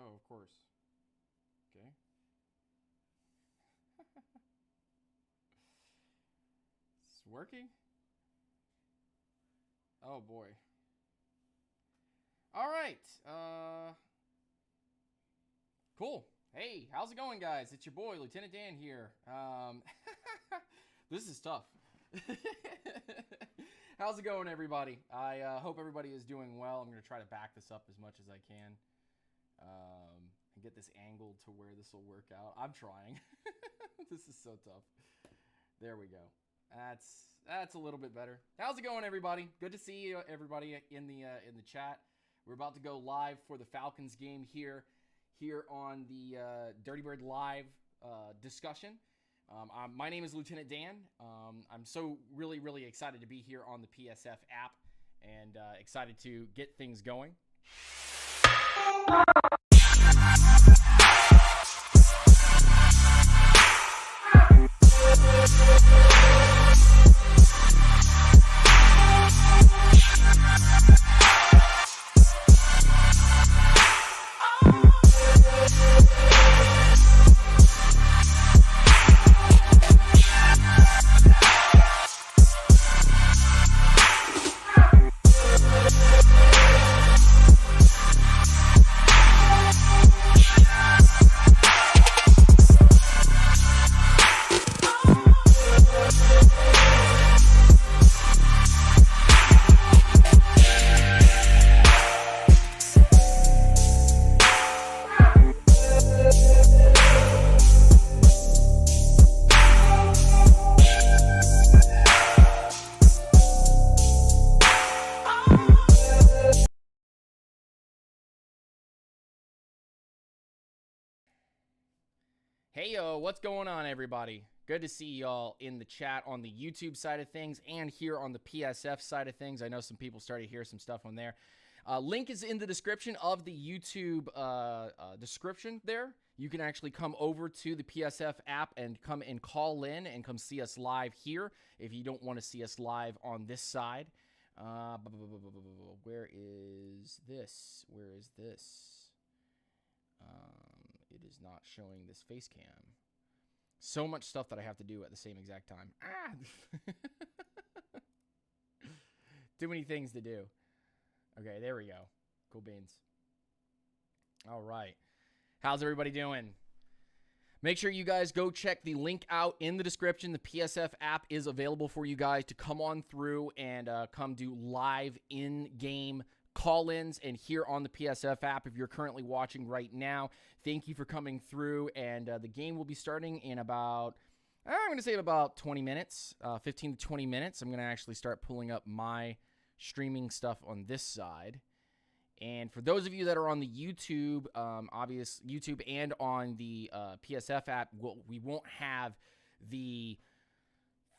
Oh, of course. Okay. It's working? Oh, boy. All right. Cool. Hey, how's it going, guys? It's your boy, Lieutenant Dan here. This is tough. How's it going, everybody? I hope everybody is doing well. I'm going to try to back this up as much as I can and get this angled to where this will work out. I'm trying. This is so tough. There we go. That's a little bit better. How's it going, everybody? Good to see you, everybody in the chat. We're about to go live for the Falcons game here on the Dirty Bird Live discussion. My name is Lieutenant Dan. I'm so really excited to be here on the PSF app and excited to get things going. Hey, what's going on, everybody? Good to see y'all in the chat on the YouTube side of things and here on the PSF side of things. I know some people started to hear some stuff on there. Link is in the description of the YouTube description there. You can actually come over to the PSF app and come and call in and come see us live here if you don't want to see us live on this side. Where is this? Where is this? It is not showing this face cam. So much stuff that I have to do at the same exact time. Too many things to do. Okay, there we go. Cool beans. All right. How's everybody doing? Make sure you guys go check the link out in the description. The PSF app is available for you guys to come on through and come do live in-game call-ins and here on the PSF app if you're currently watching right now. Thank you for coming through, and the game will be starting in about, I'm going to say about 20 minutes, 15 to 20 minutes. I'm going to actually start pulling up my streaming stuff on this side. And for those of you that are on the YouTube, YouTube and on the PSF app, we won't have the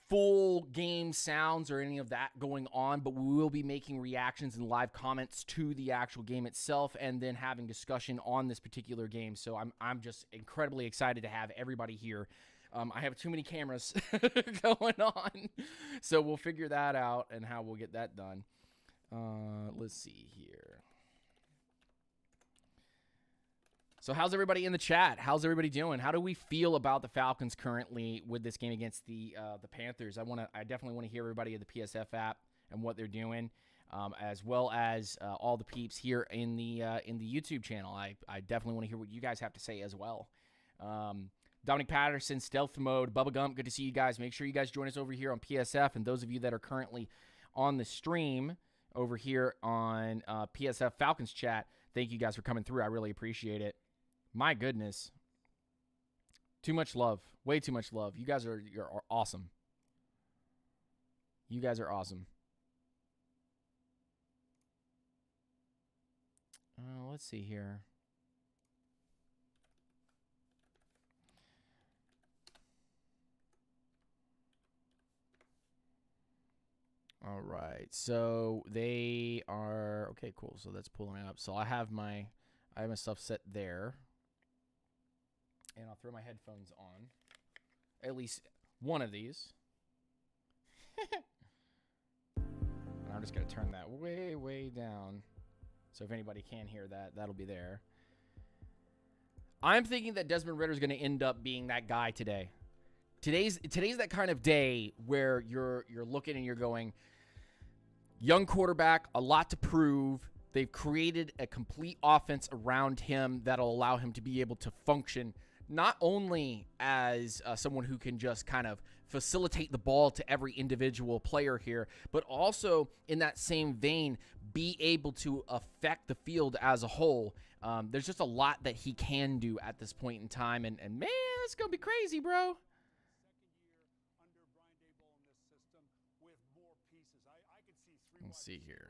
full game sounds or any of that going on, but we will be making reactions and live comments to the actual game itself and then having discussion on this particular game. So I'm just incredibly excited to have everybody here. I have too many cameras going on, so we'll figure that out and how we'll get that done. Let's see here. So how's everybody in the chat? How's everybody doing? How do we feel about the Falcons currently with this game against the Panthers? I definitely want to hear everybody at the PSF app and what they're doing, as well as all the peeps here in the YouTube channel. I definitely want to hear what you guys have to say as well. Dominic Patterson, Stealth Mode, Bubba Gump, good to see you guys. Make sure you guys join us over here on PSF, and those of you that are currently on the stream over here on PSF Falcons chat, thank you guys for coming through. I really appreciate it. My goodness. Too much love. Way too much love. You guys are awesome. You guys are awesome. Let's see here. All right. So they are okay, cool. So that's pulling up. So I have my stuff set there. And I'll throw my headphones on. At least one of these. And I'm just going to turn that way down. So if anybody can hear that, that'll be there. I'm thinking that Desmond Ridder is going to end up being that guy today. Today's that kind of day where you're looking and you're going, young quarterback, a lot to prove. They've created a complete offense around him that'll allow him to be able to function not only as someone who can just kind of facilitate the ball to every individual player here, but also in that same vein, be able to affect the field as a whole. There's just a lot that he can do at this point in time, and man, it's going to be crazy, bro. Let's see here.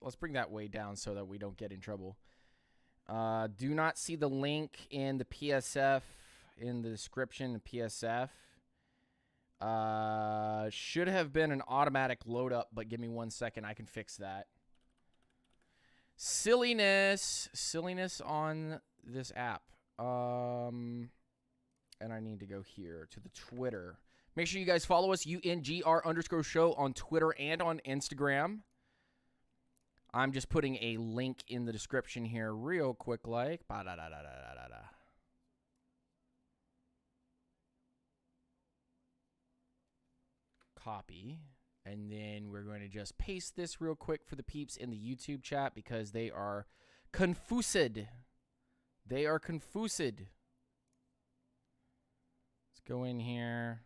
Let's bring that way down so that we don't get in trouble. Do not see the link in the PSF in the description. The PSF should have been an automatic load up, but give me 1 second. I can fix that. Silliness on this app. And I need to go here to the Twitter. Make sure you guys follow us, UNGR_show on Twitter and on Instagram. I'm just putting a link in the description here real quick like. Copy. And then we're going to just paste this real quick for the peeps in the YouTube chat because they are confused. They are confused. Let's go in here.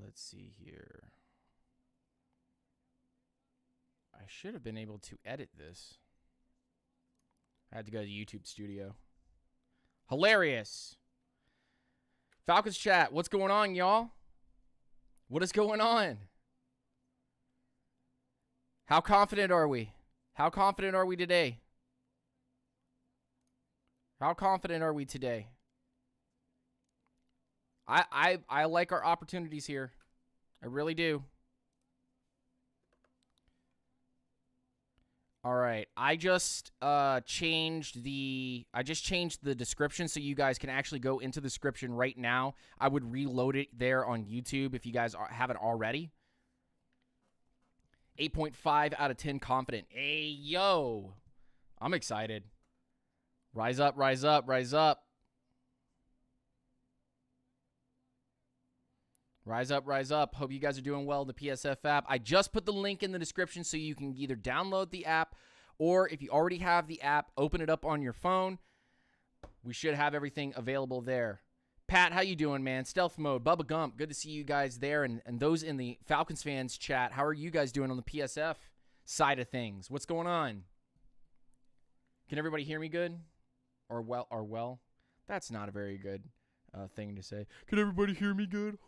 Let's see here. I should have been able to edit this. I had to go to the YouTube studio. Hilarious. Falcons chat, what's going on, y'all? What is going on? How confident are we? How confident are we today? How confident are we today? I like our opportunities here. I really do. All right. I just changed the description so you guys can actually go into the description right now. I would reload it there on YouTube if you guys haven't already. 8.5 out of 10 confident. Hey, yo. I'm excited. Rise up, rise up, rise up. Rise up, rise up. Hope you guys are doing well in the PSF app. I just put the link in the description so you can either download the app or if you already have the app, open it up on your phone. We should have everything available there. Pat, how you doing, man? Stealth mode. Bubba Gump, good to see you guys there. And those in the Falcons fans chat, how are you guys doing on the PSF side of things? What's going on? Can everybody hear me good? Or well? That's not a very good thing to say. Can everybody hear me good?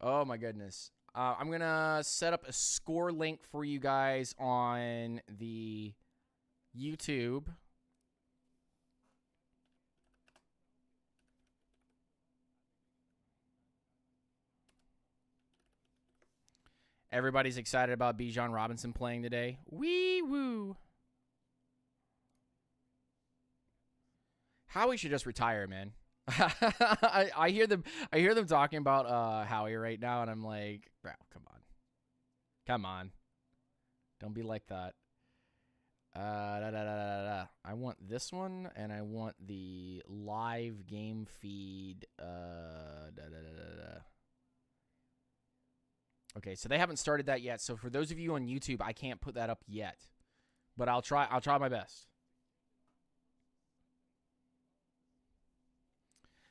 Oh my goodness. I'm gonna set up a score link for you guys on the YouTube. Everybody's excited about Bijan Robinson playing today. Wee woo. Howie should just retire, man. I hear them talking about Howie right now, and I'm like, bro, come on, don't be like that. I want this one, and I want the live game feed. Okay, so they haven't started that yet. So for those of you on YouTube, I can't put that up yet, but I'll try my best.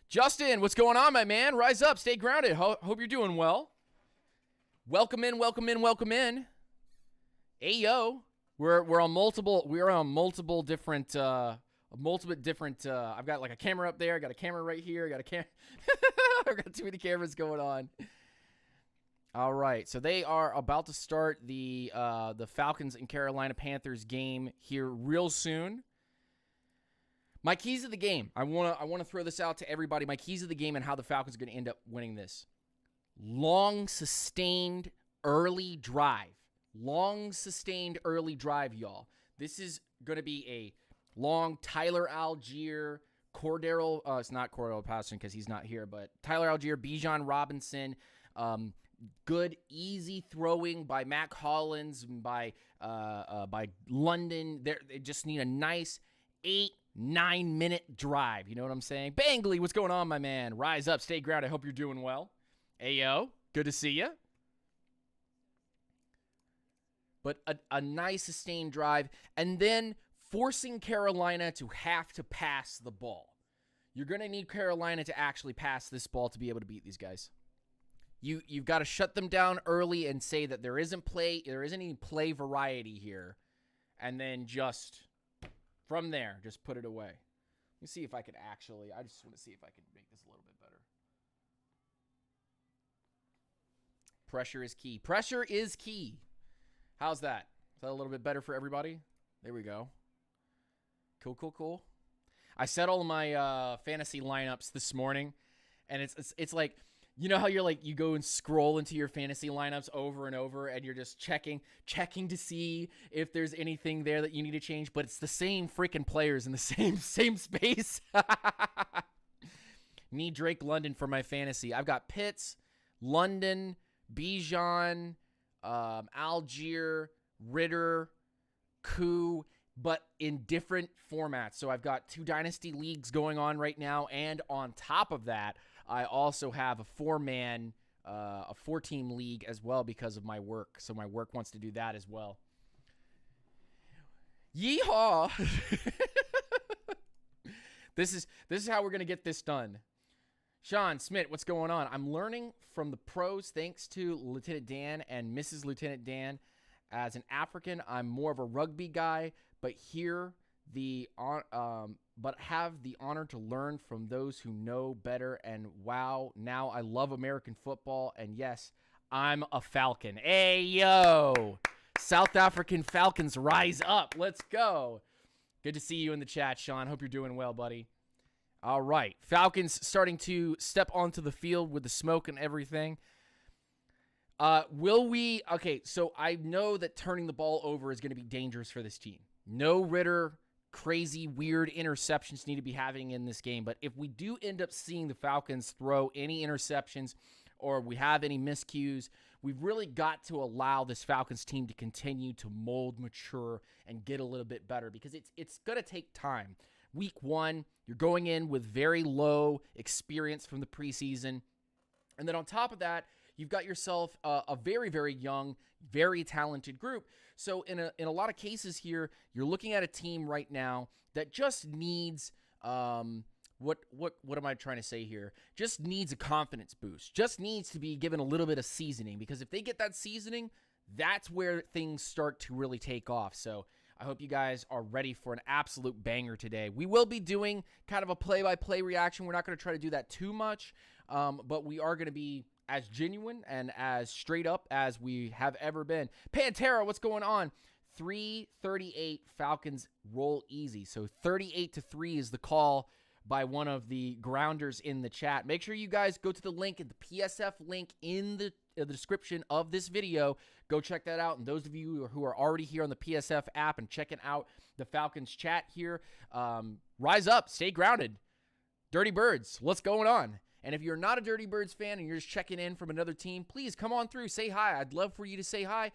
Justin, what's going on, my man? Rise up, stay grounded. Hope you're doing well. Welcome in, welcome in, welcome in. Hey yo, we're on multiple different. I've got like a camera up there. I got a camera right here. I've got too many cameras going on. All right, so they are about to start the Falcons and Carolina Panthers game here real soon. My keys of the game. I want to throw this out to everybody. My keys of the game and how the Falcons are going to end up winning this. Long, sustained, early drive. Long, sustained, early drive, y'all. This is going to be a Long, Tyler Algier, Cordero, it's not Cordero Patterson because he's not here, but Tyler Algier, Bijan Robinson, good, easy throwing by Mac Hollins, by London. They just need a nice 8-9 minute drive. You know what I'm saying? Bangley, what's going on, my man? Rise up, stay grounded. I hope you're doing well. Ayo, good to see you. But a nice sustained drive, and then forcing Carolina to have to pass the ball. You're going to need Carolina to actually pass this ball to be able to beat these guys. You've got to shut them down early and say that there isn't any play variety here, and then just from there, just put it away. Let me see if I can actually. I just want to see if I can make this a little bit better. Pressure is key. Pressure is key. How's that? Is that a little bit better for everybody? There we go. Cool. I set all of my fantasy lineups this morning, and it's like, you know how you go and scroll into your fantasy lineups over and over, and you're just checking to see if there's anything there that you need to change, but it's the same freaking players in the same space. Need Drake London for my fantasy. I've got Pitts, London, Bijan, Algier, Ritter, Koo, but in different formats. So I've got 2 dynasty leagues going on right now, and on top of that, I also have a 4-team league as well because of my work. So my work wants to do that as well. Yeehaw! This is how we're gonna get this done. Sean Smith, what's going on? I'm learning from the pros thanks to Lieutenant Dan and Mrs. Lieutenant Dan. As an African, I'm more of a rugby guy, but have the honor to learn from those who know better. And wow, now I love American football. And yes, I'm a Falcon. Hey, yo! South African Falcons, rise up. Let's go. Good to see you in the chat, Sean. Hope you're doing well, buddy. All right. Falcons starting to step onto the field with the smoke and everything. Okay, so I know that turning the ball over is going to be dangerous for this team. No Ritter, crazy, weird interceptions need to be happening in this game. But if we do end up seeing the Falcons throw any interceptions or we have any miscues, we've really got to allow this Falcons team to continue to mold, mature, and get a little bit better because it's going to take time. Week 1, you're going in with very low experience from the preseason. And then on top of that, you've got yourself a very, very young, very talented group. So in a lot of cases here, you're looking at a team right now that just needs what am I trying to say here? Just needs a confidence boost. Just needs to be given a little bit of seasoning because if they get that seasoning, that's where things start to really take off. So I hope you guys are ready for an absolute banger today. We will be doing kind of a play-by-play reaction. We're not going to try to do that too much, but we are going to be as genuine and as straight up as we have ever been. Pantera, what's going on? 338 Falcons roll easy. So 38-3 is the call by one of the grounders in the chat. Make sure you guys go to the link, the PSF link in the description of this video. Go check that out. And those of you who are already here on the PSF app and checking out the Falcons chat here, rise up, stay grounded. Dirty Birds, what's going on? And if you're not a Dirty Birds fan and you're just checking in from another team, please come on through. Say hi. I'd love for you to say hi.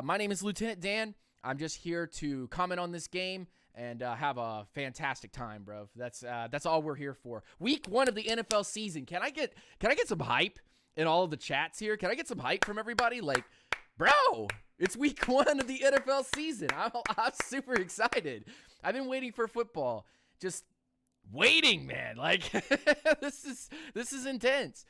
My name is Lieutenant Dan. I'm just here to comment on this game and have a fantastic time, bro. That's all we're here for. Week 1 of the NFL season. Can I get some hype in all of the chats here? Can I get some hype from everybody? Like, bro, it's week 1 of the NFL season. I'm super excited. I've been waiting for football. Just waiting, man. Like this is intense.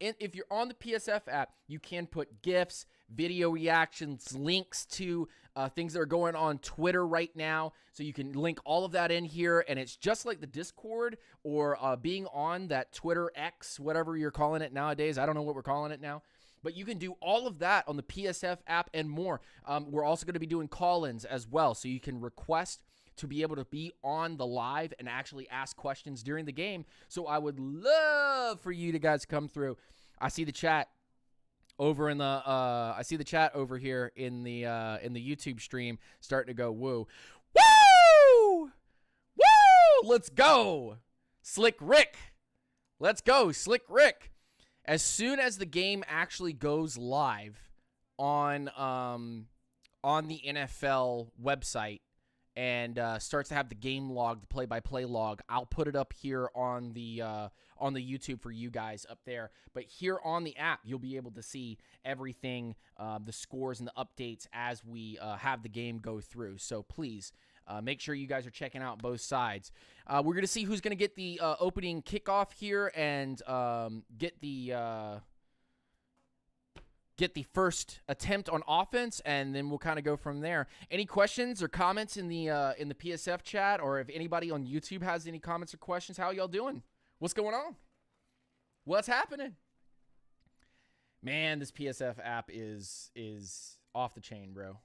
If you're on the PSF app, you can put GIFs, video reactions, links to things that are going on Twitter right now. So you can link all of that in here, and it's just like the Discord or being on that Twitter X, whatever you're calling it nowadays. I don't know what we're calling it now. But you can do all of that on the PSF app and more. We're also going to be doing call-ins as well, so you can request to be able to be on the live and actually ask questions during the game. So I would love for you to guys come through. I see the chat over in the I see the chat over here in the YouTube stream starting to go woo. Woo! Let's go. Slick Rick. Let's go, Slick Rick. As soon as the game actually goes live on the NFL website and starts to have the game log, the play-by-play log, I'll put it up here on the YouTube for you guys up there. But here on the app, you'll be able to see everything, the scores and the updates as we have the game go through. So please make sure you guys are checking out both sides. We're going to see who's going to get the opening kickoff here and get the first attempt on offense, and then we'll kind of go from there. Any questions or comments in the PSF chat, or if anybody on YouTube has any comments or questions, how y'all doing? What's going on? What's happening? Man, this PSF app is off the chain, bro.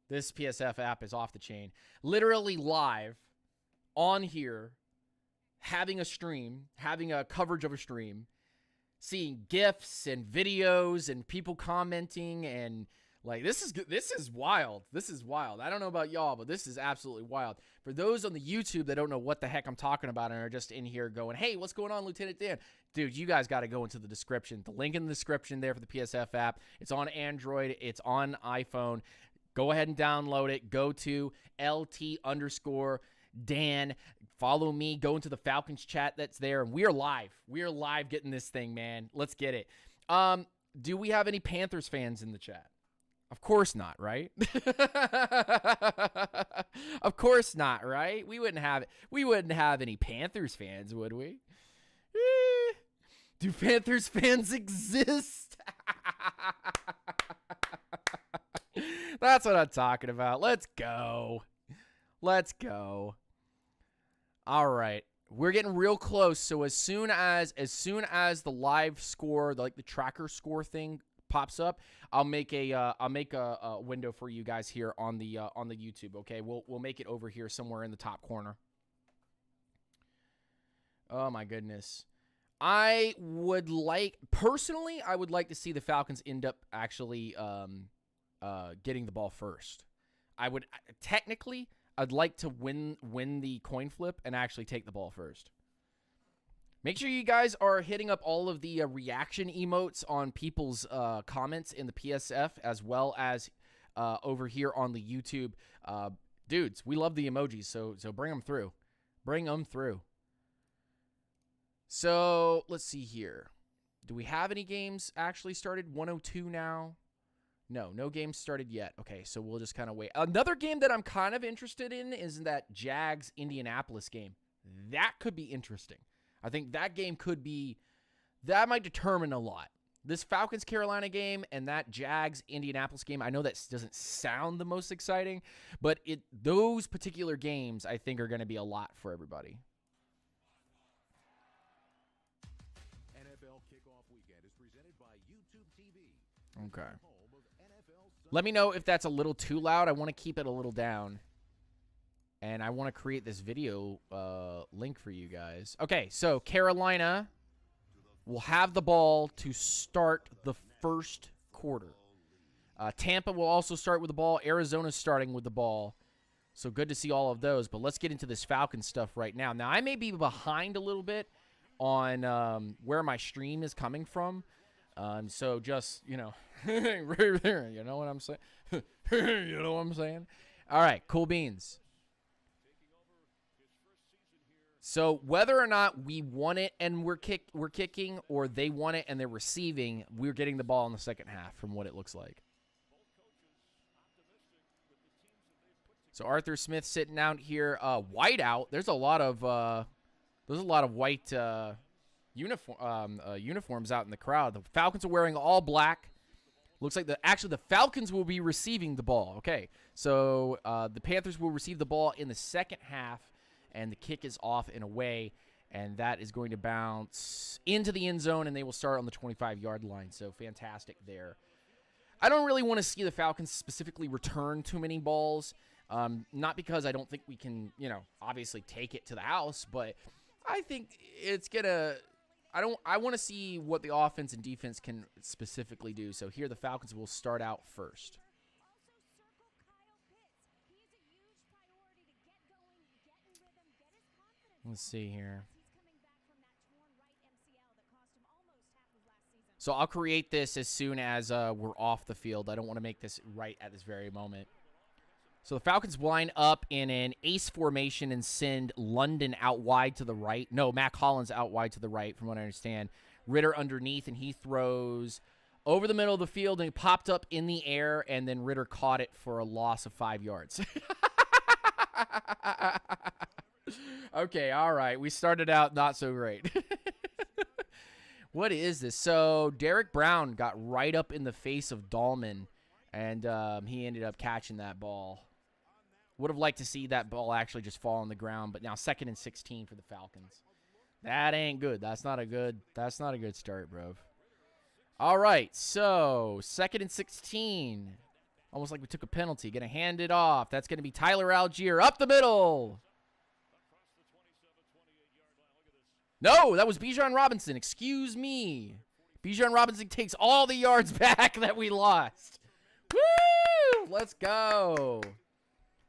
This PSF app is off the chain. Literally live on here, having a stream, having a coverage of a stream, seeing GIFs and videos and people commenting, and like this is wild. This is wild. I don't know about y'all, but this is absolutely wild. For those on the YouTube that don't know what the heck I'm talking about and are just in here going, hey, what's going on, Lieutenant Dan? Dude, you guys got to go into the description. The link in the description there for the PSF app. It's on Android. It's on iPhone. Go ahead and download it. Go to LT_Dan. Follow me. Go into the Falcons chat that's there. And we are live. We are live getting this thing, man. Let's get it. Do we have any Panthers fans in the chat? Of course not, right? Of course not, right? We wouldn't have any Panthers fans, would we? Do Panthers fans exist? That's what I'm talking about. Let's go. Let's go. All right. We're getting real close. So as soon as the live score, like the tracker score thing pops up, I'll make a window for you guys here on the YouTube, okay? We'll make it over here somewhere in the top corner. Oh my goodness. I would like to see the Falcons end up actually getting the ball first. I'd like to win the coin flip and actually take the ball first. Make sure you guys are hitting up all of the reaction emotes on people's comments in the PSF, as well as over here on the YouTube. Dudes, we love the emojis, so bring them through. Bring them through. So let's see here. Do we have any games actually started? 102 now. No games started yet. Okay, so we'll just kind of wait. Another game that I'm kind of interested in is that Jags-Indianapolis game. That could be interesting. I think that game that might determine a lot. This Falcons-Carolina game and that Jags-Indianapolis game, I know that doesn't sound the most exciting, but those particular games I think are going to be a lot for everybody. NFL Kickoff Weekend is presented by YouTube TV. Okay. Let me know if that's a little too loud. I want to keep it a little down. And I want to create this video link for you guys. Okay, so Carolina will have the ball to start the first quarter. Tampa will also start with the ball. Arizona's starting with the ball. So good to see all of those. But let's get into this Falcons stuff right now. Now, I may be behind a little bit on where my stream is coming from. So just, right there, you know what I'm saying? You know what I'm saying? All right, cool beans. So whether or not we won it and we're kicking, or they won it and they're receiving, we're getting the ball in the second half from what it looks like. So Arthur Smith sitting out here, white out. There's a lot of white uniforms out in the crowd. The Falcons are wearing all black. Looks like the Falcons will be receiving the ball. Okay, so the Panthers will receive the ball in the second half, and the kick is off and away, and that is going to bounce into the end zone, and they will start on the 25-yard line. So fantastic there. I don't really want to see the Falcons specifically return too many balls, not because I don't think we can, obviously take it to the house, but I think it's gonna. I want to see what the offense and defense can specifically do. So here the Falcons will start out first. Let's see here. So I'll create this as soon as we're off the field. I don't want to make this right at this very moment. So the Falcons line up in an ace formation and send London out wide to the right. No, Mac Hollins out wide to the right, from what I understand. Ritter underneath, and he throws over the middle of the field, and he popped up in the air, and then Ritter caught it for a loss of 5 yards. Okay, all right. We started out not so great. What is this? So Derek Brown got right up in the face of Dahlman, and he ended up catching that ball. Would have liked to see that ball actually just fall on the ground, but now 2nd and 16 for the Falcons. That ain't good. That's not a good start, bro. All right, so 2nd and 16. Almost like we took a penalty. Gonna hand it off. That's gonna be Tyler Algier up the middle. No, that was Bijan Robinson. Excuse me. Bijan Robinson takes all the yards back that we lost. Woo! Let's go.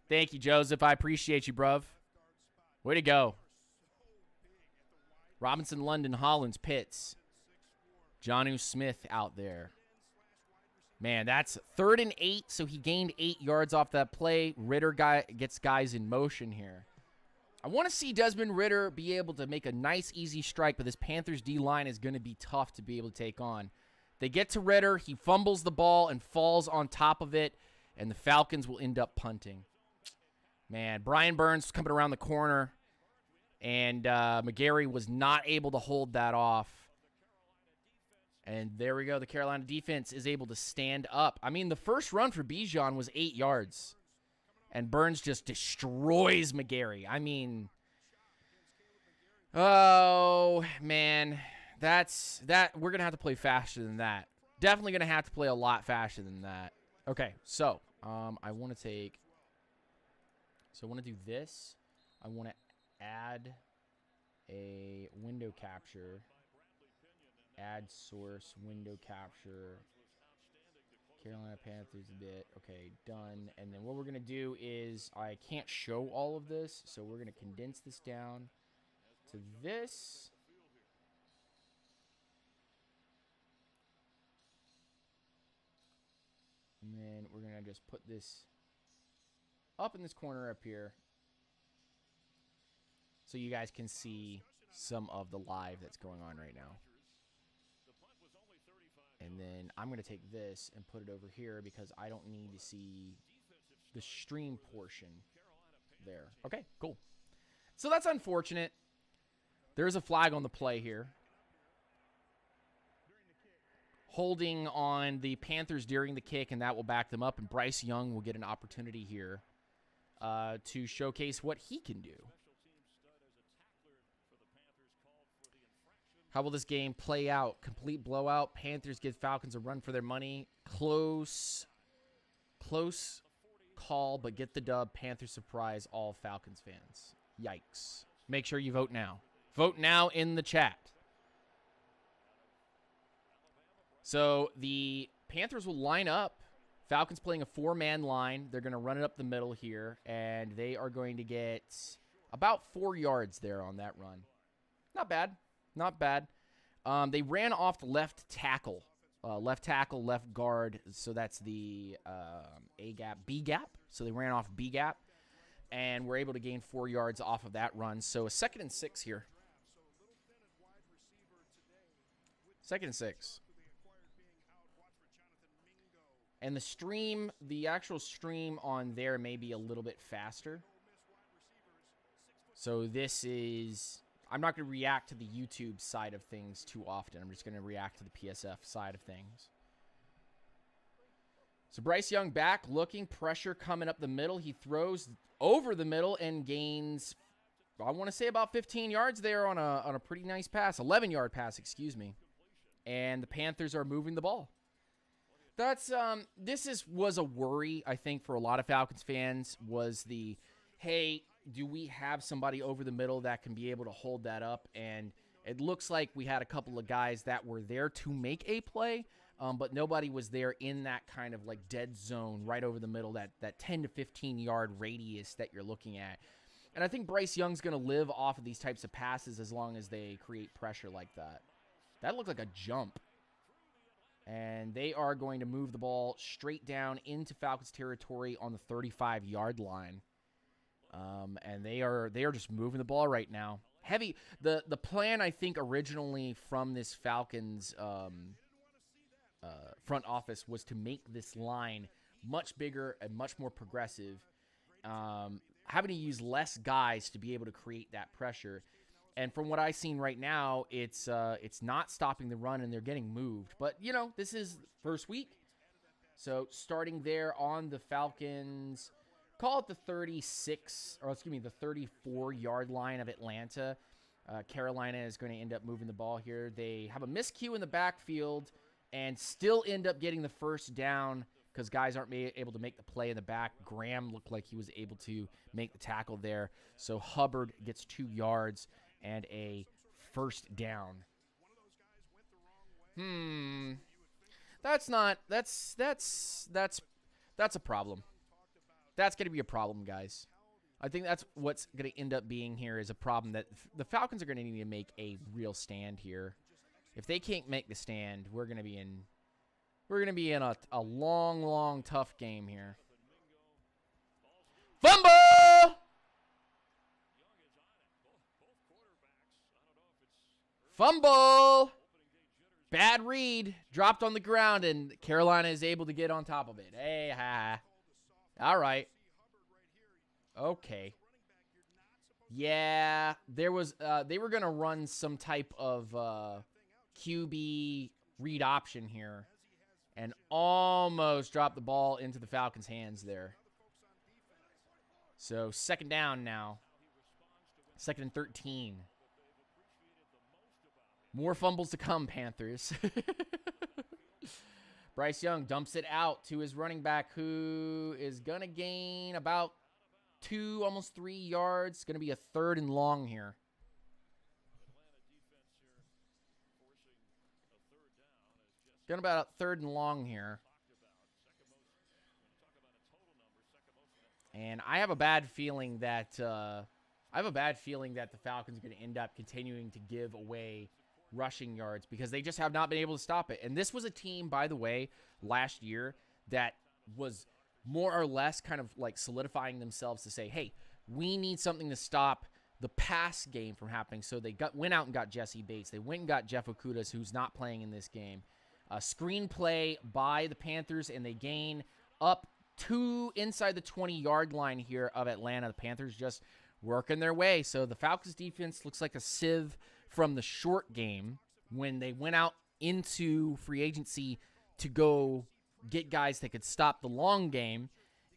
Thank you, Joseph. I appreciate you, bruv. Way to go. Robinson, London, Hollins, Pitts. Jonnu Smith out there. Man, that's 3rd and 8, so he gained 8 yards off that play. Ritter gets guys in motion here. I want to see Desmond Ritter be able to make a nice, easy strike, but this Panthers D-line is going to be tough to be able to take on. They get to Ritter. He fumbles the ball and falls on top of it, and the Falcons will end up punting. Man, Brian Burns coming around the corner, and McGarry was not able to hold that off. And there we go. The Carolina defense is able to stand up. I mean, the first run for Bijan was 8 yards. And Burns just destroys McGarry. I mean, oh, man. We're going to have to play faster than that. Definitely going to have to play a lot faster than that. Okay, so I want to do this. I want to add a window capture. Add source, window capture. Carolina Panthers a bit. Okay, done. And then what we're going to do is I can't show all of this, so we're going to condense this down to this. And then we're going to just put this up in this corner up here so you guys can see some of the live that's going on right now. And then I'm going to take this and put it over here because I don't need to see the stream portion there. Okay, cool. So that's unfortunate. There's a flag on the play here. Holding on the Panthers during the kick, and that will back them up. And Bryce Young will get an opportunity here to showcase what he can do. How will this game play out? Complete blowout. Panthers give Falcons a run for their money. Close call, but get the dub. Panthers surprise all Falcons fans. Yikes. Make sure you vote now. Vote now in the chat. So the Panthers will line up. Falcons playing a 4-man line. They're going to run it up the middle here, and they are going to get about 4 yards there on that run. Not bad. Not bad. They ran off the left tackle, left guard. So that's the A gap, B gap. So they ran off B gap, and were able to gain 4 yards off of that run. So a 2nd and 6 here. 2nd and 6. And the actual stream on there may be a little bit faster. So this is... I'm not going to react to the YouTube side of things too often. I'm just going to react to the PSF side of things. So Bryce Young back, looking, pressure coming up the middle. He throws over the middle and gains, I want to say about 15 yards there on a pretty nice pass. 11-yard pass, excuse me. And the Panthers are moving the ball. This was a worry, I think, for a lot of Falcons fans, was the, hey, do we have somebody over the middle that can be able to hold that up? And it looks like we had a couple of guys that were there to make a play, but nobody was there in that kind of like dead zone right over the middle, that 10 to 15 yard radius that you're looking at. And I think Bryce Young's going to live off of these types of passes as long as they create pressure like that. That looked like a jump. And they are going to move the ball straight down into Falcons territory on the 35-yard line. And they are just moving the ball right now. Heavy. The plan, I think, originally from this Falcons front office was to make this line much bigger and much more progressive, having to use less guys to be able to create that pressure. And from what I've seen right now, it's not stopping the run, and they're getting moved. But, you know, this is first week. So starting there on the Falcons, call it the 34-yard line of Atlanta. Carolina is going to end up moving the ball here. They have a miscue in the backfield and still end up getting the first down because guys aren't able to make the play in the back. Graham looked like he was able to make the tackle there. So Hubbard gets 2 yards and a first down. That's a problem. That's going to be a problem, guys. I think that's what's going to end up being here is a problem that the Falcons are going to need to make a real stand here. If they can't make the stand, we're going to be in a long, long, tough game here. Fumble! Fumble! Bad read. Dropped on the ground, and Carolina is able to get on top of it. Hey, ha. All right. Okay. Yeah, there was they were going to run some type of QB read option here and almost dropped the ball into the Falcons' hands there. So second down now. 2nd and 13. More fumbles to come, Panthers. Bryce Young dumps it out to his running back, who is going to gain about 2, almost 3 yards. It's going to be a 3rd and long here. Going about a 3rd and long here. And I have a bad feeling that the Falcons are going to end up continuing to give away rushing yards because they just have not been able to stop it. And this was a team, by the way, last year that was more or less kind of like solidifying themselves to say, hey, we need something to stop the pass game from happening. So they went out and got Jesse Bates. They went and got Jeff Okudas, who's not playing in this game. A screenplay by the Panthers, and they gain up to inside the 20-yard line here of Atlanta. The Panthers just working their way. So the Falcons defense looks like a sieve from the short game when they went out into free agency to go get guys that could stop the long game,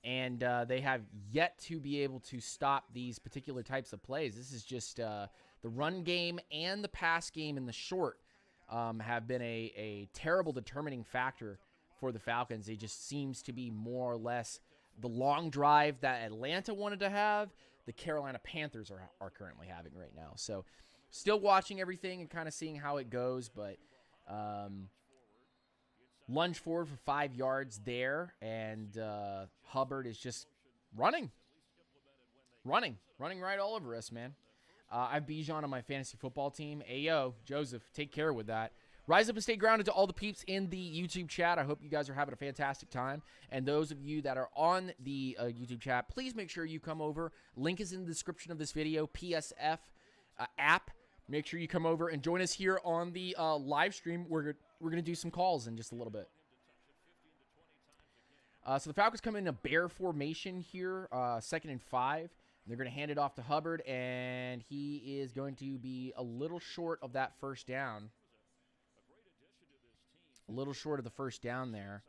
and they have yet to be able to stop these particular types of plays. This is just the run game and the pass game in the short have been a terrible determining factor for the Falcons. It just seems to be more or less the long drive that Atlanta wanted to have, the Carolina Panthers are currently having right now. So still watching everything and kind of seeing how it goes, but lunge forward for 5 yards there, and Hubbard is just running right all over us, man. I have Bijan on my fantasy football team. Ayo, Joseph, take care with that. Rise up and stay grounded to all the peeps in the YouTube chat. I hope you guys are having a fantastic time. And those of you that are on the YouTube chat, please make sure you come over. Link is in the description of this video, PSF app. Make sure you come over and join us here on the live stream. We're going to do some calls in just a little bit. So the Falcons come in a bear formation here, 2nd and 5. They're going to hand it off to Hubbard, and he is going to be a little short of that first down. A little short of the first down there.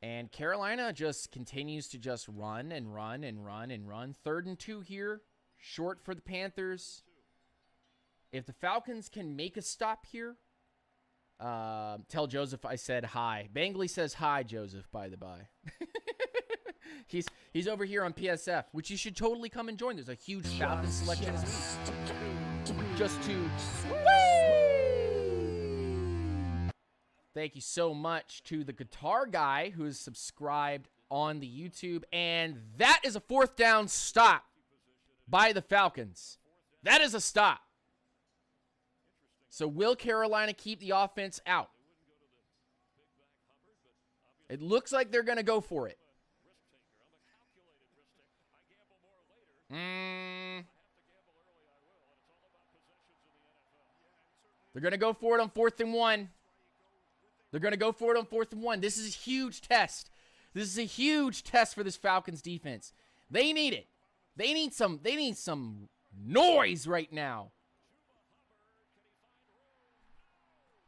And Carolina just continues to just run and run and run and run. 3rd and 2 here. Short for the Panthers. If the Falcons can make a stop here, tell Joseph I said hi. Bangley says hi, Joseph, by the by. He's over here on PSF, which you should totally come and join. There's a huge Falcons selection as well. Just to... Thank you so much to the guitar guy who is subscribed on the YouTube. And that is a 4th down stop by the Falcons. That is a stop. So will Carolina keep the offense out? It looks like they're going to go for it. They're going to go for it on 4th and 1. They're going to go for it on 4th and 1. This is a huge test. This is a huge test for this Falcons defense. They need it. They need some noise right now.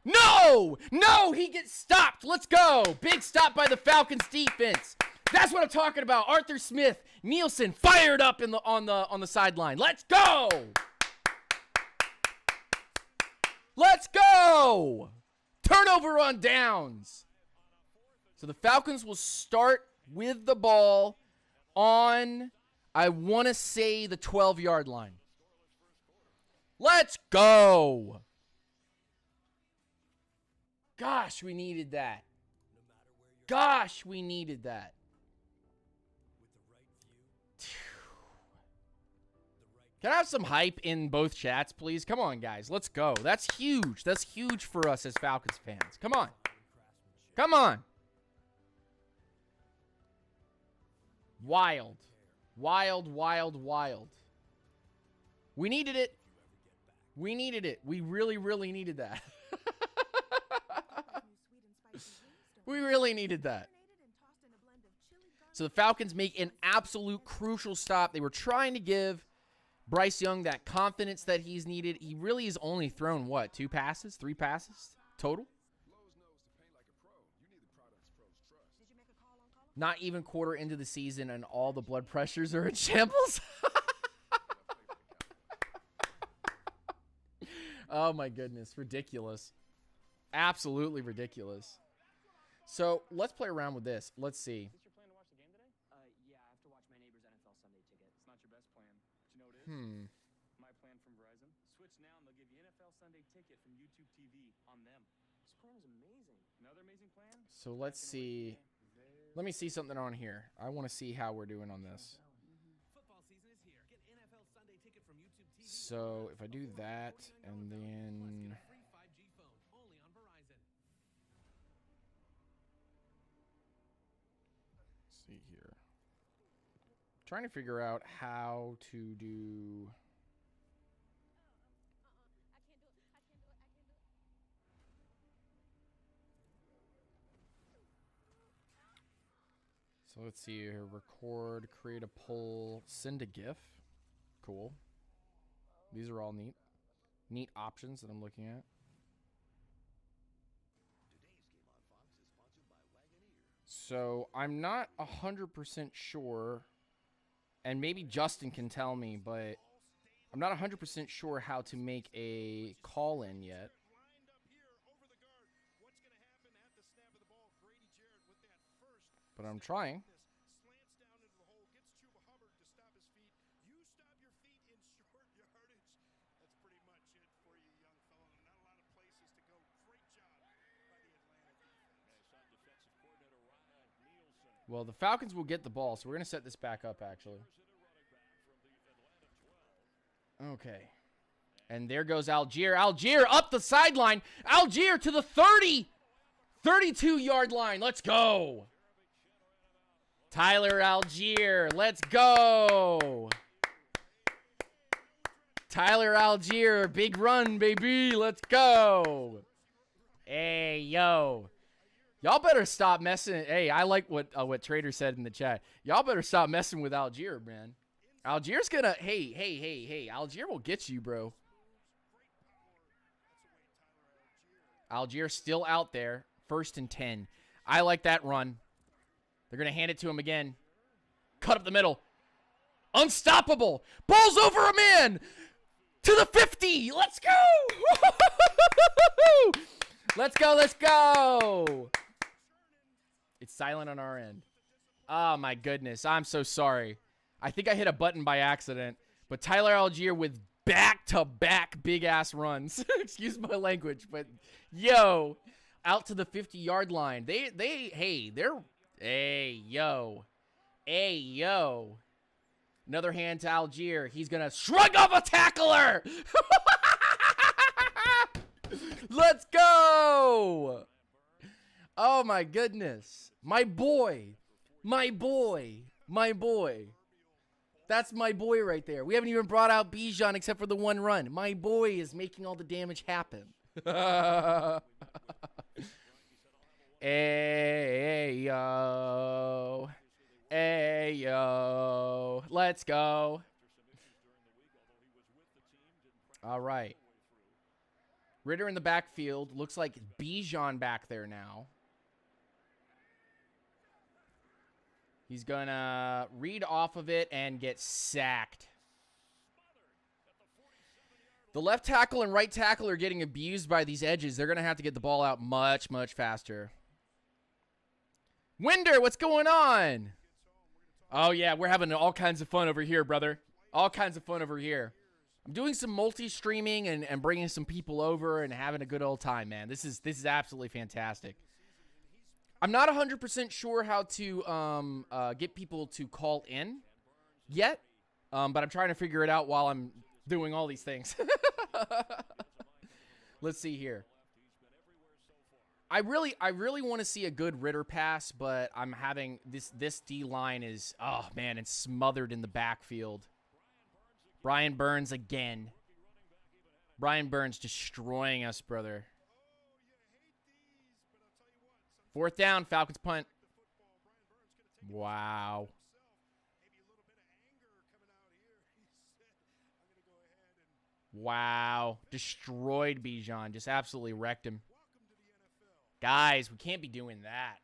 No! No, he gets stopped. Let's go. Big stop by the Falcons defense. That's what I'm talking about. Arthur Smith, Nielsen fired up on the sideline. Let's go. Let's go. Turnover on downs. So the Falcons will start with the ball on, I want to say, the 12-yard line. Let's go. Gosh, we needed that. Gosh, we needed that. Can I have some hype in both chats, please? Come on, guys. Let's go. That's huge. That's huge for us as Falcons fans. Come on. Come on. Wild. Wild, wild, wild. We needed it. We needed it. We really, really needed that. We really needed that. So the Falcons make an absolute crucial stop. They were trying to give Bryce Young that confidence that he's needed. He really has only thrown, what, 2 passes? 3 passes total? Not even quarter into the season, and all the blood pressures are in shambles? Oh, my goodness. Ridiculous. Absolutely ridiculous. So let's play around with this. Let's see. Is this your plan to watch the game today? Yeah, I have to watch my neighbor's NFL Sunday ticket. It's not your best plan, but you know what it is? My plan from Verizon. Switch now and they'll give you NFL Sunday ticket from YouTube TV on them. This plan is amazing. Another amazing plan? So let's see. Let me see something on here. I want to see how we're doing on this. Football season is here. Get NFL Sunday ticket from YouTube TV. So if I do that and then... Free 5G phone only on Verizon. See here. Trying to figure out how to do... So let's see here. Record, create a poll, send a GIF. Cool. These are all neat. Neat options that I'm looking at. So I'm not 100% sure, and maybe Justin can tell me, but I'm not 100% sure how to make a call-in yet. But I'm trying. Well, the Falcons will get the ball, so we're going to set this back up, actually. Okay. And there goes Algier. Algier up the sideline. Algier to the 30. 32-yard line. Let's go. Tyler Algier. Let's go. Tyler Algier. Big run, baby. Let's go. Hey, yo. Y'all better stop messing. Hey, I like what Trader said in the chat. Y'all better stop messing with Algier, man. Algier's gonna. Hey. Algier will get you, bro. Algier still out there. 1st and 10. I like that run. They're gonna hand it to him again. Cut up the middle. Unstoppable. Ball's over a man. To the 50. Let's go. Let's go. Let's go. It's silent on our end. Oh, my goodness. I'm so sorry. I think I hit a button by accident. But Tyler Algier with back-to-back big-ass runs. Excuse my language, but yo, out to the 50-yard line. They're Hey, yo. Hey, yo. Another hand to Algier. He's going to shrug off a tackler. Let's go. Oh, my goodness. My boy. My boy. My boy. That's my boy right there. We haven't even brought out Bijan except for the one run. My boy is making all the damage happen. Hey, yo. Hey, yo. Let's go. All right. Ritter in the backfield. Looks like Bijan back there now. He's going to read off of it and get sacked. The left tackle and right tackle are getting abused by these edges. They're going to have to get the ball out much, much faster. Winder, what's going on? Oh, yeah, we're having all kinds of fun over here, brother. All kinds of fun over here. I'm doing some multi-streaming and bringing some people over and having a good old time, man. This is absolutely fantastic. I'm not 100% sure how to get people to call in yet, but I'm trying to figure it out while I'm doing all these things. Let's see here. I really want to see a good Ritter pass, but I'm having this D-line is, oh, man, it's smothered in the backfield. Brian Burns again. Brian Burns destroying us, brother. 4th down, Falcons punt. Wow. Wow. Destroyed Bijan. Just absolutely wrecked him. Guys, we can't be doing that.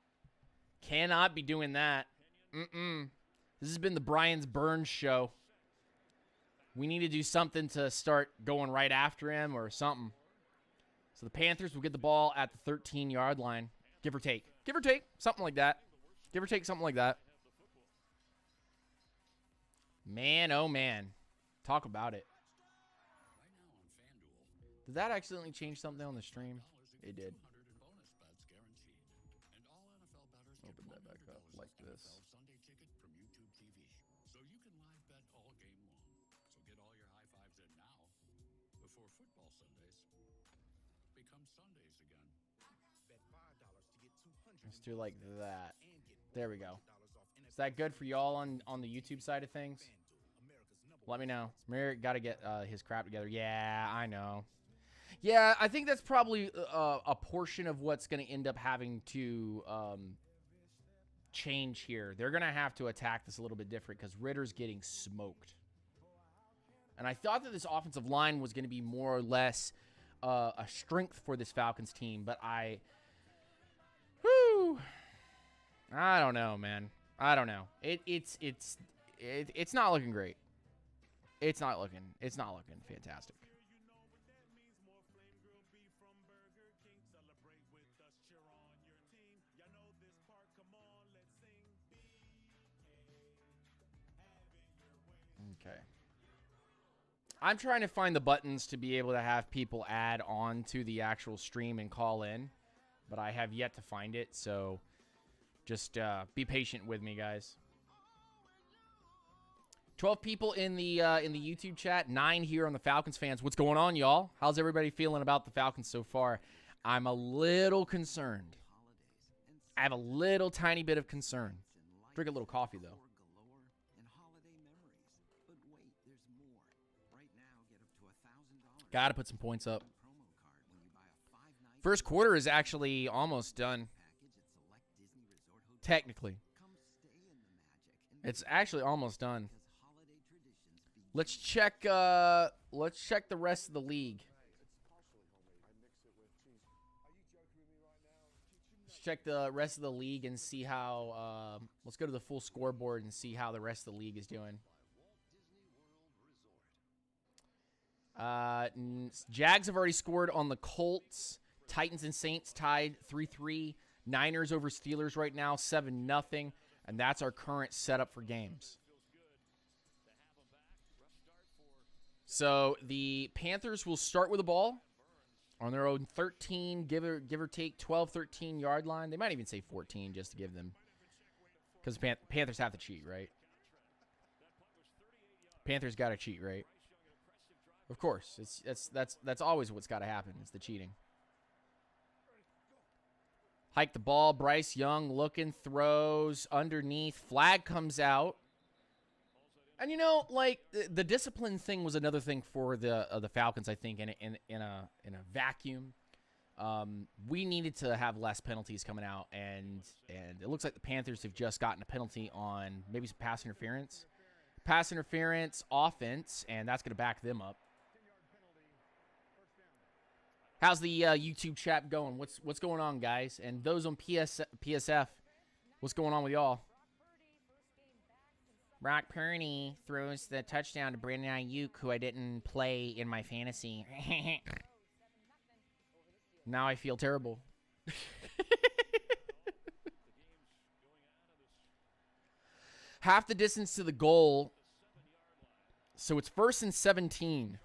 Cannot be doing that. This has been the Brian Burns show. We need to do something to start going right after him or something. So the Panthers will get the ball at the 13-yard line. Give or take. Give or take. Something like that. Give or take something like that. Man, oh, man. Talk about it. Did that accidentally change something on the stream? It did. Open that back up like this. Let's do like that. There we go. Is that good for y'all on the YouTube side of things? Let me know. Merrick got to get his crap together. Yeah, I know. Yeah, I think that's probably a portion of what's going to end up having to change here. They're going to have to attack this a little bit different because Ritter's getting smoked. And I thought that this offensive line was going to be more or less a strength for this Falcons team, but I don't know, man. I don't know. It's not looking great. It's not looking fantastic. Okay. I'm trying to find the buttons to be able to have people add on to the actual stream and call in, but I have yet to find it, so just be patient with me, guys. 12 people in the YouTube chat, 9 here on the Falcons fans. What's going on, y'all? How's everybody feeling about the Falcons so far? I'm a little concerned. I have a little tiny bit of concern. Drink a little coffee, though. Got to put some points up. First quarter is actually almost done. Technically. It's actually almost done. Let's check the rest of the league. Let's check the rest of the league and see how let's go to the full scoreboard and see how the rest of the league is doing. Jags have already scored on the Colts. Titans and Saints tied 3-3. Niners over Steelers right now 7-0. And that's our current setup for games. So the Panthers will start with the ball on their own 13, give or take 12, 13 yard line. They might even say 14 just to give them Because Panthers have to cheat, right? Panthers got to cheat, right? Of course. That's always what's got to happen is the cheating. Hike the ball. Bryce Young looking, throws underneath. Flag comes out. And, you know, like, the discipline thing was another thing for the Falcons, I think, in a vacuum. We needed to have less penalties coming out, and it looks like the Panthers have just gotten a penalty on maybe some pass interference. Pass interference, offense, and that's going to back them up. How's the YouTube chat going? What's going on, guys? And those on PSF, what's going on with y'all? Brock Purdy throws the touchdown to Brandon Ayuk, who I didn't play in my fantasy. Now I feel terrible. Half the distance to the goal. So it's 1st and 17.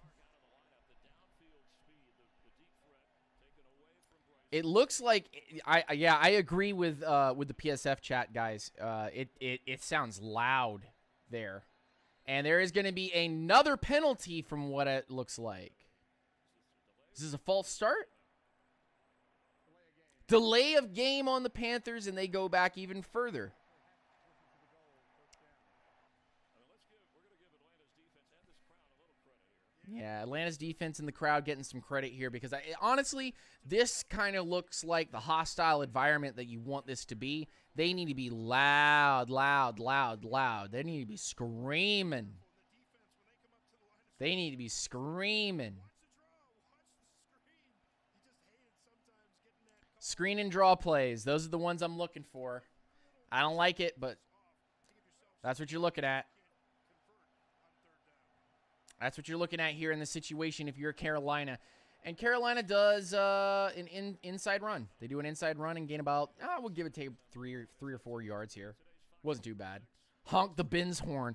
It looks like I agree with the PSF chat, guys. It sounds loud there. And there is going to be another penalty from what it looks like. Is this a false start? Delay of game on the Panthers, and they go back even further. Yeah, Atlanta's defense and the crowd getting some credit here because honestly, this kind of looks like the hostile environment that you want this to be. They need to be loud, loud, loud, loud. They need to be screaming. They need to be screaming. Screen and draw plays. Those are the ones I'm looking for. I don't like it, but that's what you're looking at. That's what you're looking at here in this situation if you're Carolina. And Carolina does an inside run. They do an inside run and gain about, we'll give it 3 or 4 yards here. Wasn't too bad. Honk the Ben's horn.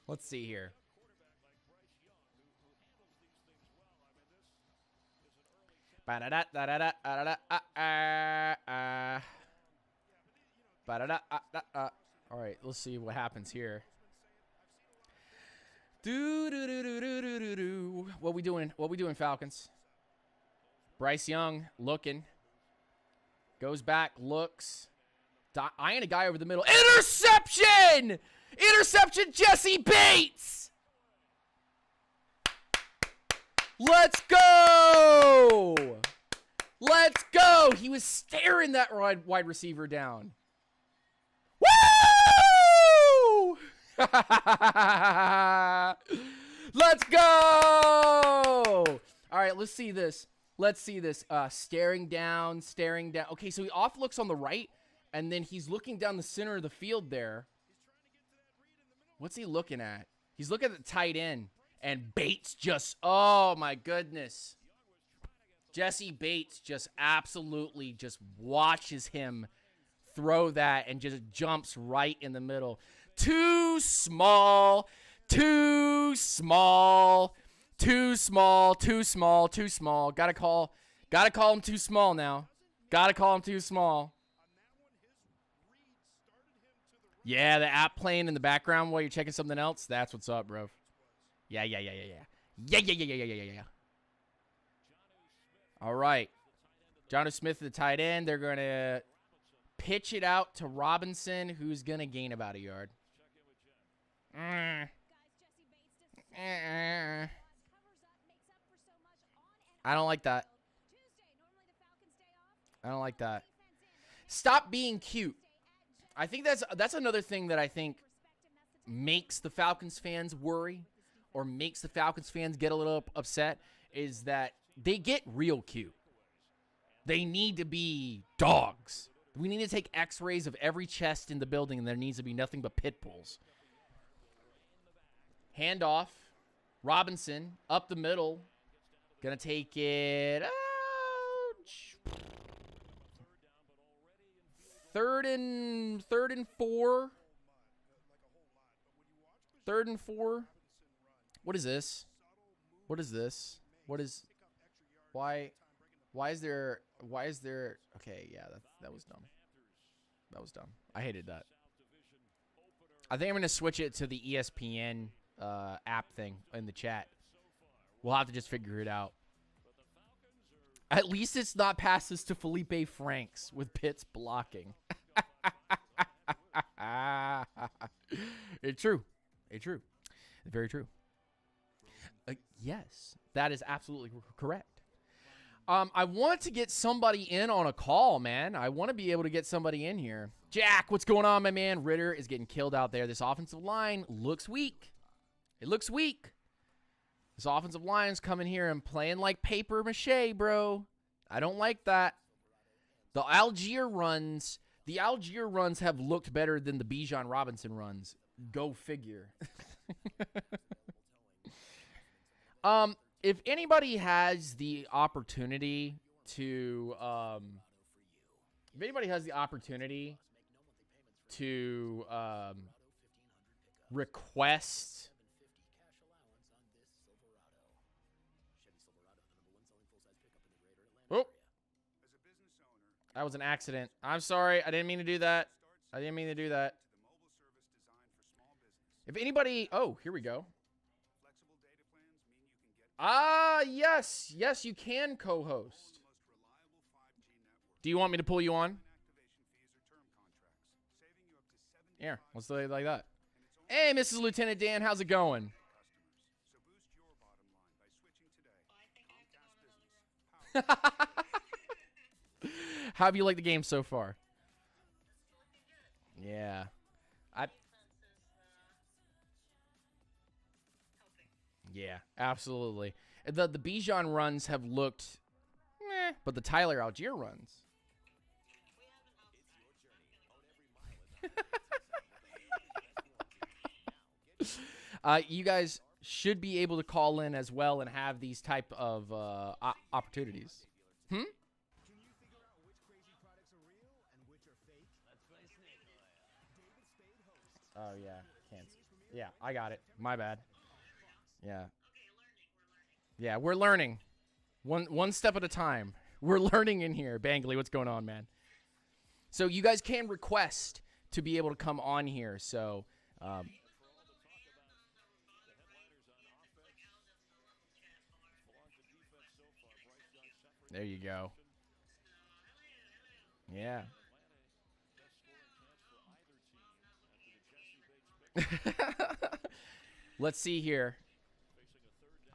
Let's see here. All right, let's see what happens here. What we doing? What we doing, Falcons? Bryce Young looking. Goes back, looks. Eyeing a guy over the middle. Interception! Interception, Jesse Bates! Let's go! Let's go! He was staring that wide receiver down. Woo! Let's go! All right, let's see this. Let's see this. Staring down, staring down. Okay, so he off looks on the right, and then he's looking down the center of the field there. What's he looking at? He's looking at the tight end, and Bates just, oh my goodness. Jesse Bates just absolutely just watches him throw that and just jumps right in the middle. Too small, too small, too small, too small, too small. Gotta call him too small now. Gotta call him too small. Yeah, the app playing in the background while you're checking something else. That's what's up, bro. Yeah. Yeah. All right. Jonnu Smith, the tight end. They're going to pitch it out to Robinson, who's going to gain about a yard. I don't like that. I don't like that. Stop being cute. I think that's another thing that I think makes the Falcons fans worry or makes the Falcons fans get a little upset is that they get real cute. They need to be dogs. We need to take x-rays of every chest in the building, and there needs to be nothing but pit bulls. Handoff. Robinson up the middle. Gonna take it. Third and 4. 3rd and 4. What is this? What is this? What is? Why is there? Okay, yeah, that was dumb. That was dumb. I hated that. I think I'm gonna switch it to the ESPN app thing in the chat. We'll have to just figure it out. At least it's not passes to Felipe Franks with Pitts blocking. It's true. It's true. Very true. Yes, that is absolutely correct. I want to get somebody in on a call, man. I want to be able to get somebody in here. Jack, what's going on, my man? Ritter is getting killed out there. This offensive line looks weak. It looks weak. This offensive line's coming here and playing like paper mache, bro. I don't like that. The Algier runs have looked better than the Bijan Robinson runs. Go figure. If anybody has the opportunity to request Oh. That was an accident. I'm sorry. I didn't mean to do that. If anybody, oh, here we go. Yes. Yes, you can co-host. Do you want me to pull you on? Yeah, let's do it like that. Hey, Mrs. Lieutenant Dan, how's it going? How have you liked the game so far? Yeah. Yeah, absolutely. The Bijan runs have looked meh, but the Tyler Algier runs. You guys should be able to call in as well and have these type of opportunities. Oh, yeah. Can't. Yeah, I got it. My bad. Yeah. Yeah, we're learning. One step at a time. We're learning in here. Bangley, what's going on, man? So you guys can request to be able to come on here. So, there you go. Yeah. Let's see here.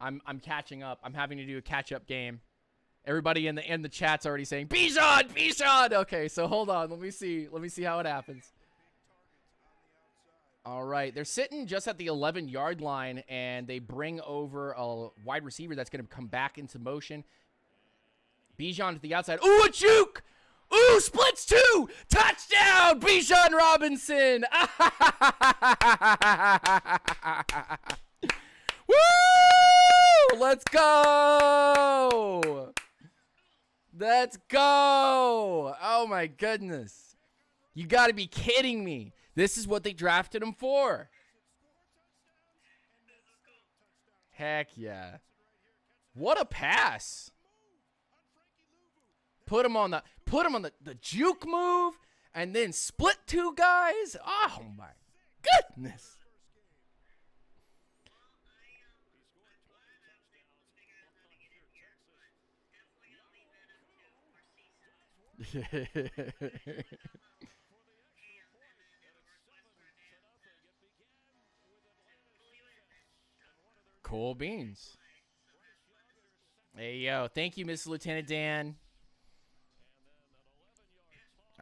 I'm catching up. I'm having to do a catch-up game. Everybody in the chat's already saying Bijan. Okay, so hold on. Let me see how it happens. All right, they're sitting just at the 11-yard line, and they bring over a wide receiver that's going to come back into motion. Bijan to the outside. Ooh, a juke! Ooh, splits two! Touchdown, Bijan Robinson! Woo! Let's go! Let's go! Oh, my goodness. You got to be kidding me. This is what they drafted him for. Heck yeah. What a pass. Put him on the juke move and then split two guys. Oh my goodness. Cool beans. Hey, yo. Thank you, Mr. Lieutenant Dan.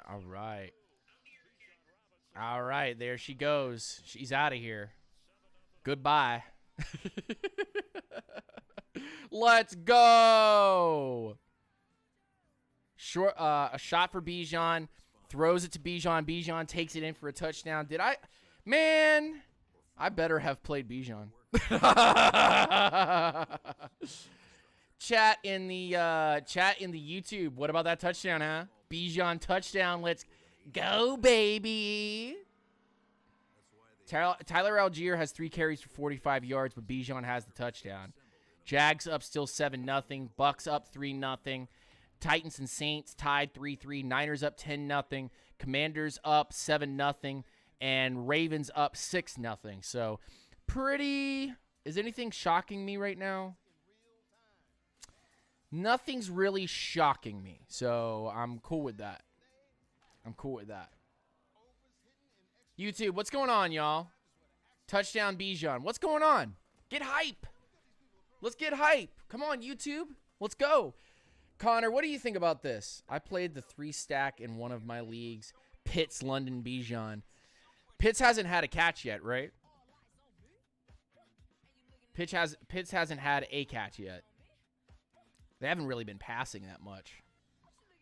All right. All right. There she goes. She's out of here. Goodbye. Let's go. Short, a shot for Bijan. Throws it to Bijan. Bijan takes it in for a touchdown. Man, I better have played Bijan. Chat in the YouTube. What about that touchdown, huh? Bijan touchdown. Let's go, baby. Tyler Algier has 3 carries for 45 yards, but Bijan has the touchdown. Jags up still 7-0. Bucks up 3-0. Titans and Saints tied 3-3. Niners up 10-0. Commanders up 7-0. And Ravens up 6-0. So pretty... Is anything shocking me right now? Nothing's really shocking me. So I'm cool with that. I'm cool with that. YouTube, what's going on, y'all? Touchdown Bijan. What's going on? Get hype. Let's get hype. Come on, YouTube. Let's go. Connor, what do you think about this? I played the 3-stack in one of my leagues. Pitts, London, Bijan. Pitts hasn't had a catch yet, right? Pitts hasn't had a catch yet. They haven't really been passing that much.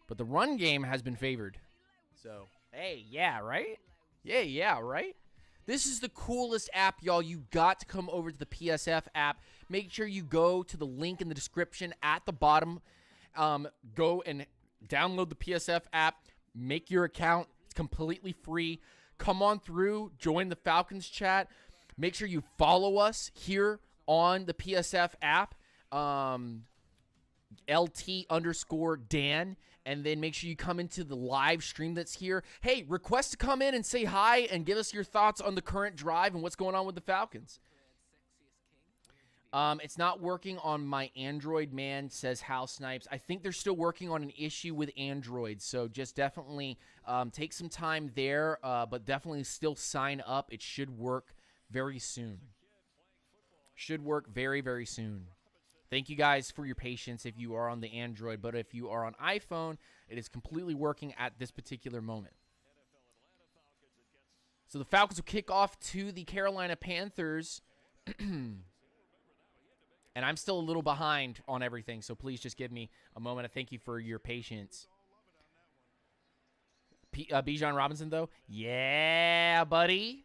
But the run game has been favored. So, hey, yeah, right? Yeah, right? This is the coolest app, y'all. You got to come over to the PSF app. Make sure you go to the link in the description at the bottom. Go and download the PSF app. Make your account. It's completely free. Come on through. Join the Falcons chat. Make sure you follow us here on the PSF app. LT_Dan. And then make sure you come into the live stream that's here. Hey, request to come in and say hi and give us your thoughts on the current drive and what's going on with the Falcons. It's not working on my Android, man, says Hal Snipes. I think they're still working on an issue with Android, so just definitely take some time there, but definitely still sign up. It should work very soon. Should work very, very soon. Thank you guys for your patience if you are on the Android, but if you are on iPhone, it is completely working at this particular moment. So the Falcons will kick off to the Carolina Panthers. And I'm still a little behind on everything, so please just give me a moment. I thank you for your patience. Bijan Robinson, though? Yeah, buddy.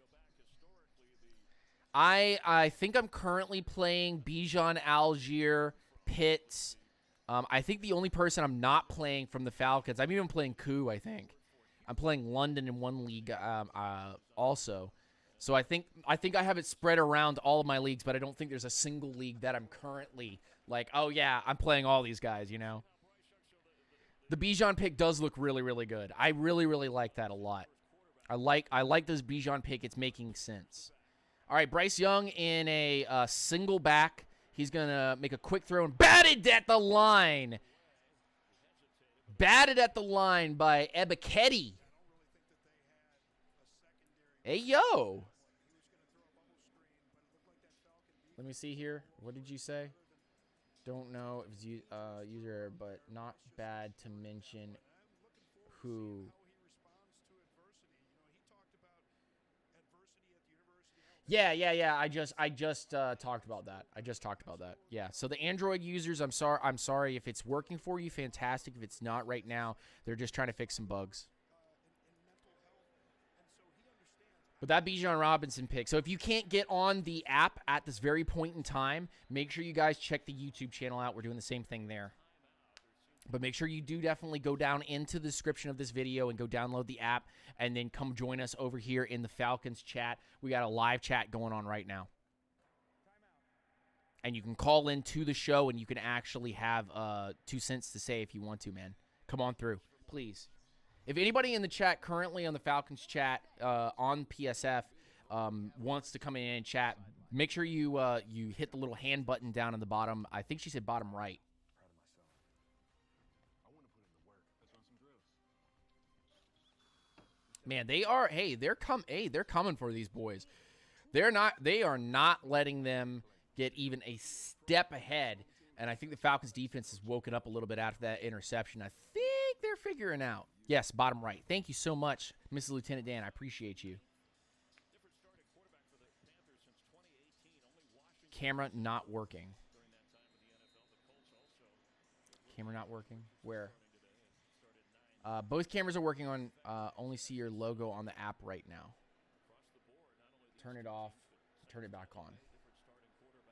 I think I'm currently playing Bijan, Algier, Pitts. I think the only person I'm not playing from the Falcons, I'm even playing Koo, I think. I'm playing London in one league also. So I think I have it spread around all of my leagues, but I don't think there's a single league that I'm currently like, oh, yeah, I'm playing all these guys, you know. The Bijan pick does look really, really good. I really, really like that a lot. I like this Bijan pick. It's making sense. All right, Bryce Young in a single back. He's going to make a quick throw and batted at the line. Batted at the line by Ebiketie. Hey, yo. Let me see here. What did you say? Don't know if it's user, but not bad to mention who. Yeah. I just talked about that. Yeah. So the Android users, I'm sorry if it's working for you. Fantastic. If it's not right now, they're just trying to fix some bugs. But that Bijan Robinson pick. So if you can't get on the app at this very point in time, make sure you guys check the YouTube channel out. We're doing the same thing there. But make sure you do definitely go down into the description of this video and go download the app and then come join us over here in the Falcons chat. We got a live chat going on right now. And you can call in to the show and you can actually have 2 cents to say if you want to, man. Come on through, please. If anybody in the chat currently on the Falcons chat on PSF wants to come in and chat, make sure you hit the little hand button down in the bottom. I think she said bottom right. Man, they're coming for these boys. They are not letting them get even a step ahead. And I think the Falcons defense has woken up a little bit after that interception. I think they're figuring out. Yes, bottom right. Thank you so much, Mrs. Lieutenant Dan. I appreciate you. Camera not working. Camera not working? Where? Both cameras are working on only see your logo on the app right now. Turn it off. Turn it back on.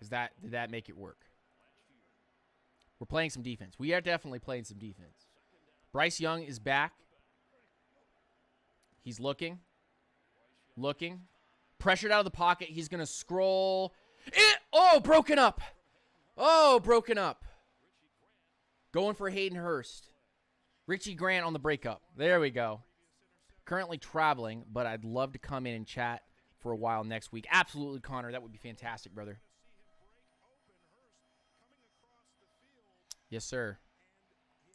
Did that make it work? We're playing some defense. We are definitely playing some defense. Bryce Young is back. He's looking. Pressured out of the pocket. He's going to scroll. Oh, broken up. Oh, broken up. Going for Hayden Hurst. Richie Grant on the breakup. There we go. Currently traveling, but I'd love to come in and chat for a while next week. Absolutely, Connor. That would be fantastic, brother. Yes, sir.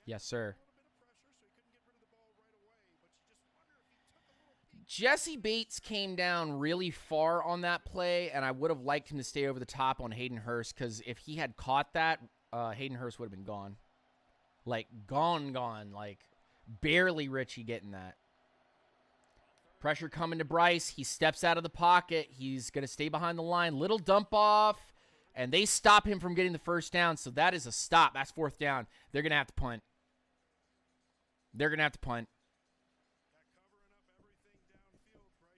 Yes, sir. Jesse Bates came down really far on that play, and I would have liked him to stay over the top on Hayden Hurst, because if he had caught that, Hayden Hurst would have been gone. Like, gone. Like, barely Richie getting that. Pressure coming to Bryce. He steps out of the pocket. He's going to stay behind the line. Little dump off, and they stop him from getting the first down, so that is a stop. That's fourth down. They're going to have to punt.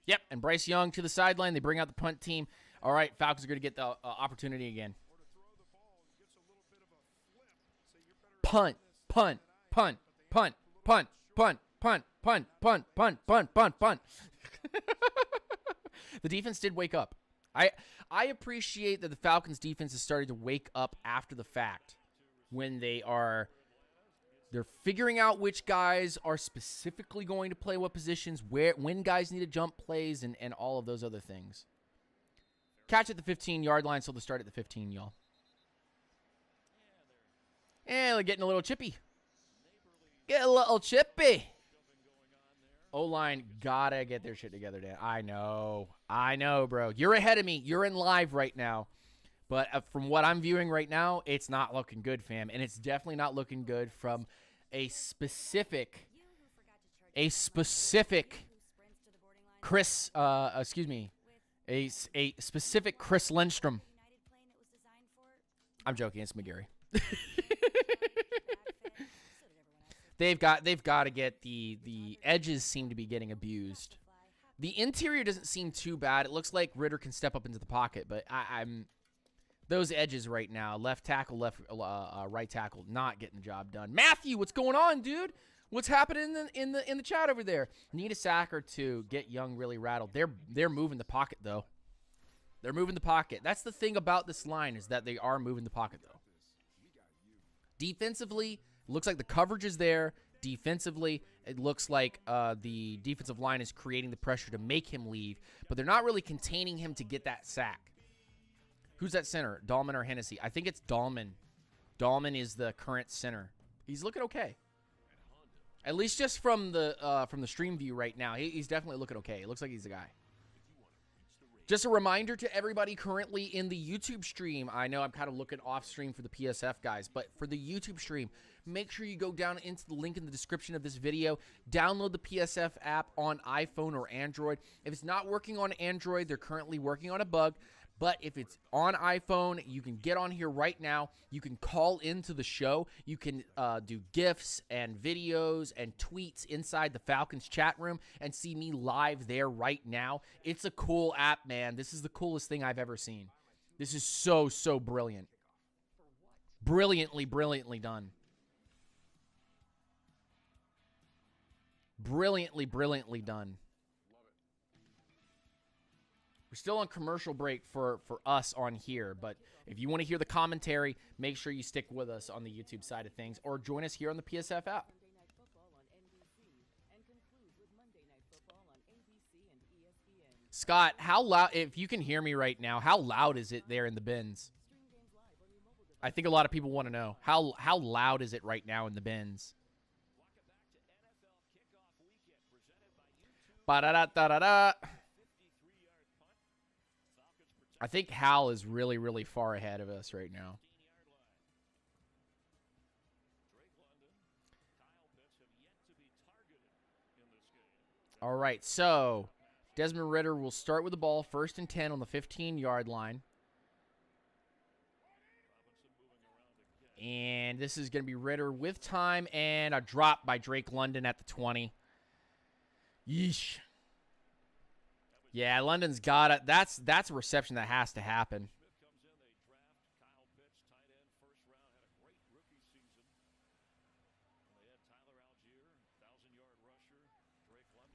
Yep, and Bryce Young to the sideline. They bring out the punt team. All right, Falcons are going to get the opportunity again. Punt. The defense did wake up. I appreciate that the Falcons defense has started to wake up after the fact when they're figuring out which guys are specifically going to play what positions, when guys need to jump plays, and all of those other things. Catch at the 15-yard line, so they'll start at the 15, y'all. And they're getting a little chippy. Get a little chippy. O-line gotta get their shit together, Dan. I know, bro. You're ahead of me. You're in live right now. But from what I'm viewing right now, it's not looking good, fam. And it's definitely not looking good from a specific Chris, a specific Chris Lindstrom. I'm joking. It's McGarry. They've got to get the edges seem to be getting abused. The interior doesn't seem too bad. It looks like Ritter can step up into the pocket, but I'm those edges right now, left tackle, right tackle, not getting the job done. Matthew, what's going on, dude? What's happening in the chat over there? Need a sack or two. Get Young really rattled. They're moving the pocket though. They're moving the pocket. That's the thing about this line, is that they are moving the pocket though. Defensively, looks like the coverage is there. Defensively, it looks like the defensive line is creating the pressure to make him leave, but they're not really containing him to get that sack. Who's that center? Dahlman or Hennessy? I think it's Dahlman. Dahlman is the current center. He's looking okay. At least just from the stream view right now, he's definitely looking okay. It looks like he's the guy. Just a reminder to everybody currently in the YouTube stream. I know I'm kind of looking off stream for the PSF guys, but for the YouTube stream, make sure you go down into the link in the description of this video. Download the PSF app on iPhone or Android. If it's not working on Android, they're currently working on a bug. But if it's on iPhone, you can get on here right now. You can call into the show. You can do GIFs and videos and tweets inside the Falcons chat room and see me live there right now. It's a cool app, man. This is the coolest thing I've ever seen. This is so, so brilliant. Brilliantly done. Brilliantly done. We're still on commercial break for us on here, but if you want to hear the commentary, make sure you stick with us on the YouTube side of things or join us here on the PSF app. Scott, how loud, if you can hear me right now, how loud is it there in the bins? I think a lot of people want to know. How loud is it right now in the bins? Ba-da-da-da-da-da. I think Hal is really far ahead of us right now. All right, so Desmond Ritter will start with the ball, 1st and 10 on the 15-yard line. And this is going to be Ritter with time and a drop by Drake London at the 20. Yeesh. Yeah, London's got it. That's a reception that has to happen.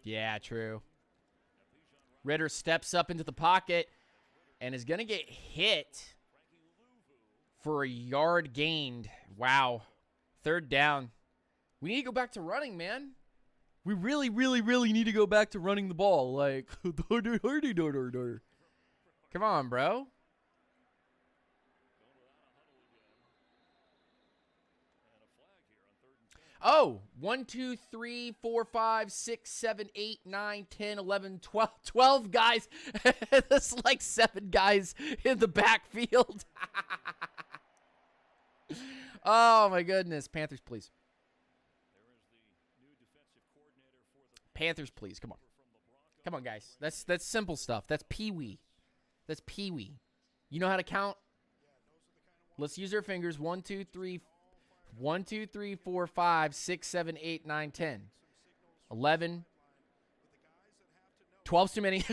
Yeah, true. Ritter steps up into the pocket and is going to get hit for a yard gained. Wow. 3rd down. We need to go back to running, man. We really, really, really need to go back to running the ball. Like, come on, bro. Oh, 1, 2, 3, 4, 5, 6, 7, 8, 9, 10, 11, 12. 12 guys. That's like 7 guys in the backfield. Oh, my goodness. Panthers, please. Panthers, please. Come on. Come on, guys. That's simple stuff. That's pee-wee. That's pee-wee. You know how to count? Let's use our fingers. 1, 2, 3, 1, 2, 3, 4, 5, 6, 7, 8, 9, 10. 11. 12's too many.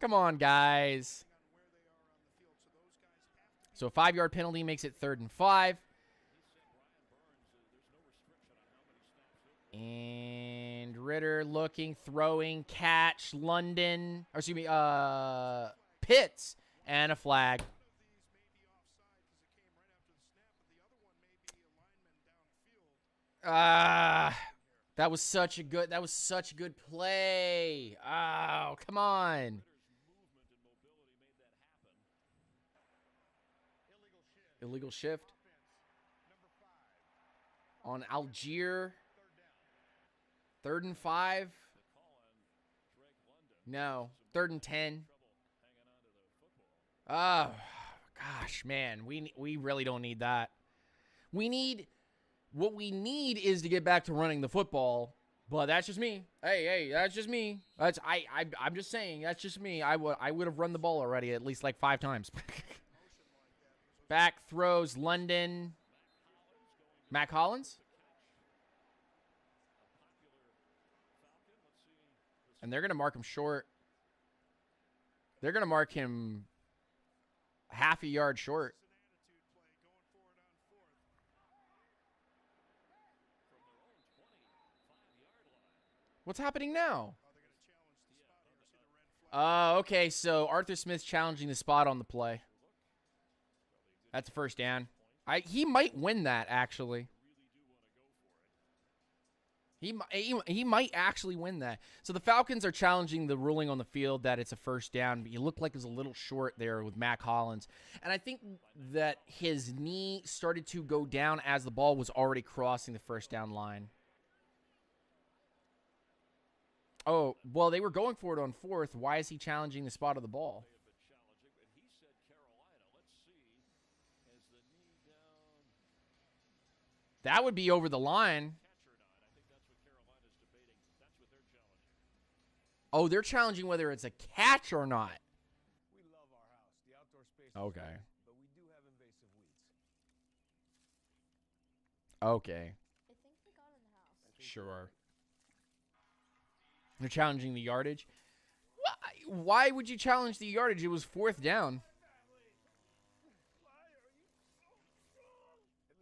Come on, guys. So a 5-yard penalty makes it 3rd and 5. And Ritter looking, throwing, catch, London, or excuse me, Pitts, and a flag. That was such a good play. Oh, come on. Illegal shift on Algier. 3rd and 5. No, 3rd and 10. Oh, gosh, man, we really don't need that. What we need is to get back to running the football. But that's just me. Hey, that's just me. I'm just saying, that's just me. I would have run the ball already at least like 5 times. Back throws London. Mac Hollins. And they're going to mark him short. They're going to mark him half a yard short. What's happening now? Okay, so Arthur Smith's challenging the spot on the play. That's a 1st down. He might win that, actually. He might actually win that. So the Falcons are challenging the ruling on the field that it's a 1st down. But he looked like it was a little short there with Mac Hollins. And I think that his knee started to go down as the ball was already crossing the 1st down line. Oh, well, they were going for it on 4th. Why is he challenging the spot of the ball? That would be over the line. Oh, they're challenging whether it's a catch or not. We love our house. The outdoor space. Okay. But we do have invasive weeds. Okay. I think they got in the house. Sure. They're challenging the yardage. Why would you challenge the yardage? It was 4th down.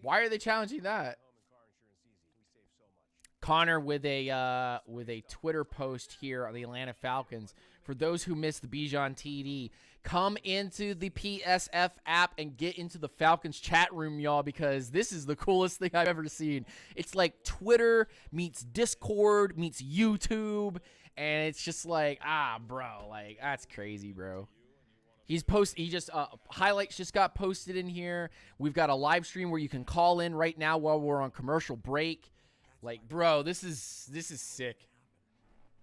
Why are they challenging that? Connor with a Twitter post here on the Atlanta Falcons. For those who missed the Bijan TD, come into the PSF app and get into the Falcons chat room, y'all, because this is the coolest thing I've ever seen. It's like Twitter meets Discord meets YouTube, and it's just like, bro, like, that's crazy, bro. Highlights just got posted in here. We've got a live stream where you can call in right now while we're on commercial break. Like, bro, this is sick.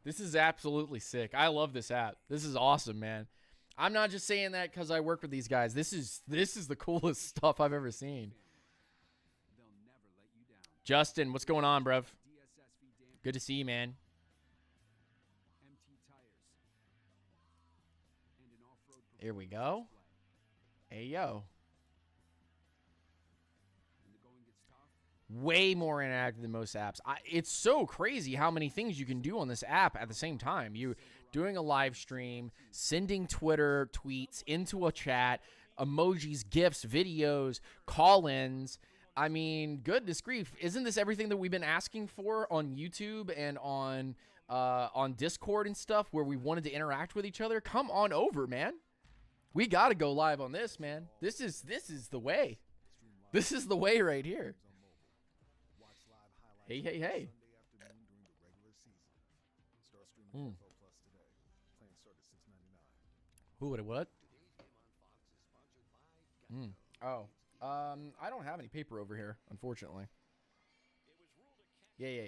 This is absolutely sick. I love this app. This is awesome, man. I'm not just saying that because I work with these guys. This is the coolest stuff I've ever seen. Justin, what's going on, bruv? Good to see you, man. Here we go. Hey, yo. Way more interactive than most apps. It's so crazy how many things you can do on this app at the same time. You doing a live stream, sending Twitter tweets into a chat, emojis, GIFs, videos, call-ins. I mean, goodness grief. Isn't this everything that we've been asking for on YouTube and on Discord and stuff where we wanted to interact with each other? Come on over, man. We got to go live on this, man. This is the way. This is the way right here. Hey, hey, hey. Who would it what? Oh. I don't have any paper over here, unfortunately. Yeah.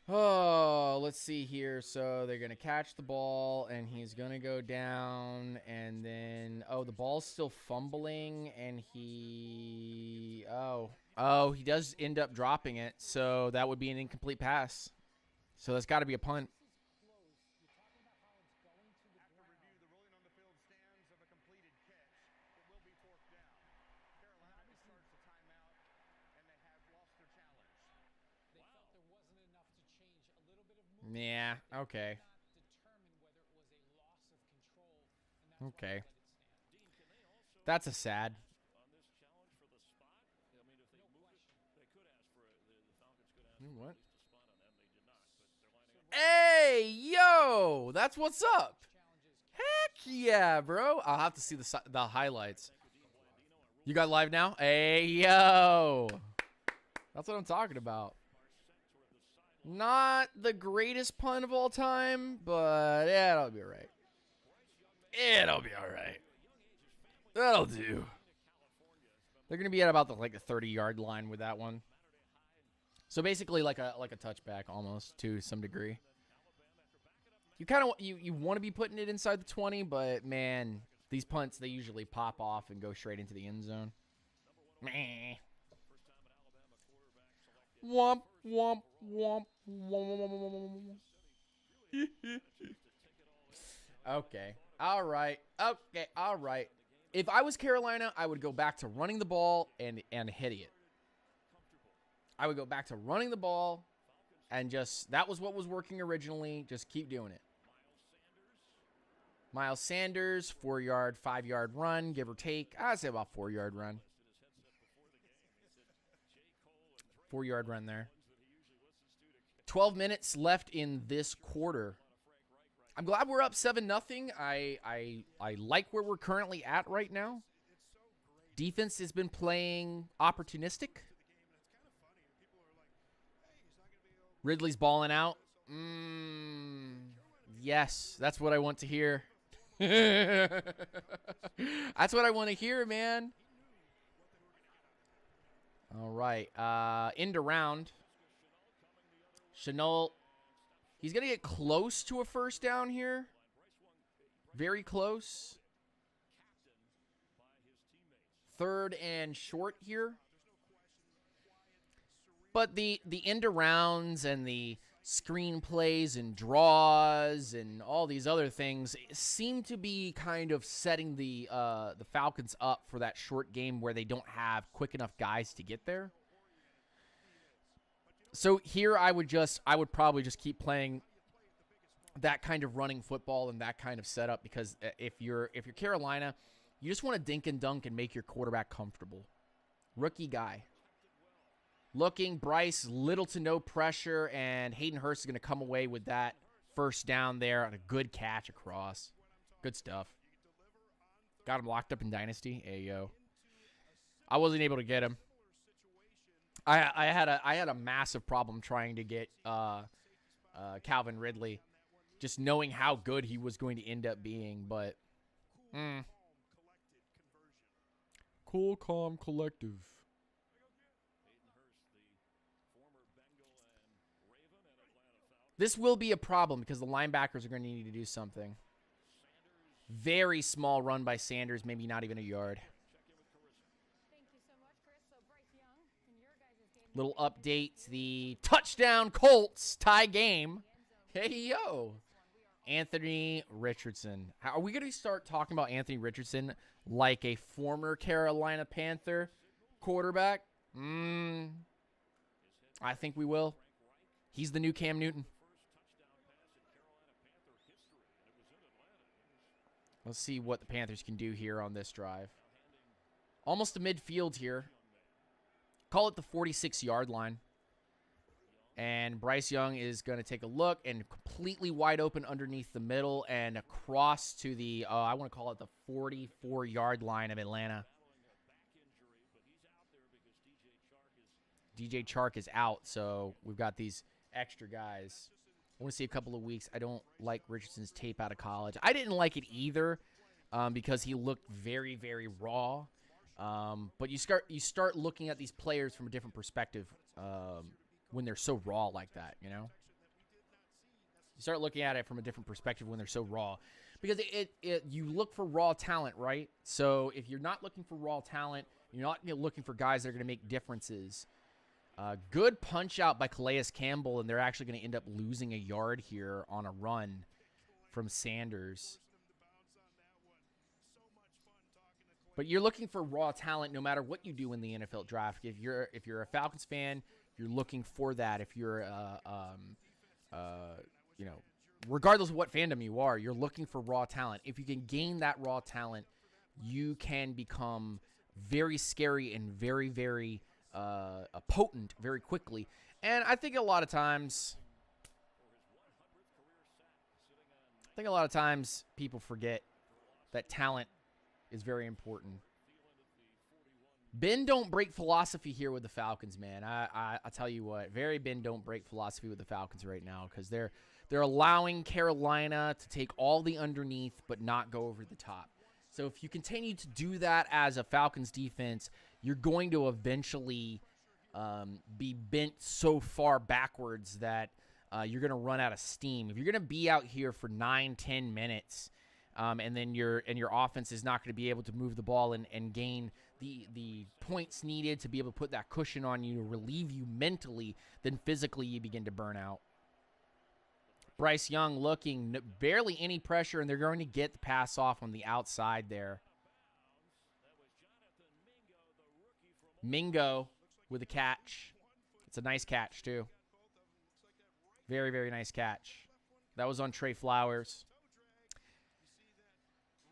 Oh, let's see here. So they're going to catch the ball, and he's going to go down, and then, oh, the ball's still fumbling, and he, oh, he does end up dropping it, so that would be an incomplete pass. So that's got to be a punt. Yeah, okay. Okay. That's a sad. What? Hey, yo! That's what's up. Heck yeah, bro. I'll have to see the highlights. You got live now? Hey, yo! That's what I'm talking about. Not the greatest punt of all time, but yeah, it'll be all right. It'll be all right. That'll do. They're gonna be at about the 30-yard line with that one. So basically, like a touchback almost to some degree. You kind of you want to be putting it inside the 20, but man, these punts they usually pop off and go straight into the end zone. Meh. Womp womp womp womp. Okay. All right. Okay. All right. If I was Carolina, I would go back to running the ball and hitting it. I would go back to running the ball and that was what was working originally. Just keep doing it. Miles Sanders, 4-yard, 5-yard run, give or take. I'd say about 4-yard run. 4-yard run there. 12 minutes left in this quarter. I'm glad we're up 7-0. I like where we're currently at right now. Defense has been playing opportunistic. Ridley's balling out. Yes, that's what I want to hear. That's what I want to hear, man. All right. End around. Chenault. He's going to get close to a first down here. Very close. 3rd and short here. But the end arounds and the screenplays and draws and all these other things seem to be kind of setting the Falcons up for that short game where they don't have quick enough guys to get there. So here I would probably just keep playing that kind of running football and that kind of setup because if you're Carolina, you just want to dink and dunk and make your quarterback comfortable. Rookie guy. Looking, Bryce, little to no pressure, and Hayden Hurst is going to come away with that first down there on a good catch across. Good stuff. Got him locked up in Dynasty. Hey, yo. I wasn't able to get him. I had a massive problem trying to get Calvin Ridley, just knowing how good he was going to end up being, but Cool, calm, collective. This will be a problem because the linebackers are going to need to do something. Very small run by Sanders, maybe not even a yard. Little update, the touchdown Colts tie game. Hey, yo. Anthony Richardson. Are we going to start talking about Anthony Richardson like a former Carolina Panther quarterback? I think we will. He's the new Cam Newton. Let's see what the Panthers can do here on this drive. Almost to midfield here. Call it the 46-yard line. And Bryce Young is going to take a look and completely wide open underneath the middle and across to the, I want to call it the 44-yard line of Atlanta. DJ Chark is out, so we've got these extra guys. I want to see a couple of weeks. I don't like Richardson's tape out of college. I didn't like it either because he looked very, very raw. But you start looking at these players from a different perspective when they're so raw like that, you know? You start looking at it from a different perspective when they're so raw. Because you look for raw talent, right? So if you're not looking for raw talent, you're not looking for guys that are going to make differences. Good punch out by Calais Campbell, and they're actually going to end up losing a yard here on a run from Sanders. But you're looking for raw talent no matter what you do in the NFL draft. If you're a Falcons fan, you're looking for that. If you're regardless of what fandom you are, you're looking for raw talent. If you can gain that raw talent, you can become very scary and very, very potent very quickly. And I think a lot of times people forget that talent is very important. Bend don't break philosophy here with the Falcons, man. I tell you what, very bend don't break philosophy with the Falcons right now because they're allowing Carolina to take all the underneath but not go over the top. So if you continue to do that as a Falcons defense, you're going to eventually be bent so far backwards that you're going to run out of steam. If you're going to be out here for 9-10 minutes and then your offense is not going to be able to move the ball and gain the points needed to be able to put that cushion on you to relieve you mentally, then physically you begin to burn out. Bryce Young looking barely any pressure, and they're going to get the pass off on the outside there. Mingo with a catch. It's a nice catch, too. Very, very nice catch. That was on Trey Flowers.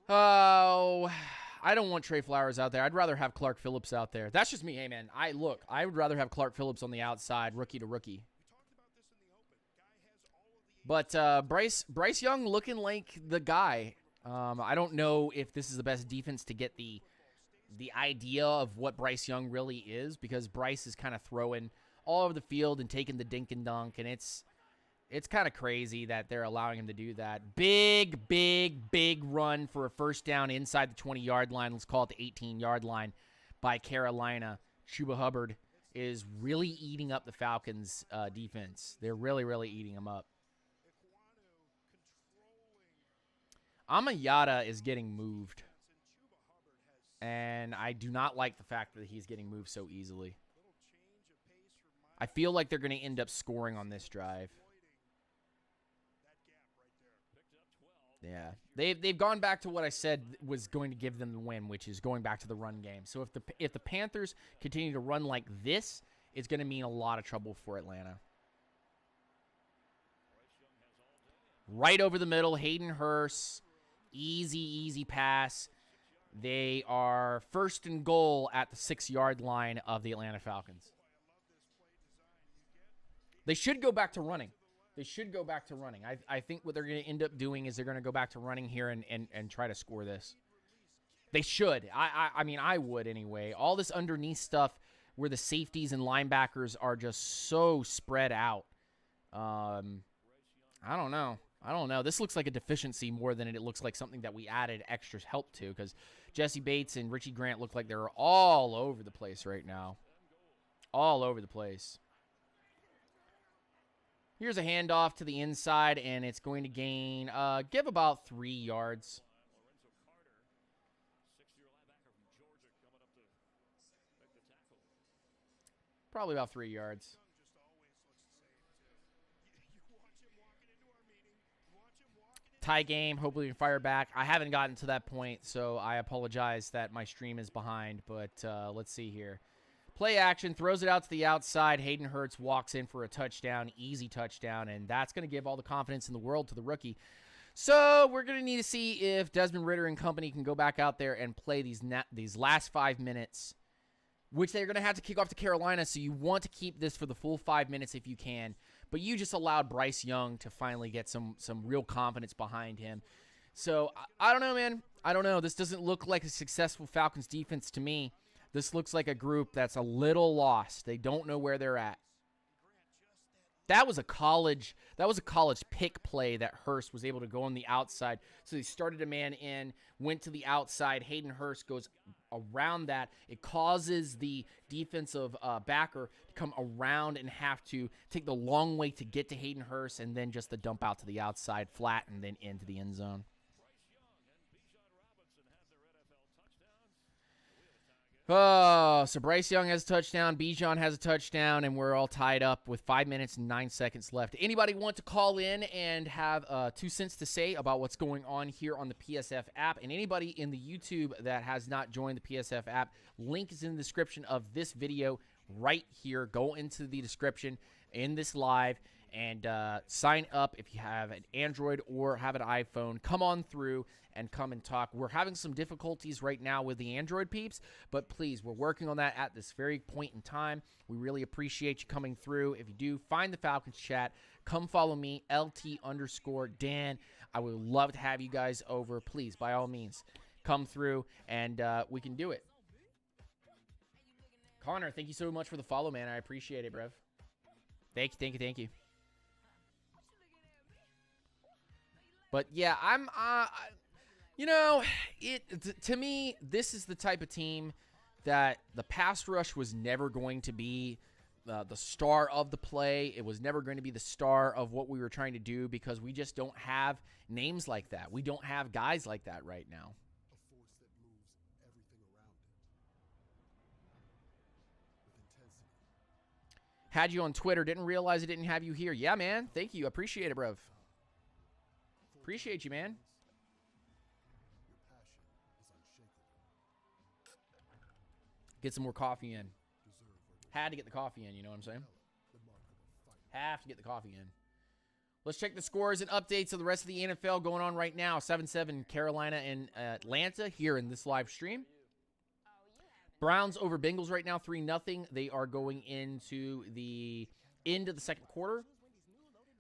Oh, I don't want Trey Flowers out there. I'd rather have Clark Phillips out there. That's just me. Hey, man, I would rather have Clark Phillips on the outside, rookie to rookie. But Bryce Young looking like the guy. I don't know if this is the best defense to get the idea of what Bryce Young really is, because Bryce is kind of throwing all over the field and taking the dink and dunk, and it's kind of crazy that they're allowing him to do that. Big, big, big run for a first down inside the 20-yard line. Let's call it the 18-yard line by Carolina. Chuba Hubbard is really eating up the Falcons' defense. They're really, really eating them up. Amayada is getting moved, and I do not like the fact that he's getting moved so easily. I feel like they're going to end up scoring on this drive. Yeah, they've gone back to what I said was going to give them the win, which is going back to the run game. So if the Panthers continue to run like this, it's going to mean a lot of trouble for Atlanta. Right over the middle, Hayden Hurst. Easy pass. They are first and goal at the 6-yard line of the Atlanta Falcons. They should go back to running. I think what they're going to end up doing is they're going to go back to running here and try to score this. They should. I mean, I would anyway. All this underneath stuff where the safeties and linebackers are just so spread out. I don't know. This looks like a deficiency more than it looks like something that we added extra help to, because Jesse Bates and Richie Grant look like they're all over the place right now. All over the place. Here's a handoff to the inside, and it's going to gain, give about 3 yards. Probably about 3 yards. Tie game. Hopefully we can fire back. I haven't gotten to that point, so I apologize that my stream is behind, but let's see here. Play action, throws it out to the outside. Hayden Hurst walks in for a touchdown, easy touchdown, and that's going to give all the confidence in the world to the rookie. So we're going to need to see if Desmond Ridder and company can go back out there and play these last 5 minutes which they're going to have to kick off to Carolina, so you want to keep this for the full 5 minutes if you can. But you just allowed Bryce Young to finally get some real confidence behind him. So, I don't know, man. I don't know. This doesn't look like a successful Falcons defense to me. This looks like a group that's a little lost. They don't know where they're at. That was a college pick play that Hurst was able to go on the outside. So he started a man in, went to the outside. Hayden Hurst goes around that. It causes the defensive backer to come around and have to take the long way to get to Hayden Hurst, and then just the dump out to the outside flat and then into the end zone. Oh, so Bryce Young has a touchdown, Bijan has a touchdown, and we're all tied up with 5 minutes and 9 seconds left. Anybody want to call in and have 2 cents to say about what's going on here on the PSF app? And anybody in the YouTube that has not joined the PSF app, link is in the description of this video right here. Go into the description in this live and sign up if you have an Android or have an iPhone. Come on through and come and talk. We're having some difficulties right now with the Android peeps, but please, we're working on that at this very point in time. We really appreciate you coming through. If you do, find the Falcons chat. Come follow me, LT_Dan. I would love to have you guys over. Please, by all means, come through and we can do it. Connor, thank you so much for the follow, man. I appreciate it, bruv. Thank you. But yeah, to me, this is the type of team that the pass rush was never going to be the star of the play. It was never going to be the star of what we were trying to do because we just don't have names like that. We don't have guys like that right now. A force that moves everything around it with intensity. Had you on Twitter, didn't realize I didn't have you here. Yeah, man. Thank you. Appreciate it, bruv. Appreciate you, man. Your passion is unshakable. Get some more coffee in. Deserve or Had to get the coffee in, you know what I'm saying? the mark of a fighter. Have to get the coffee in. Let's check the scores and updates of the rest of the NFL going on right now. 7-7 Carolina and Atlanta here in this live stream. Browns over Bengals right now, 3-0. They are going into the end of the second quarter.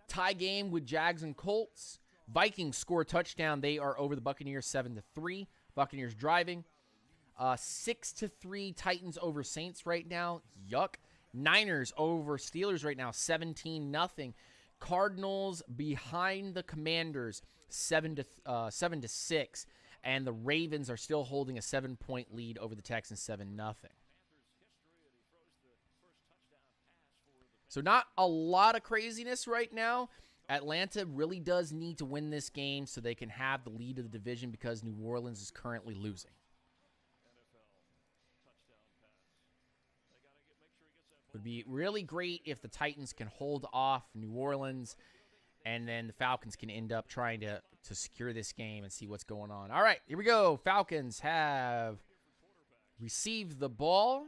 Tie game with Jags and Colts. Vikings score a touchdown. They are over the Buccaneers 7-3. Buccaneers driving. 6-3 Titans over Saints right now. Yuck. Niners over Steelers right now 17-0. Cardinals behind the Commanders 7-6. And the Ravens are still holding a 7-point lead over the Texans 7-0. So not a lot of craziness right now. Atlanta really does need to win this game so they can have the lead of the division because New Orleans is currently losing. It would be really great if the Titans can hold off New Orleans and then the Falcons can end up trying to secure this game and see what's going on. All right, here we go. Falcons have received the ball.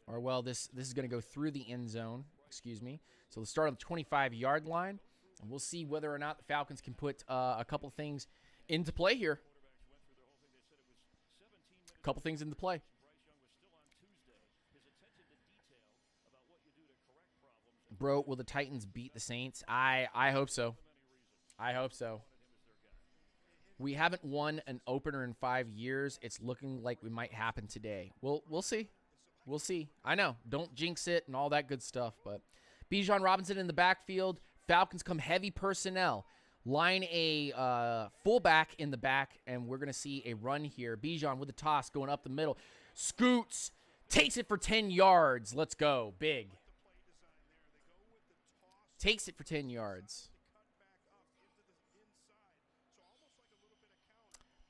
Or, well, this is going to go through the end zone. Excuse me. So let's start on the 25-yard line. And we'll see whether or not the Falcons can put a couple things into play here. A couple things into play. Bro, will the Titans beat the Saints? I hope so. I hope so. We haven't won an opener in 5 years. It's looking like we might happen today. We'll see. We'll see. I know. Don't jinx it and all that good stuff. But Bijan Robinson in the backfield. Falcons come heavy personnel. Line a fullback in the back, and we're going to see a run here. Bijan with the toss going up the middle. Scoots. Takes it for 10 yards. Let's go. Big. Takes it for 10 yards.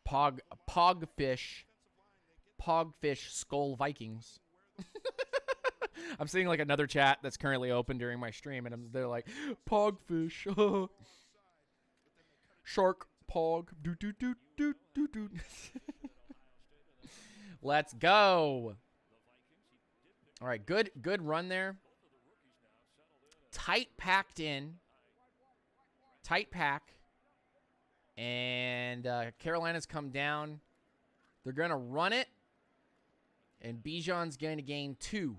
Pogfish Skull Vikings. I'm seeing like another chat that's currently open during my stream, and they're like, Pogfish. Shark Pog. Do, do, do, do, do, do. Let's go. All right, good run there. Tight packed in. Tight pack. And Carolina's come down. They're going to run it. And Bijan's going to gain 2.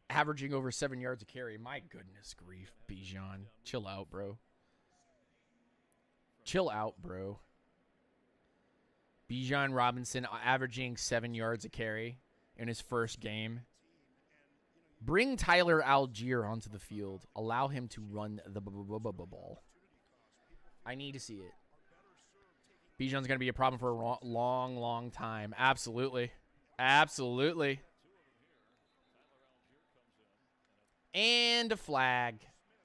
Averaging over 7 yards a carry. My goodness grief, Bijan. Chill out, bro. Chill out, bro. Bijan Robinson averaging 7 yards a carry in his first game. Bring Tyler Algier onto the field. Allow him to run the ball. I need to see it. Bijan's going to be a problem for a long, long time. Absolutely. Absolutely. And a flag.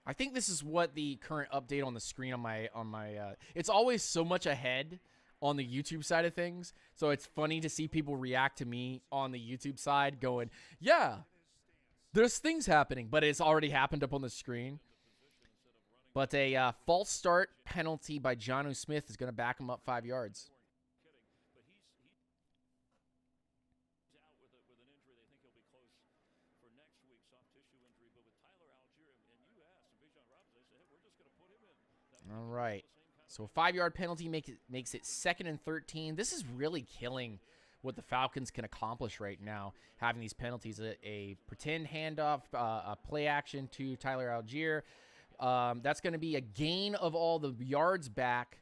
I think this is what the current update on the screen on my it's always so much ahead on the YouTube side of things. So it's funny to see people react to me on the YouTube side going, yeah, there's things happening, but it's already happened up on the screen. But a false start penalty by Jonnu Smith is going to back him up 5 yards. All right. So a 5-yard penalty makes it 2nd and 13. This is really killing what the Falcons can accomplish right now, having these penalties. A pretend handoff, a play action to Tyler Algier. That's going to be a gain of all the yards back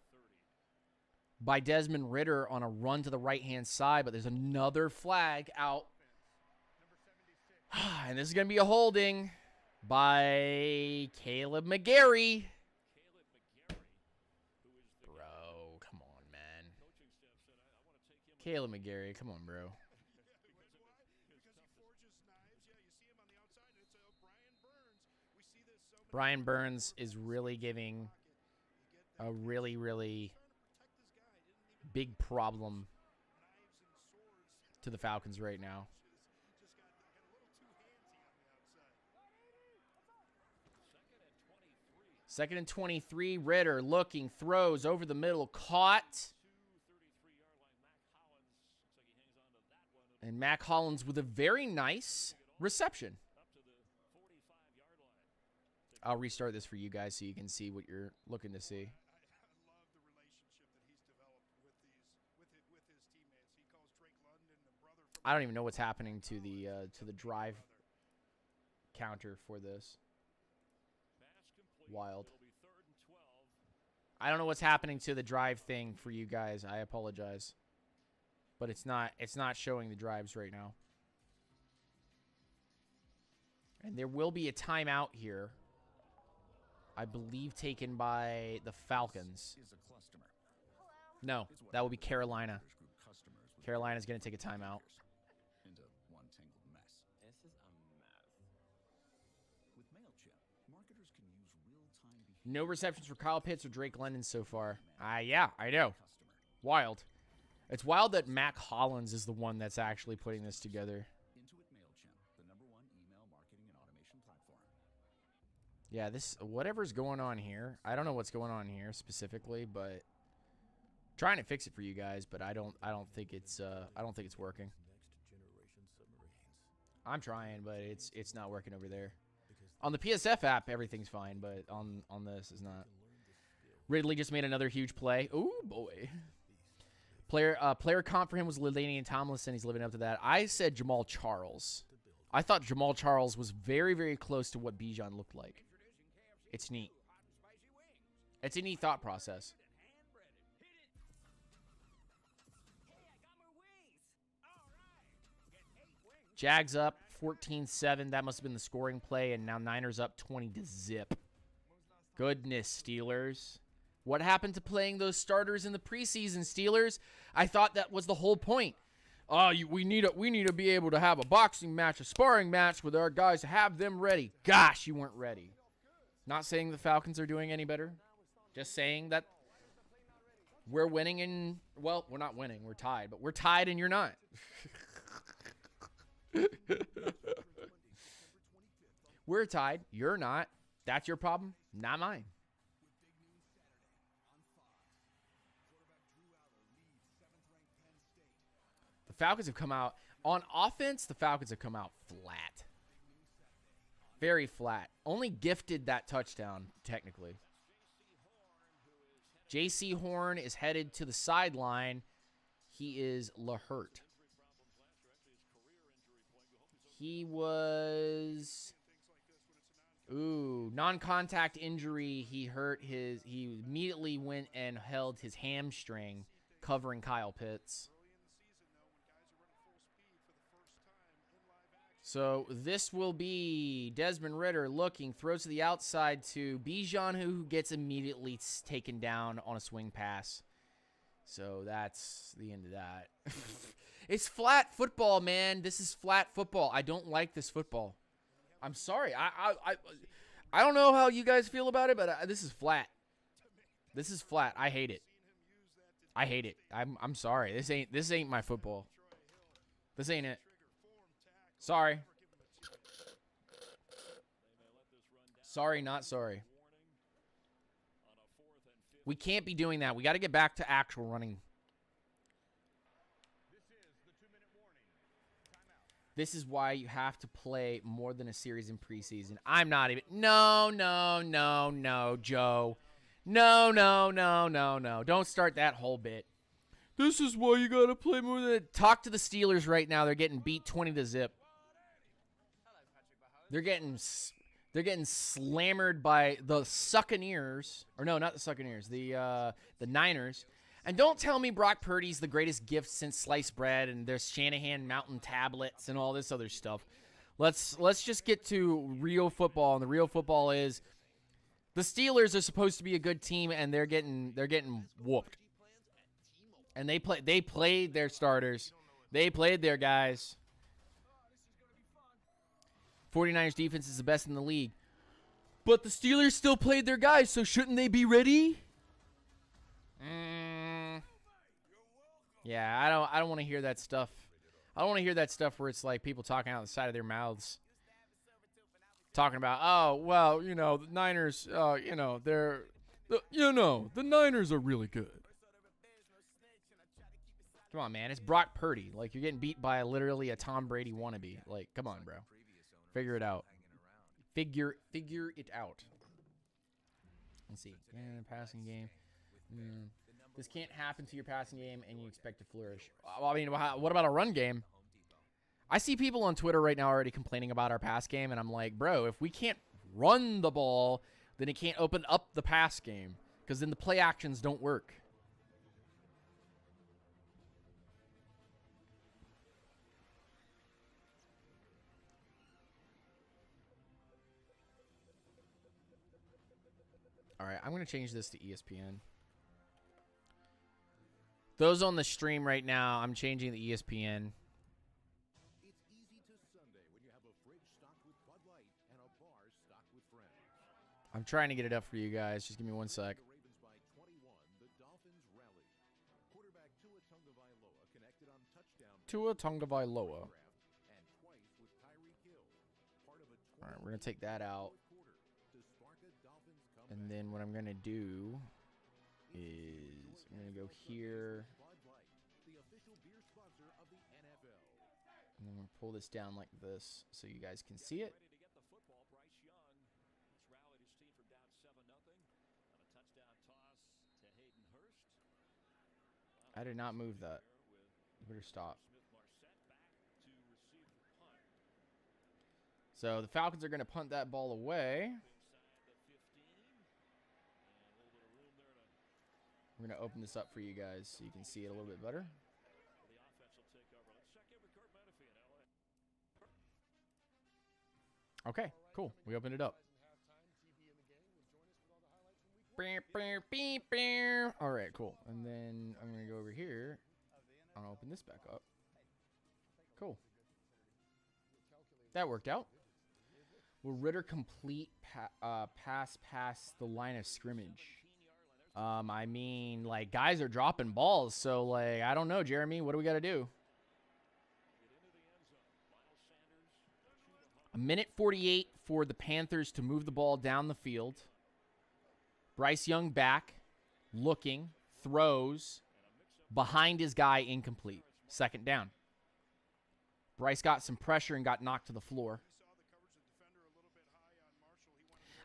by Desmond Ridder on a run to the right-hand side, but there's another flag out. And this is going to be a holding by Caleb McGarry. Caleb McGarry, come on, bro. Brian Burns is really giving a really, really big problem to the Falcons right now. Second and 23, Ridder looking, throws over the middle, caught. And Mac Hollins with a very nice reception. I'll restart this for you guys so you can see what you're looking to see. I don't even know what's happening to the drive counter for this. Wild. I don't know what's happening to the drive thing for you guys. I apologize. But it's not showing the drives right now. And there will be a timeout here, I believe taken by the Falcons. No, that will be Carolina. Carolina's going to take a timeout. No receptions for Kyle Pitts or Drake London so far. Yeah, I know. Wild. It's wild that Mac Hollins is the one that's actually putting this together. Yeah, whatever's going on here. I don't know what's going on here specifically, but trying to fix it for you guys, but I don't think it's working. I'm trying, but it's not working over there. On the PSF app, everything's fine, but on this is not. Ridley just made another huge play. Ooh, boy. Player comp for him was LaDainian Tomlinson. He's living up to that. I said Jamal Charles. I thought Jamal Charles was very, very close to what Bijan looked like. It's neat. It's a neat thought process. Jags up 14-7. That must have been the scoring play, and now Niners up 20-0. Goodness, Steelers. What happened to playing those starters in the preseason, Steelers? I thought that was the whole point. We need to be able to have a boxing match, a sparring match with our guys to have them ready. Gosh, you weren't ready. Not saying the Falcons are doing any better. Just saying that we're winning and, well, we're not winning. We're tied. But we're tied and you're not. We're tied. You're not. That's your problem. Not mine. The Falcons have come out. On offense, the Falcons have come out flat. Very flat. Only gifted that touchdown, technically. J.C. Horn is headed to the sideline. He is hurt. He was, non-contact injury. He immediately went and held his hamstring, covering Kyle Pitts. So this will be Desmond Ridder looking, throws to the outside to Bijan, who gets immediately taken down on a swing pass. So that's the end of that. It's flat football, man. This is flat football. I don't like this football. I'm sorry. I don't know how you guys feel about it, but this is flat. This is flat. I hate it. I hate it. I'm sorry. This ain't my football. This ain't it. Sorry. Sorry, not sorry. We can't be doing that. We got to get back to actual running. This is why you have to play more than a series in preseason. I'm not even. No, Joe. No. Don't start that whole bit. This is why you got to play more than. Talk to the Steelers right now. They're getting beat 20-0. They're getting slammered by the Succaneers. Or no, not the Succaneers. The Niners. And don't tell me Brock Purdy's the greatest gift since sliced bread and there's Shanahan Mountain tablets and all this other stuff. Let's just get to real football, and the real football is the Steelers are supposed to be a good team, and they're getting whooped. And they played their starters. They played their guys. 49ers defense is the best in the league. But the Steelers still played their guys, so shouldn't they be ready? Yeah, I don't want to hear that stuff. I don't want to hear that stuff where it's like people talking out the side of their mouths. Talking about, oh, well, the Niners, the Niners are really good. Come on, man. It's Brock Purdy. Like, you're getting beat by literally a Tom Brady wannabe. Like, come on, bro. Figure it out. Figure it out. Let's see. Passing game. This can't happen to your passing game, and you expect to flourish. Well, I mean, what about a run game? I see people on Twitter right now already complaining about our pass game, and I'm like, bro, if we can't run the ball, then it can't open up the pass game, because then the play actions don't work. All right, I'm going to change this to ESPN. Those on the stream right now, I'm changing the ESPN. It's easy to Sunday when you have a fridge stocked with Bud Light and a bar stocked with friends. I'm trying to get it up for you guys. Just give me 1 sec. The Ravens by 21. The Dolphins rally. Quarterback Tua Tagovailoa connected on touchdown. Tua Tagovailoa. And twice with Tyreek Hill. Part of a All right, we're going to take that out. quarter to spark a Dolphins comeback. And then what I'm going to do is I'm going to go here. Bud Light, the official beer sponsor of the NFL. And then we'll pull this down like this so you guys can see it. Ready to get the football. Bryce Young has rallied his team from down 7-0 on a touchdown toss to Hayden Hurst. I did not move that. You better stop. Smith-Marset back to receive the punt. So the Falcons are going to punt that ball away. Inside the 15. And a little bit of room there to We're going to open this up for you guys so you can see it a little bit better. the offense will take over. Let's check in with Kurt Menefee in LA. Okay, cool. We opened it up. All right, cool. And then I'm going to go over here. I'm going to open this back up. Cool. That worked out. Will Ritter complete pass past the line of scrimmage? I mean, like, guys are dropping balls. So, like, I don't know, Jeremy. What do we got to do? A minute 48 for the Panthers to move the ball down the field. Bryce Young back, looking, throws, behind his guy, incomplete. Second down. Bryce got some pressure and got knocked to the floor.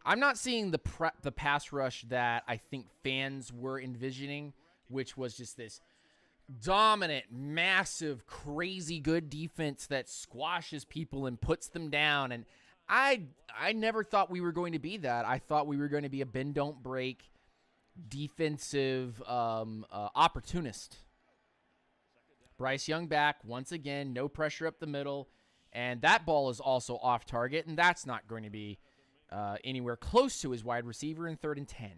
I'm not seeing the pass rush that I think fans were envisioning, which was just this dominant, massive, crazy good defense that squashes people and puts them down. And I never thought we were going to be that. I thought we were going to be a bend don't break defensive opportunist. Bryce Young back once again, no pressure up the middle, and that ball is also off target, and that's not going to be anywhere close to his wide receiver in 3rd and 10.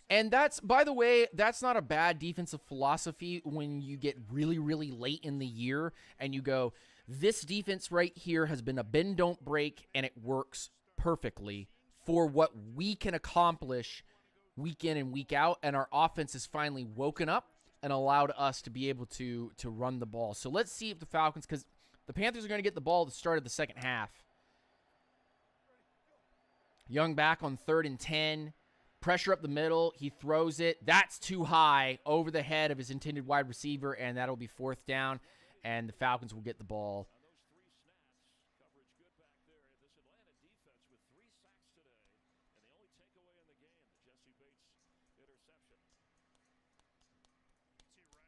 And that's, by the way, that's not a bad defensive philosophy when you get really, really late in the year and you go, this defense right here has been a bend, don't break, and it works perfectly for what we can accomplish week in and week out, and our offense has finally woken up and allowed us to be able to run the ball. So let's see if the Falcons, because the Panthers are going to get the ball at the start of the second half. Young back on 3rd and 10. Pressure up the middle. He throws it. That's too high over the head of his intended wide receiver, and that'll be 4th down, and the Falcons will get the ball.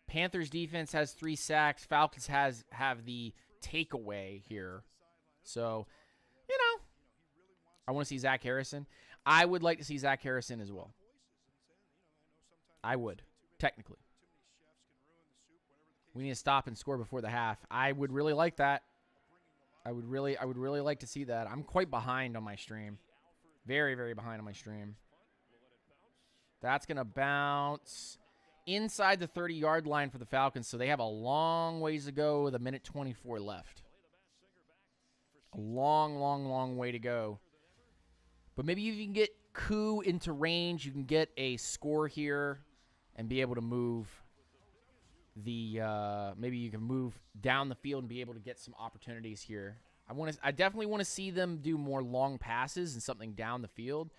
Panthers defense has 3 sacks. Falcons have the takeaway here. So, you know, I want to see Zach Harrison. I would like to see Zach Harrison as well. I would, technically. We need to stop and score before the half. I would really like that. I would really like to see that. I'm quite behind on my stream. Very, very behind on my stream. That's going to bounce inside the 30-yard line for the Falcons, so they have a long ways to go with 1:24 left. A long, long, long way to go. But maybe you can get Koo into range. You can get a score here and be able to move the maybe you can move down the field and be able to get some opportunities here. I definitely want to see them do more long passes and something down the field,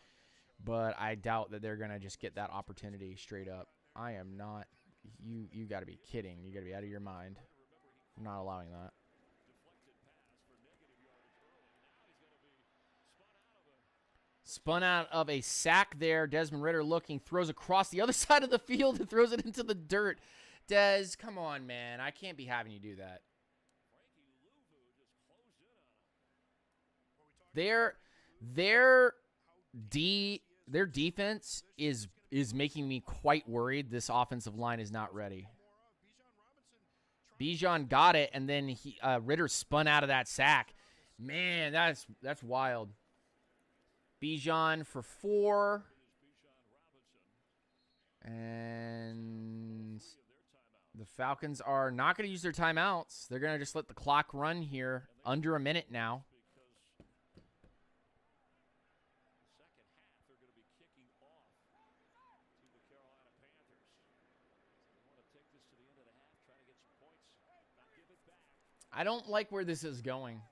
but I doubt that they're going to just get that opportunity straight up. I am not. You got to be kidding. You got to be out of your mind. I'm not allowing that. Spun out of a sack there. Desmond Ridder looking, throws across the other side of the field and throws it into the dirt. Des, come on, man. I can't be having you do that. Their defense is making me quite worried. This offensive line is not ready. Bijan got it, and then Ridder spun out of that sack. Man, that's wild. Bijan for 4. And the Falcons are not going to use their timeouts. They're going to just let the clock run here. Under a minute now. I don't like where this is going.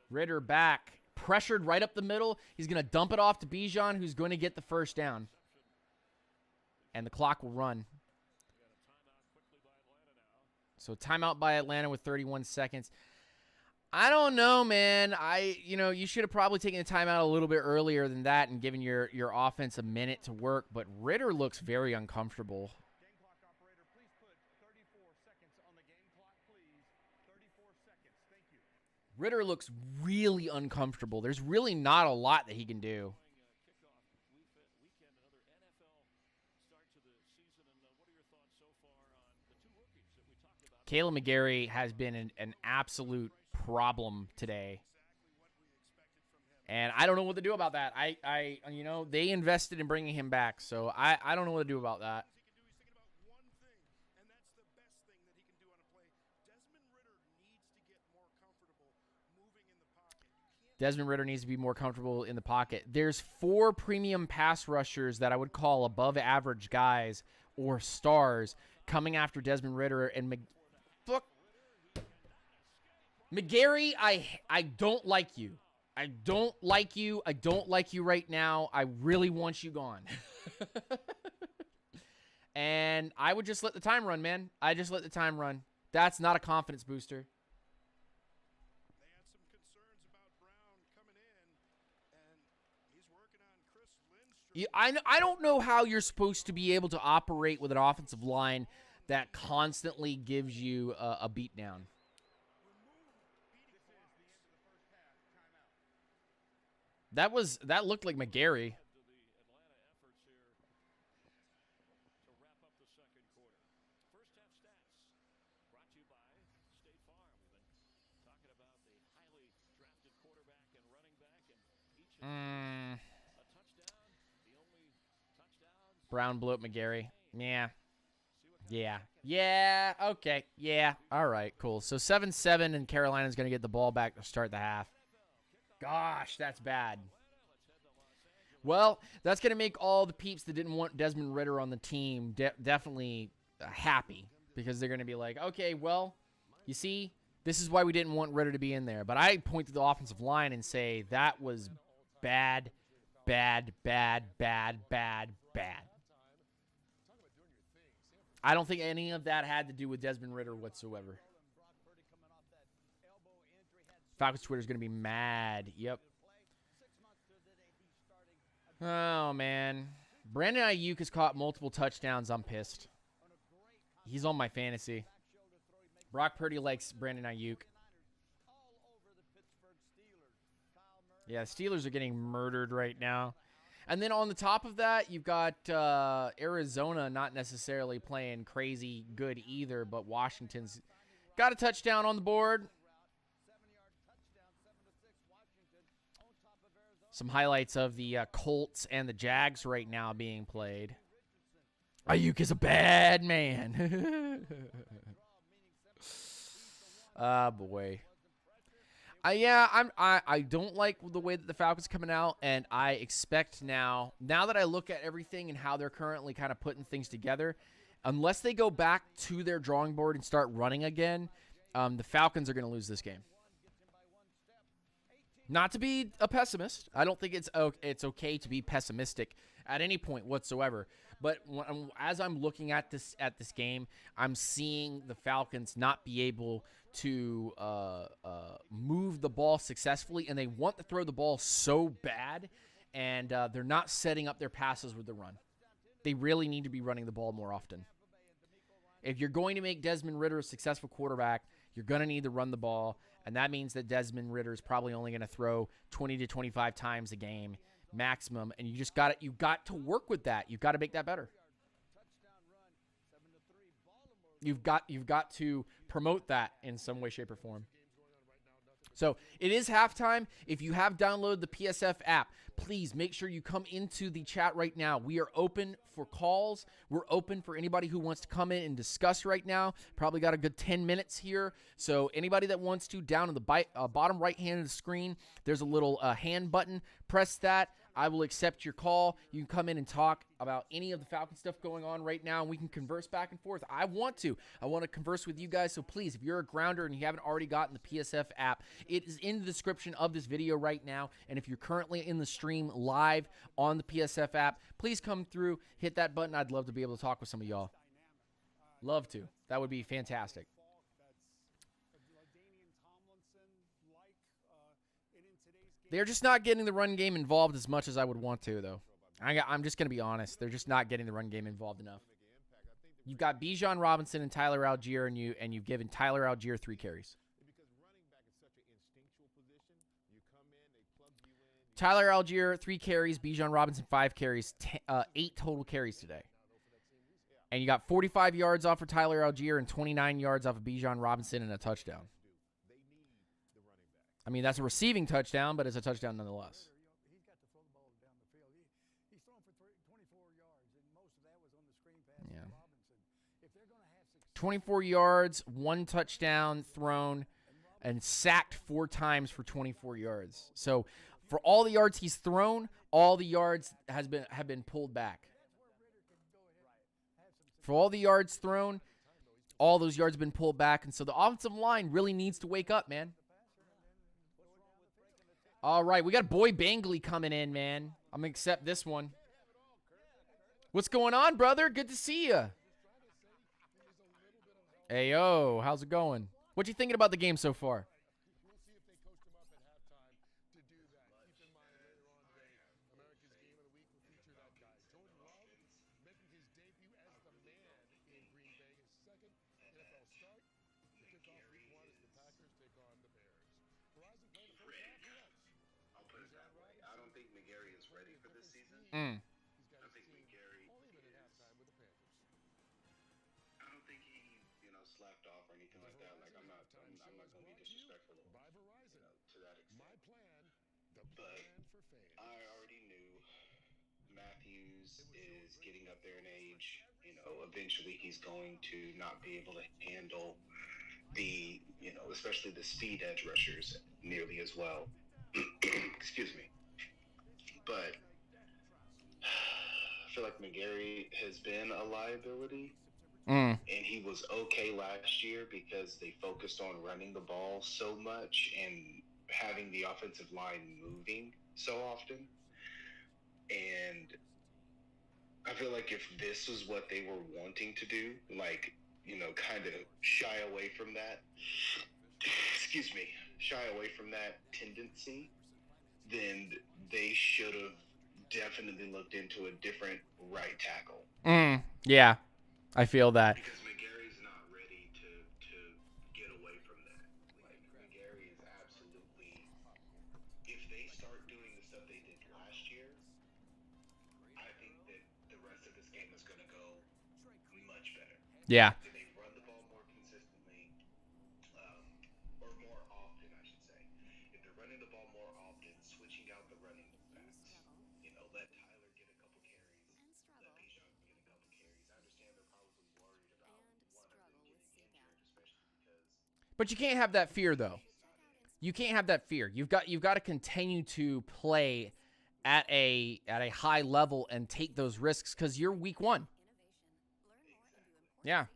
Ridder back. Pressured right up the middle. He's going to dump it off to Bijan, who's going to get the first down. And the clock will run. So timeout by Atlanta with 31 seconds. I don't know, man. You should have probably taken the timeout a little bit earlier than that and given your offense a minute to work. But Ridder looks very uncomfortable. Ridder looks really uncomfortable. There's really not a lot that he can do. Caleb McGarry has been an absolute problem today. And I don't know what to do about that. They invested in bringing him back, so I don't know what to do about that. Desmond Ridder needs to be more comfortable in the pocket. There's 4 premium pass rushers that I would call above average guys or stars coming after Desmond Ridder and McGarry. I don't like you. I don't like you. I don't like you right now. I really want you gone. And I would just let the time run, man. I just let the time run. That's not a confidence booster. They had some concerns about Brown coming in, and he's working on Chris Lindstrom. I don't know how you're supposed to be able to operate with an offensive line that constantly gives you a beatdown. That looked like McGarry. To the Atlanta efforts here to wrap up the second quarter. First half stats brought to you by State Farm. We've been talking about the highly drafted quarterback and running back, and each of them a touchdown. The only touchdowns. Brown blew up McGarry. Yeah. Okay. Yeah. All right. Cool. So 7-7, and Carolina's going to get the ball back to start the half. Gosh, that's bad. Well, that's going to make all the peeps that didn't want Desmond Ridder on the team definitely happy, because they're going to be like, okay, well, you see, this is why we didn't want Ridder to be in there. But I point to the offensive line and say that was bad. I don't think any of that had to do with Desmond Ridder whatsoever. Falcons Twitter's going to be mad. Yep. Oh, man. Brandon Ayuk has caught multiple touchdowns. I'm pissed. He's on my fantasy. Brock Purdy likes Brandon Ayuk. Yeah, the Steelers are getting murdered right now. And then on the top of that, you've got Arizona not necessarily playing crazy good either, but Washington's got a touchdown on the board. Some highlights of the Colts and the Jags right now being played. Ayuk is a bad man. Ah, boy. I don't like the way that the Falcons coming out, and I expect now that I look at everything and how they're currently kind of putting things together, unless they go back to their drawing board and start running again, the Falcons are going to lose this game. Not to be a pessimist. I don't think it's okay to be pessimistic at any point whatsoever. But as I'm looking at this game, I'm seeing the Falcons not be able to move the ball successfully, and they want to throw the ball so bad, and they're not setting up their passes with the run. They really need to be running the ball more often. If you're going to make Desmond Ridder a successful quarterback, you're going to need to run the ball, and that means that Desmond Ridder is probably only going to throw 20 to 25 times a game maximum, and you got to work with that. You've got to make that better. You've got to promote that in some way, shape, or form. So it is halftime. If you have downloaded the PSF app, please make sure you come into the chat right now. We are open for calls. We're open for anybody who wants to come in and discuss right now. Probably got a good 10 minutes here. So anybody that wants to, down in the bottom right hand of the screen, there's a little hand button. Press that. I will accept your call. You can come in and talk about any of the Falcon stuff going on right now, and we can converse back and forth. I want to converse with you guys, so please, if you're a grounder and you haven't already gotten the PSF app, it is in the description of this video right now, and if you're currently in the stream live on the PSF app, please come through, hit that button. I'd love to be able to talk with some of y'all. Love to. That would be fantastic. They're just not getting the run game involved as much as I would want to, though. I'm just going to be honest. They're just not getting the run game involved enough. You've got Bijan Robinson and Tyler Algier, and you've given Tyler Algier 3 carries. Tyler Algier, 3 carries. Bijan Robinson, 5 carries. 8 total carries today. And you got 45 yards off of Tyler Algier and 29 yards off of Bijan Robinson and a touchdown. I mean, that's a receiving touchdown, but it's a touchdown nonetheless. He's got to throw the ball down the field. He's thrown for 24 yards, and most of that was on the screen pass to Robinson. If they're going to have success, 24 yards, 1 touchdown thrown, and sacked 4 times for 24 yards. So for all the yards he's thrown, all the yards have been pulled back. For all the yards thrown, all those yards have been pulled back, and so the offensive line really needs to wake up, man. All right, we got Boy Bangley coming in, man. I'm going to accept this one. What's going on, brother? Good to see you. Hey, yo, how's it going? What you thinking about the game so far? We'll see if they coached him up at halftime to do that. Keep in mind later on today, America's Game of the Week will feature that guy. Jordan Love making his debut as the man in Green Bay, his second NFL start. The kickoff week 1 as the Packers take on the Bears. Verizon play the first half. Who else? I'll put it that way. I don't think McGarry is ready for this season. Mm. I think McGarry All even at halftime with the Panthers. I don't think he, slapped off or anything like that. Like I'm not going to be disrespectful By Verizon. to that extent. My plan, the But plan for fans. I already knew Matthews is getting up there in age. Eventually he's going to not be able to handle the, especially the speed edge rushers nearly as well. Excuse me. But I feel like McGarry has been a liability. Mm. And he was okay last year because they focused on running the ball so much and having the offensive line moving so often. And I feel like if this was what they were wanting to do, kind of shy away from that, shy away from that tendency, then they should have definitely looked into a different right tackle. Yeah, I feel that. Because McGarry's not ready to get away from that. Like, McGarry is absolutely... If they start doing the stuff they did last year, I think that the rest of this game is going to go much better. Yeah. If they run the ball more consistently, or more often, I should say. If they're running the ball more often, switching out the running backs, let Tyler get a couple carries, let Bijan get a couple carries. I understand they're probably worried about one of them getting injured, especially because. But you can't have that fear, though. You can't have that fear. You've got to continue to play at a high level and take those risks because you're week 1. Yeah.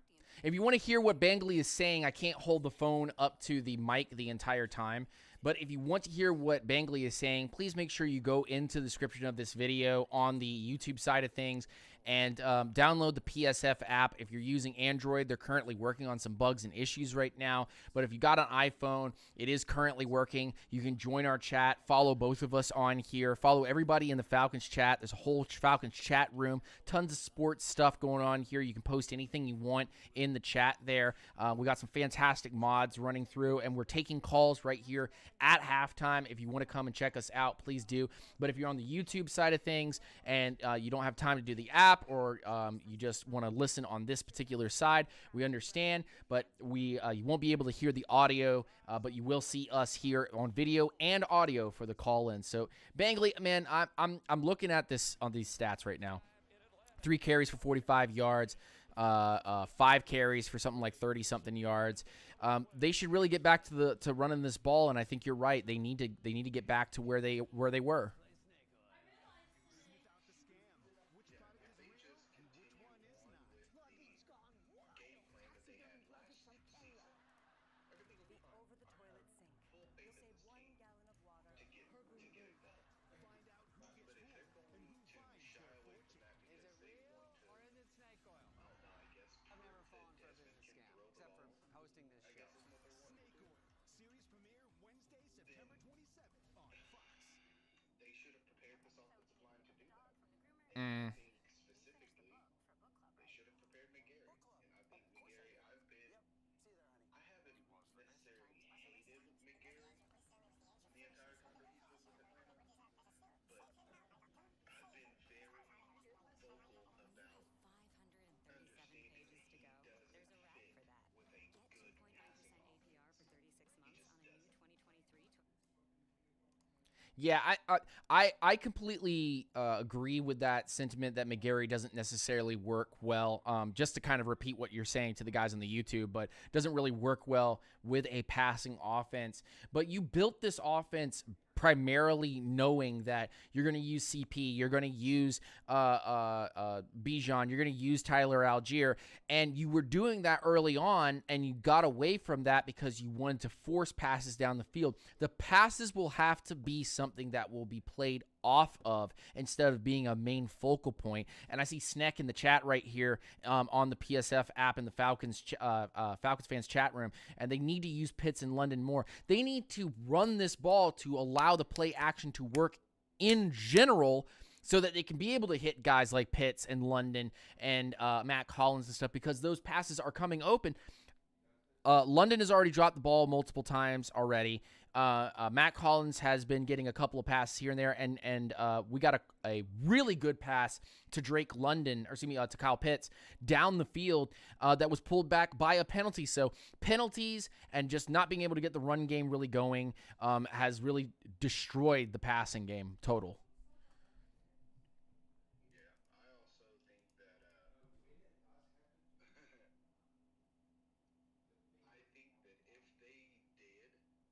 If you want to hear what Bangley is saying, I can't hold the phone up to the mic the entire time. But if you want to hear what Bangley is saying, please make sure you go into the description of this video on the YouTube side of things and download the PSF app. If you're using Android, they're currently working on some bugs and issues right now. But if you got an iPhone, it is currently working. You can join our chat, follow both of us on here, follow everybody in the Falcons chat. There's a whole Falcons chat room, tons of sports stuff going on here. You can post anything you want in the chat there. We got some fantastic mods running through, and we're taking calls right here at halftime. If you want to come and check us out, please do. But if you're on the YouTube side of things and you don't have time to do the app, or you just want to listen on this particular side, we understand. But you won't be able to hear the audio, but you will see us here on video and audio for the call-in. So Bangley, man, I'm looking at this on these stats right now. 3 carries for 45 yards. 5 carries for something like 30-something yards. They should really get back to running this ball, and I think you're right. They need to get back to where they were. Series premiere Wednesday, September 27th on Fox. They should have prepared this offensive line to do that. Mm. I think specifically, they should have prepared McGarry. And I think McGarry, I haven't necessarily hated McGarry the entire time that he's been with Atlanta, but I've been very vocal about understanding that he doesn't fit with a good passing offense. He just doesn't. Yeah, I completely agree with that sentiment that McGarry doesn't necessarily work well. Just to kind of repeat what you're saying to the guys on the YouTube, but doesn't really work well with a passing offense. But you built this offense primarily knowing that you're going to use CP, you're going to use Bijan, you're going to use Tyler Algier, and you were doing that early on, and you got away from that because you wanted to force passes down the field. The passes will have to be something that will be played off of instead of being a main focal point. And I see Sneck in the chat right here on the PSF app in the Falcons fans chat room, and they need to use Pitts and London more. They need to run this ball to allow the play action to work in general, so that they can be able to hit guys like Pitts and London and Matt Collins and stuff, because those passes are coming open. London has already dropped the ball multiple times already. Matt Collins has been getting a couple of passes here and there, and we got a really good pass to to Kyle Pitts down the field that was pulled back by a penalty. So penalties and just not being able to get the run game really going has really destroyed the passing game total.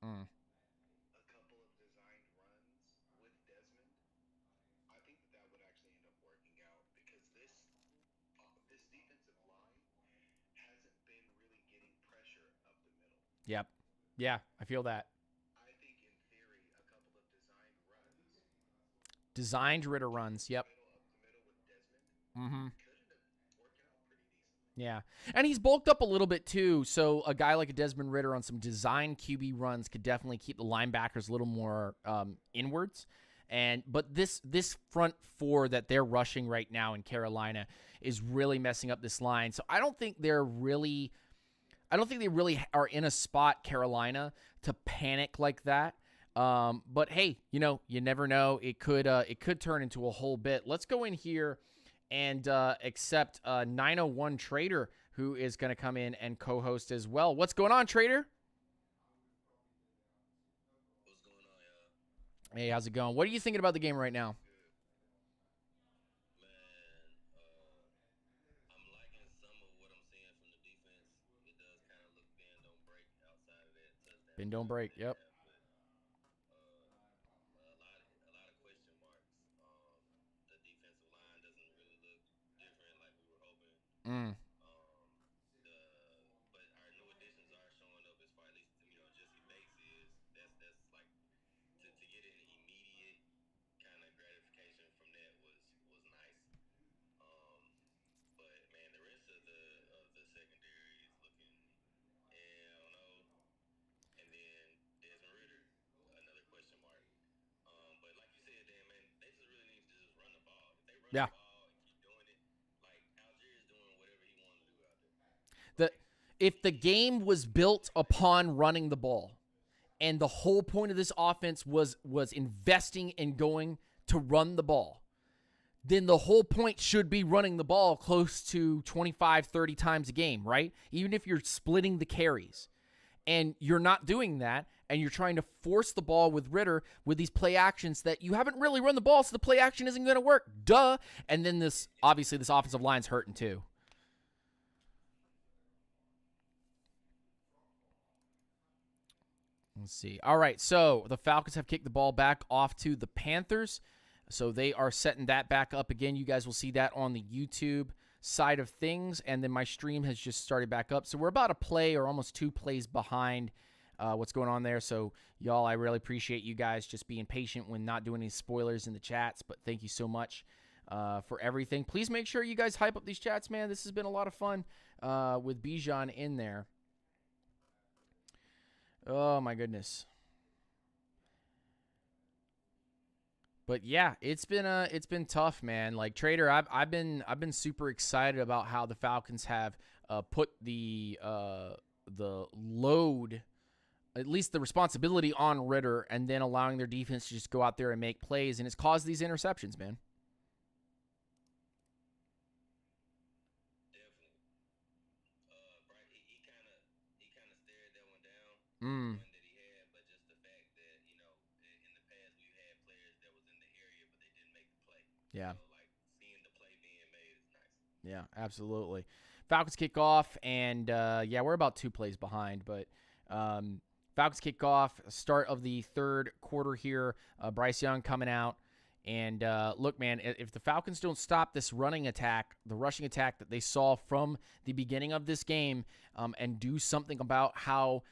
A couple of designed runs with Desmond, I think that would actually end up working out, because this defensive line hasn't been really getting pressure up the middle. Yep. Yeah, I feel that. I think in theory, a couple of designed runs, Designed Ritter runs. Yep. up the middle with Desmond, Mm-hmm. could end up working out pretty decently. Yeah, and he's bulked up a little bit too, so a guy like a Desmond Ritter on some design QB runs could definitely keep the linebackers a little more inwards. But this front four that they're rushing right now in Carolina is really messing up this line. So I don't think they really are in a spot, Carolina, to panic like that. But hey, you never know. It could turn into a whole bit. Let's go in here and accept 901 Trader, who is going to come in and co-host as well. What's going on, Trader? What's going on, y'all? Hey, how's it going? What are you thinking about the game right now? Man, I'm liking some of what I'm seeing from the defense. It does kind of look bend, don't break outside of that touchdown. Bend, don't break, yep. A lot of question marks. The defensive line doesn't really look different like we were hoping. But our new additions are showing up, as far at least Jesse Bates is. That's like to get an immediate kind of gratification from that was nice. But man, the rest of the secondary is looking, I don't know. And then Desmond Ritter, another question mark. But like you said, Dan, man, they just really need to just run the ball. If they run the ball and keep doing it, like Algier is doing whatever he wanted to do out there. If the game was built upon running the ball, and the whole point of this offense was investing in going to run the ball, then the whole point should be running the ball close to 25, 30 times a game, right? Even if you're splitting the carries. And you're not doing that, and you're trying to force the ball with Ritter with these play actions that you haven't really run the ball, so the play action isn't going to work. Duh. And then this offensive line's hurting too. Let's see. All right, so the Falcons have kicked the ball back off to the Panthers. So they are setting that back up again. You guys will see that on the YouTube side of things. And then my stream has just started back up. So we're about a play or almost 2 plays behind what's going on there. So, y'all, I really appreciate you guys just being patient when not doing any spoilers in the chats. But thank you so much for everything. Please make sure you guys hype up these chats, man. This has been a lot of fun with Bijan in there. Oh my goodness. But yeah, it's been tough, man. Like Trader, I've been super excited about how the Falcons have put the load, at least the responsibility, on Ritter, and then allowing their defense to just go out there and make plays, and it's caused these interceptions, man. One that he had, but just the fact that, in the past we've had players that was in the area, but they didn't make the play. Yeah. So, like, seeing the play being made is nice. Yeah, absolutely. Falcons kick off, and, we're about 2 plays behind, but Falcons kick off, start of the third quarter here. Bryce Young coming out, And look, man, if the Falcons don't stop this running attack, the rushing attack that they saw from the beginning of this game, and do something about how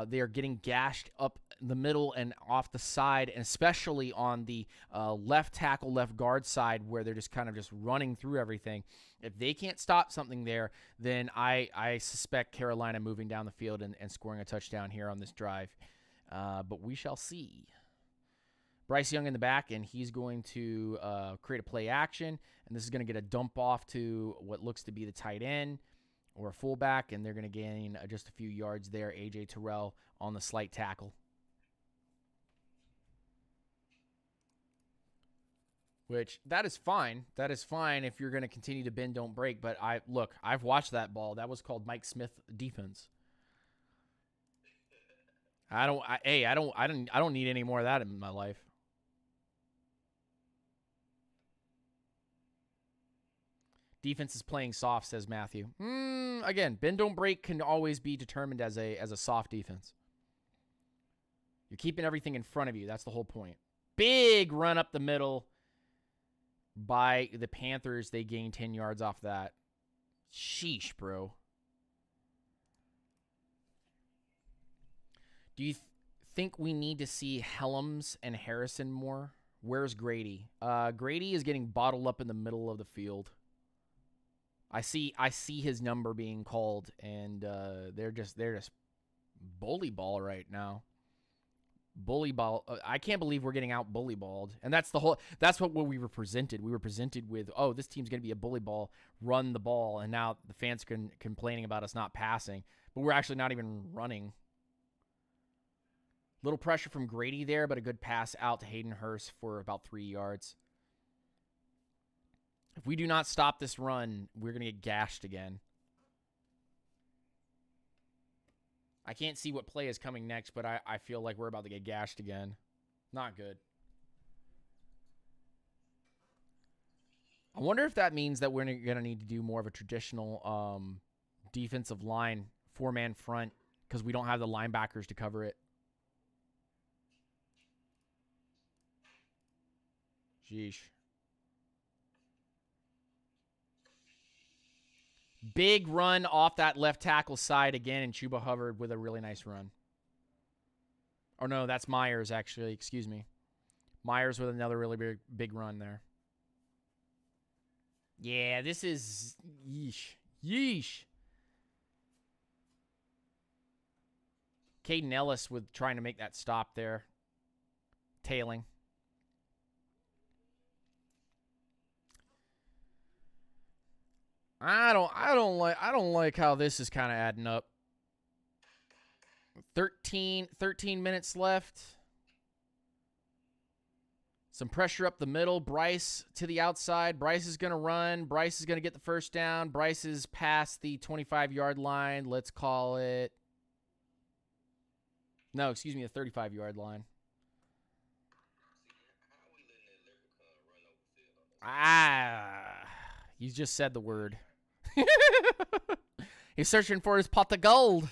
they are getting gashed up the middle and off the side, and especially on the left tackle, left guard side, where they're just kind of just running through everything. If they can't stop something there, then I suspect Carolina moving down the field and scoring a touchdown here on this drive. But we shall see. Bryce Young in the back, and he's going to create a play action, and this is going to get a dump off to what looks to be the tight end or a fullback, and they're going to gain just a few yards there. A.J. Terrell on the slight tackle. Which, that is fine. That is fine if you're going to continue to bend, don't break. But I've watched that ball. That was called Mike Smith defense. I don't need any more of that in my life. Defense is playing soft, says Matthew. Again, bend don't break can always be determined as a soft defense. You're keeping everything in front of you. That's the whole point. Big run up the middle by the Panthers. They gain 10 yards off that. Sheesh, bro. Do you think we need to see Helms and Harrison more? Where's Grady? Grady is getting bottled up in the middle of the field. I see his number being called, and they're just bully ball right now. Bully ball. I can't believe we're getting out bully balled, and that's what we were presented. We were presented with, oh, this team's going to be a bully ball, run the ball, and now the fans complaining about us not passing, but we're actually not even running. Little pressure from Grady there, but a good pass out to Hayden Hurst for about 3 yards. If we do not stop this run, we're going to get gashed again. I can't see what play is coming next, but I feel like we're about to get gashed again. Not good. I wonder if that means that we're going to need to do more of a traditional defensive line, 4-man front, because we don't have the linebackers to cover it. Sheesh. Big run off that left tackle side again, and Chuba Hubbard with a really nice run. Or no, that's Myers, actually. Excuse me. Myers with another really big run there. Yeah, this is... Yeesh. Yeesh. Caden Ellis with trying to make that stop there. Tailing. I don't like how this is kind of adding up. 13 minutes left. Some pressure up the middle. Bryce to the outside. Bryce is going to run. Bryce is going to get the first down. Bryce is past the 25-yard line. Let's call it... No, excuse me, the 35-yard line. You just said the word. He's searching for his pot of gold.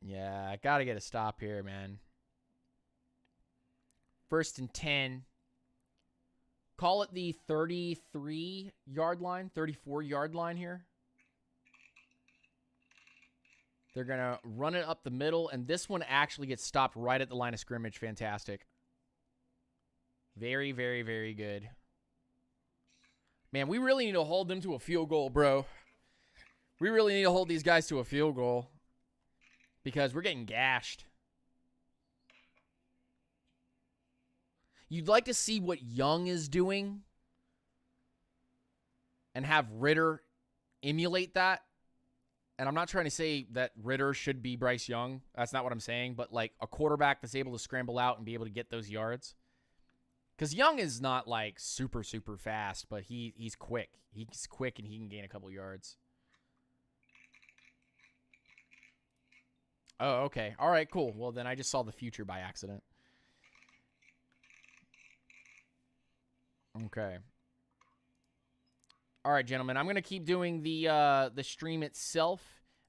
Yeah, I got to get a stop here, man. 1st and 10. Call it the 33-yard line, 34-yard line here. They're going to run it up the middle, and this one actually gets stopped right at the line of scrimmage. Fantastic. Very, very, very good. Man, we really need to hold them to a field goal, bro. We really need to hold these guys to a field goal because we're getting gashed. You'd like to see what Young is doing and have Ritter emulate that. And I'm not trying to say that Ritter should be Bryce Young. That's not what I'm saying. But like a quarterback that's able to scramble out and be able to get those yards. Because Young is not like super, super fast, but he's quick. He's quick and he can gain a couple yards. Oh, okay. All right, cool. Well, then I just saw the future by accident. Okay. All right, gentlemen. I'm going to keep doing the stream itself,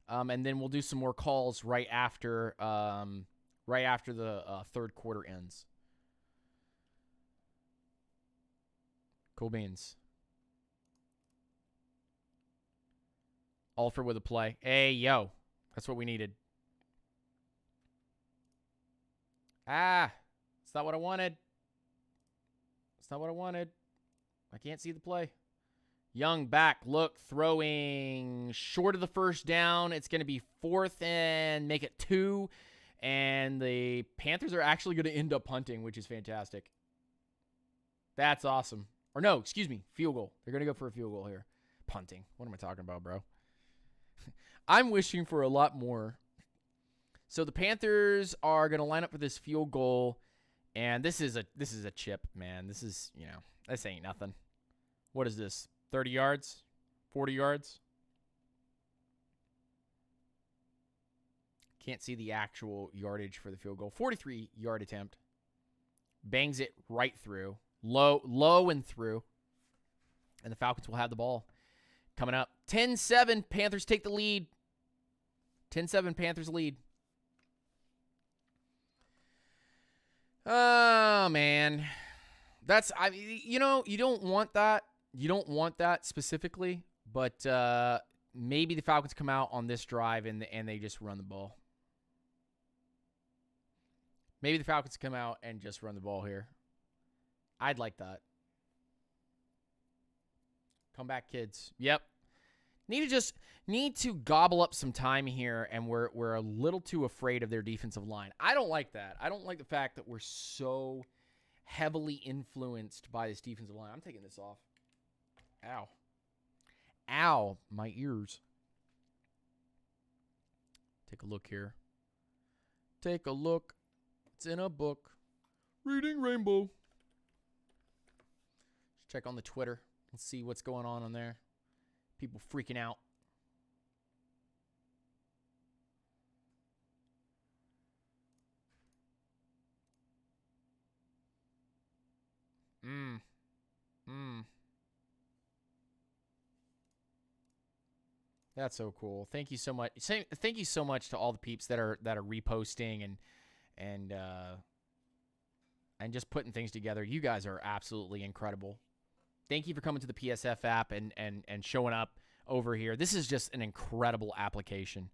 and then we'll do some more calls right after right after the third quarter ends. Cool beans. Alford with a play. Hey, yo. That's what we needed. Ah. It's not what I wanted. It's not what I wanted. I can't see the play. Young back, look, throwing short of the first down. It's going to be 4th and make it 2. And the Panthers are actually going to end up punting, which is fantastic. That's awesome. Or no, excuse me, field goal. They're going to go for a field goal here. Punting. What am I talking about, bro? I'm wishing for a lot more. So the Panthers are going to line up for this field goal, and this is a chip, man. This is, this ain't nothing. What is this? 30 yards? 40 yards? Can't see the actual yardage for the field goal. 43-yard attempt. Bangs it right through. Low and through. And the Falcons will have the ball coming up. 10-7, Panthers take the lead. 10-7, Panthers lead. Oh, man. You don't want that. You don't want that specifically, but maybe the Falcons come out on this drive and they just run the ball. Maybe the Falcons come out and just run the ball here. I'd like that. Come back, kids. Yep. Need to gobble up some time here, and we're a little too afraid of their defensive line. I don't like that. I don't like the fact that we're so heavily influenced by this defensive line. I'm taking this off. Ow. Ow, my ears. Take a look here. Take a look. It's in a book. Reading Rainbow. Let's check on the Twitter. Let's see what's going on there. People freaking out. That's so cool. Thank you so much. Thank you so much to all the peeps that are reposting and just putting things together. You guys are absolutely incredible. Thank you for coming to the PSF app and showing up over here. This is just an incredible application.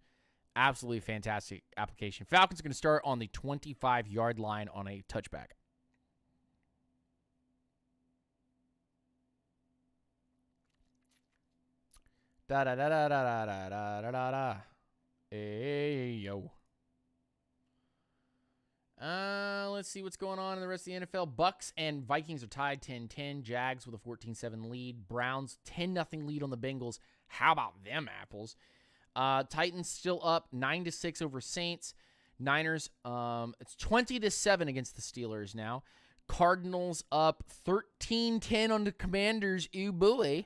Absolutely fantastic application. Falcons are going to start on the 25-yard line on a touchback. Da da da da da da da da da da. Hey yo. Let's see what's going on in the rest of the NFL. Bucks and Vikings are tied 10-10. Jags with a 14-7 lead. Browns 10-0 lead on the Bengals. How about them apples? Titans still up 9-6 over Saints. Niners, it's 20-7 against the Steelers now. Cardinals up 13-10 on the Commanders. Ew boy.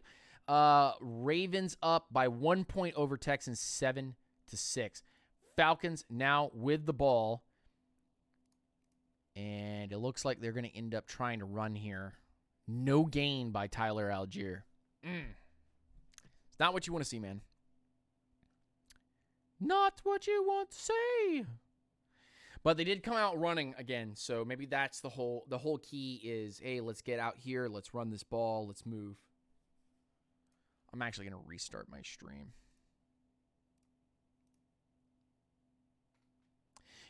Ravens up by 1 point over Texans, 7-6. Falcons now with the ball. And it looks like they're going to end up trying to run here. No gain by Tyler Algier. It's not what you want to see, man. Not what you want to see. But they did come out running again, so maybe that's the whole key is, hey, let's get out here, let's run this ball, let's move. I'm actually going to restart my stream.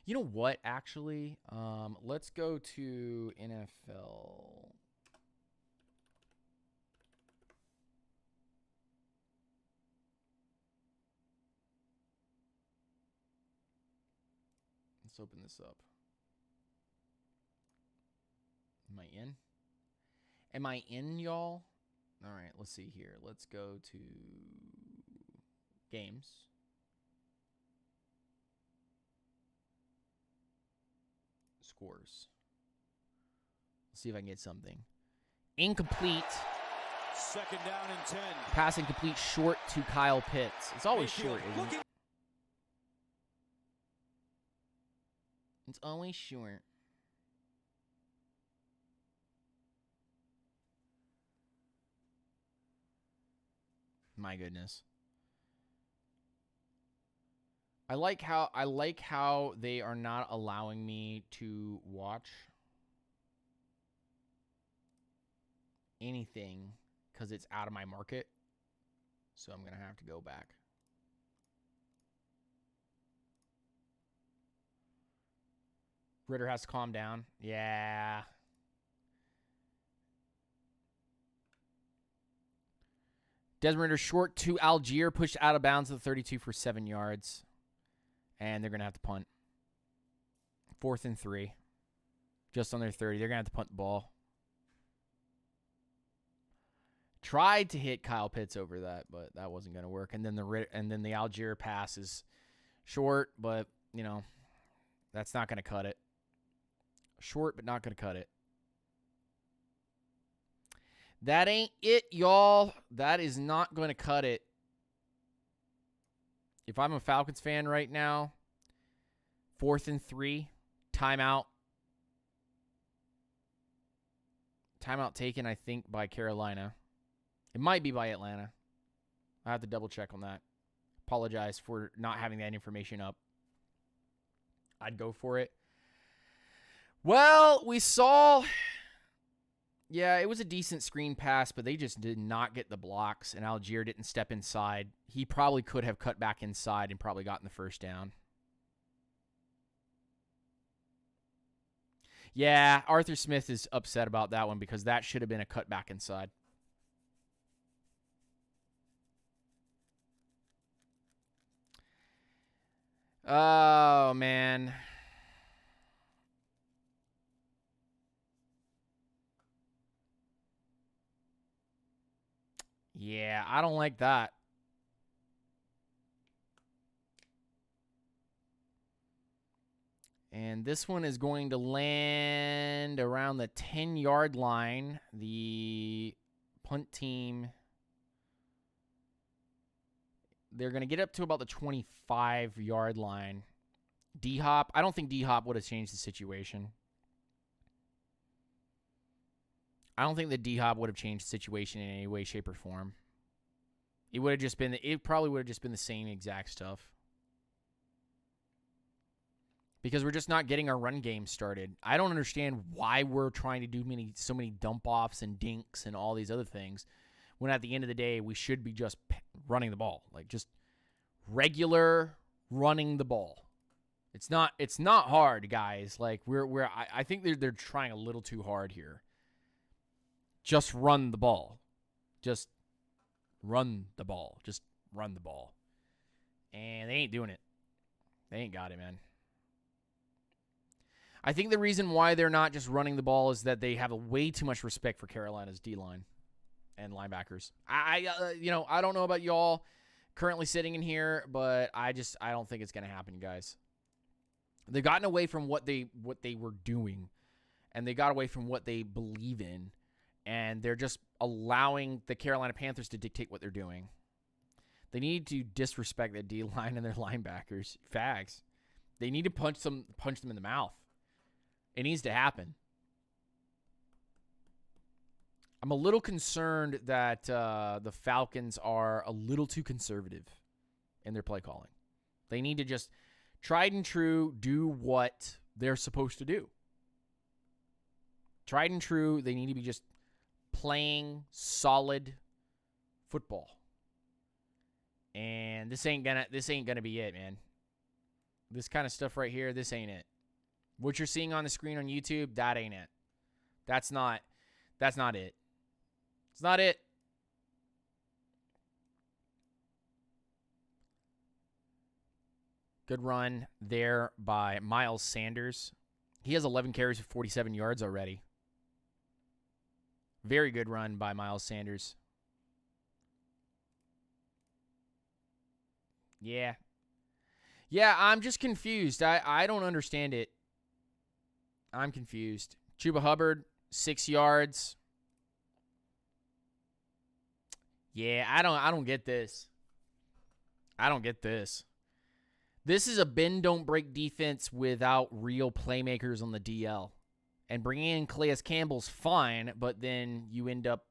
You know what, actually? Let's go to NFL. Let's open this up. Am I in? Am I in, y'all? All right, let's see here. Let's go to games. Scores. Let's see if I can get something. Incomplete. Second down and 10. Pass incomplete short to Kyle Pitts. It's always short, isn't it? It's always short. My goodness. I like how they are not allowing me to watch anything because it's out of my market. So I'm going to have to go back. Ritter has to calm down. Yeah. Desmond Ritter short to Algier, pushed out of bounds at the 32 for 7 yards. And they're going to have to punt. 4th and 3. Just on their 30. They're going to have to punt the ball. Tried to hit Kyle Pitts over that, but that wasn't going to work. And then the Algier pass is short, but, you know, that's not going to cut it. Short, but not going to cut it. That ain't it, y'all. That is not going to cut it. If I'm a Falcons fan right now, 4th and 3, timeout. Timeout taken, I think, by Carolina. It might be by Atlanta. I have to double check on that. Apologize for not having that information up. I'd go for it. Well, we saw... Yeah, it was a decent screen pass, but they just did not get the blocks, and Algier didn't step inside. He probably could have cut back inside and probably gotten the first down. Yeah, Arthur Smith is upset about that one because that should have been a cut back inside. Oh, man. Yeah, I don't like that. And this one is going to land around the 10-yard line. The punt team, they're going to get up to about the 25-yard line. D-Hop, I don't think D-Hop would have changed the situation. I don't think that D-Hop would have changed the situation in any way, shape, or form. It probably would have just been the same exact stuff. Because we're just not getting our run game started. I don't understand why we're trying to do so many dump-offs and dinks and all these other things, when at the end of the day, we should be just running the ball. Like, just regular running the ball. It's not hard, guys. Like, I think they're trying a little too hard here. Just run the ball. Just run the ball. Just run the ball. And they ain't doing it. They ain't got it, man. I think the reason why they're not just running the ball is that they have a way too much respect for Carolina's D-line and linebackers. I don't know about y'all currently sitting in here, but I don't think it's going to happen, guys. They've gotten away from what they were doing, and they got away from what they believe in. And they're just allowing the Carolina Panthers to dictate what they're doing. They need to disrespect the D-line and their linebackers. Fags. They need to punch them in the mouth. It needs to happen. I'm a little concerned that the Falcons are a little too conservative in their play calling. They need to just tried and true do what they're supposed to do. Tried and true, they need to be just playing solid football. And this ain't gonna be it, man. This kind of stuff right here, this ain't it. What you're seeing on the screen on YouTube, that ain't it. That's not it. It's not it. Good run there by Miles Sanders. He has 11 carries for 47 yards already. Very good run by Miles Sanders. Yeah. Yeah, I'm just confused. I don't understand it. I'm confused. Chuba Hubbard, 6 yards. Yeah, I don't get this. I don't get this. This is a bend don't break defense without real playmakers on the DL. And bringing in Calais Campbell's fine, but then you end up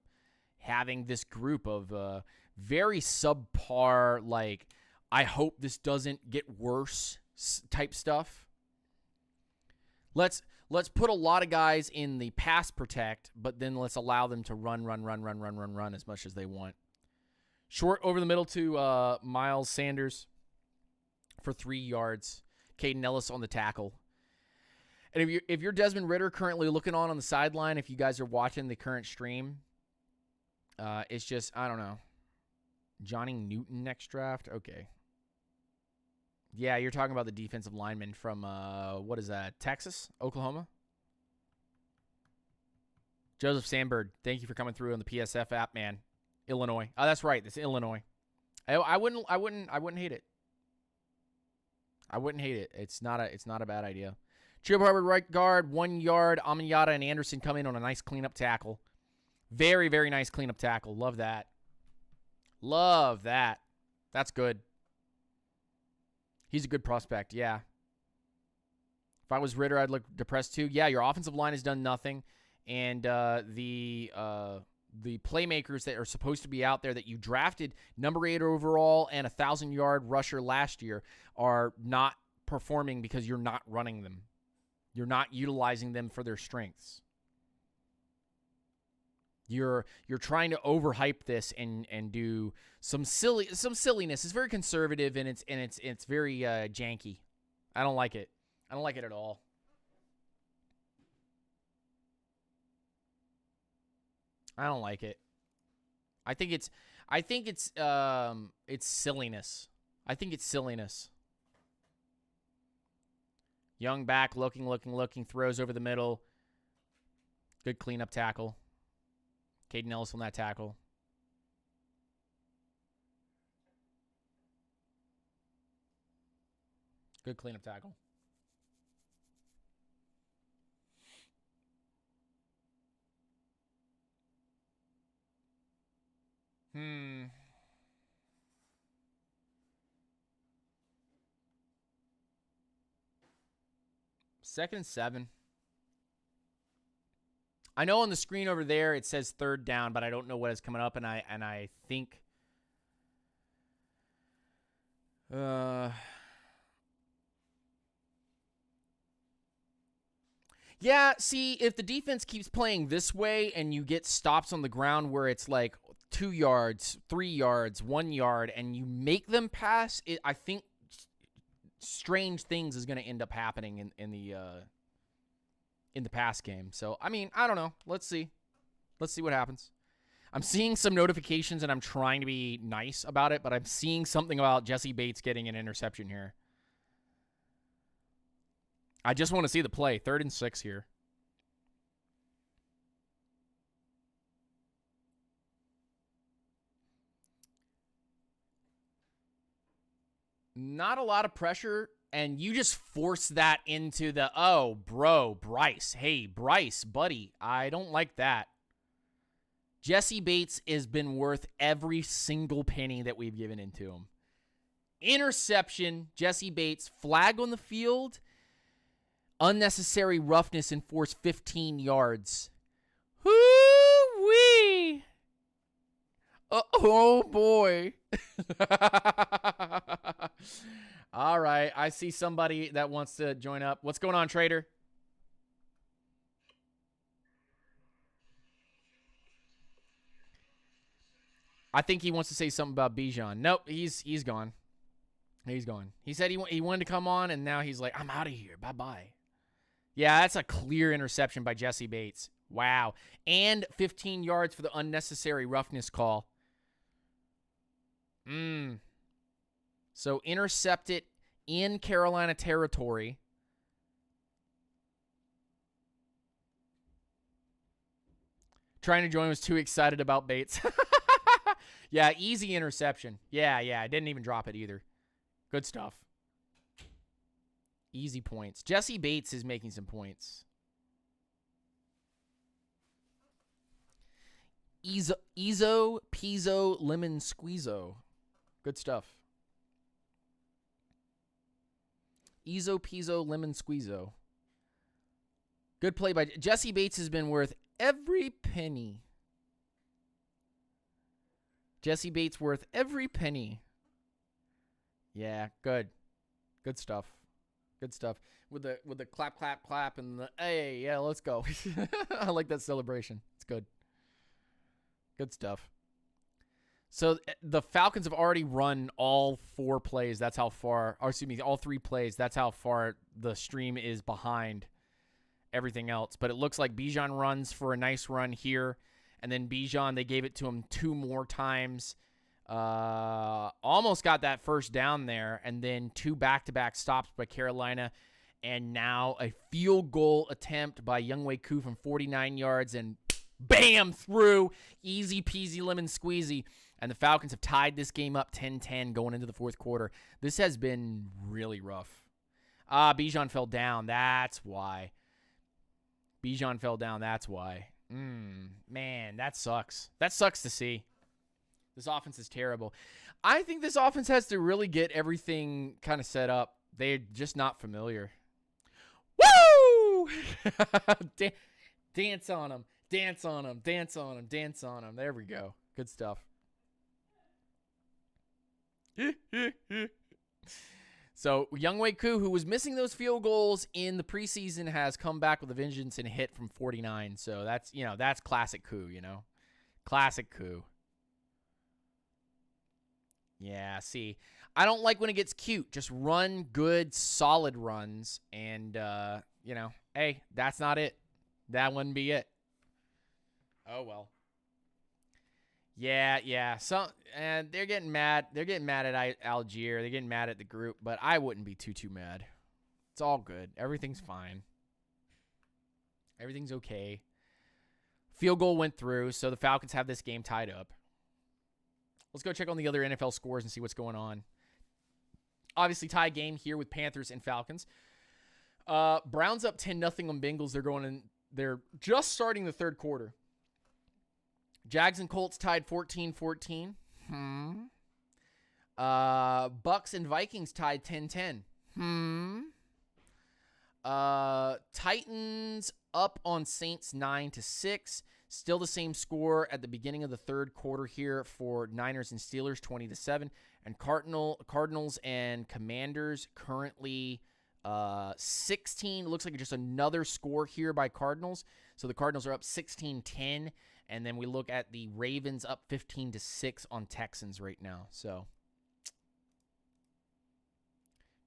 having this group of very subpar, like, I hope this doesn't get worse type stuff. Let's put a lot of guys in the pass protect, but then let's allow them to run as much as they want. Short over the middle to Miles Sanders for 3 yards. Caden Ellis on the tackle. And if you're Desmond Ridder currently looking on the sideline, if you guys are watching the current stream, it's just, I don't know. Johnny Newton next draft? Okay. Yeah, you're talking about the defensive lineman from, what is that, Texas? Oklahoma? Joseph Sandberg, thank you for coming through on the PSF app, man. Illinois. Oh, that's right. It's Illinois. I wouldn't hate it. I wouldn't hate it. It's not a bad idea. Chuba Hubbard, right guard, 1 yard. Amenyata and Anderson come in on a nice cleanup tackle. Very, very nice cleanup tackle. Love that. Love that. That's good. He's a good prospect, yeah. If I was Ridder, I'd look depressed too. Yeah, your offensive line has done nothing. And the playmakers that are supposed to be out there that you drafted number 8 overall and 1,000-yard rusher last year are not performing because you're not running them. You're not utilizing them for their strengths. You're trying to overhype this and do some silliness. It's very conservative and it's very janky. I don't like it. I don't like it at all. I don't like it. I think it's silliness. I think it's silliness. Young back, looking, throws over the middle. Good cleanup tackle. Caden Ellis on that tackle. Good cleanup tackle. Second and 7. I know on the screen over there it says 3rd down, but I don't know what is coming up, and I think yeah, see, if the defense keeps playing this way and you get stops on the ground where it's like 2 yards, 3 yards, 1 yard, and you make them pass, I think strange things is going to end up happening in the pass game. So, I mean, I don't know. Let's see. Let's see what happens. I'm seeing some notifications, and I'm trying to be nice about it, but I'm seeing something about Jesse Bates getting an interception here. I just want to see the play. 3rd and 6 here. Not a lot of pressure, and you just force that into the, oh, bro, Bryce. Hey, Bryce, buddy, I don't like that. Jesse Bates has been worth every single penny that we've given into him. Interception, Jesse Bates, flag on the field, unnecessary roughness and force 15 yards. Whoo-wee! Oh, boy. All right, I see somebody that wants to join up. What's going on, Trader? I think he wants to say something about Bijan. Nope, he's gone. He's gone. He said he wanted to come on, and now he's like, I'm out of here. Bye-bye. Yeah, that's a clear interception by Jesse Bates. Wow. And 15 yards for the unnecessary roughness call. So intercepted in Carolina territory. Trying to join was too excited about Bates. Yeah, easy interception. Yeah, I didn't even drop it either. Good stuff. Easy points. Jesse Bates is making some points. Ezo, Pizzo, Lemon Squeezo. Good stuff. Ezo, Pizzo, Lemon Squeezo. Good play by Jesse Bates has been worth every penny. Jesse Bates worth every penny. Yeah, good. Good stuff. Good stuff. With the clap, clap, clap, and the hey, yeah, let's go. I like that celebration. It's good. Good stuff. So the Falcons have already run all 4 plays. That's how far, or excuse me, all 3 plays. That's how far the stream is behind everything else. But it looks like Bijan runs for a nice run here. And then Bijan, they gave it to him 2 more times. Almost got that first down there. And then 2 back-to-back stops by Carolina. And now a field goal attempt by Younghoe Koo from 49 yards. And bam, through. Easy peasy lemon squeezy. And the Falcons have tied this game up 10-10 going into the fourth quarter. This has been really rough. Bijan fell down. That's why. Bijan fell down. That's why. Man, that sucks. That sucks to see. This offense is terrible. I think this offense has to really get everything kind of set up. They're just not familiar. Woo! Dance on them. Dance on them. Dance on them. Dance on them. There we go. Good stuff. So Younghoe Koo, who was missing those field goals in the preseason, has come back with a vengeance and hit from 49. So that's, that's classic Koo, Classic Koo. Yeah, see. I don't like when it gets cute. Just run good, solid runs. And, hey, that's not it. That wouldn't be it. Oh, well. Yeah. And they're getting mad. They're getting mad at Algier. They're getting mad at the group, but I wouldn't be too mad. It's all good. Everything's fine. Everything's okay. Field goal went through, so the Falcons have this game tied up. Let's go check on the other NFL scores and see what's going on. Obviously, tie game here with Panthers and Falcons. Browns up 10-0 on Bengals. They're just starting the third quarter. Jags and Colts tied 14-14. Bucks and Vikings tied 10-10. Titans up on Saints 9-6. Still the same score at the beginning of the third quarter here for Niners and Steelers, 20-7. And Cardinals and Commanders currently 16. Looks like just another score here by Cardinals. So the Cardinals are up 16-10. And then we look at the Ravens up 15-6 on Texans right now. So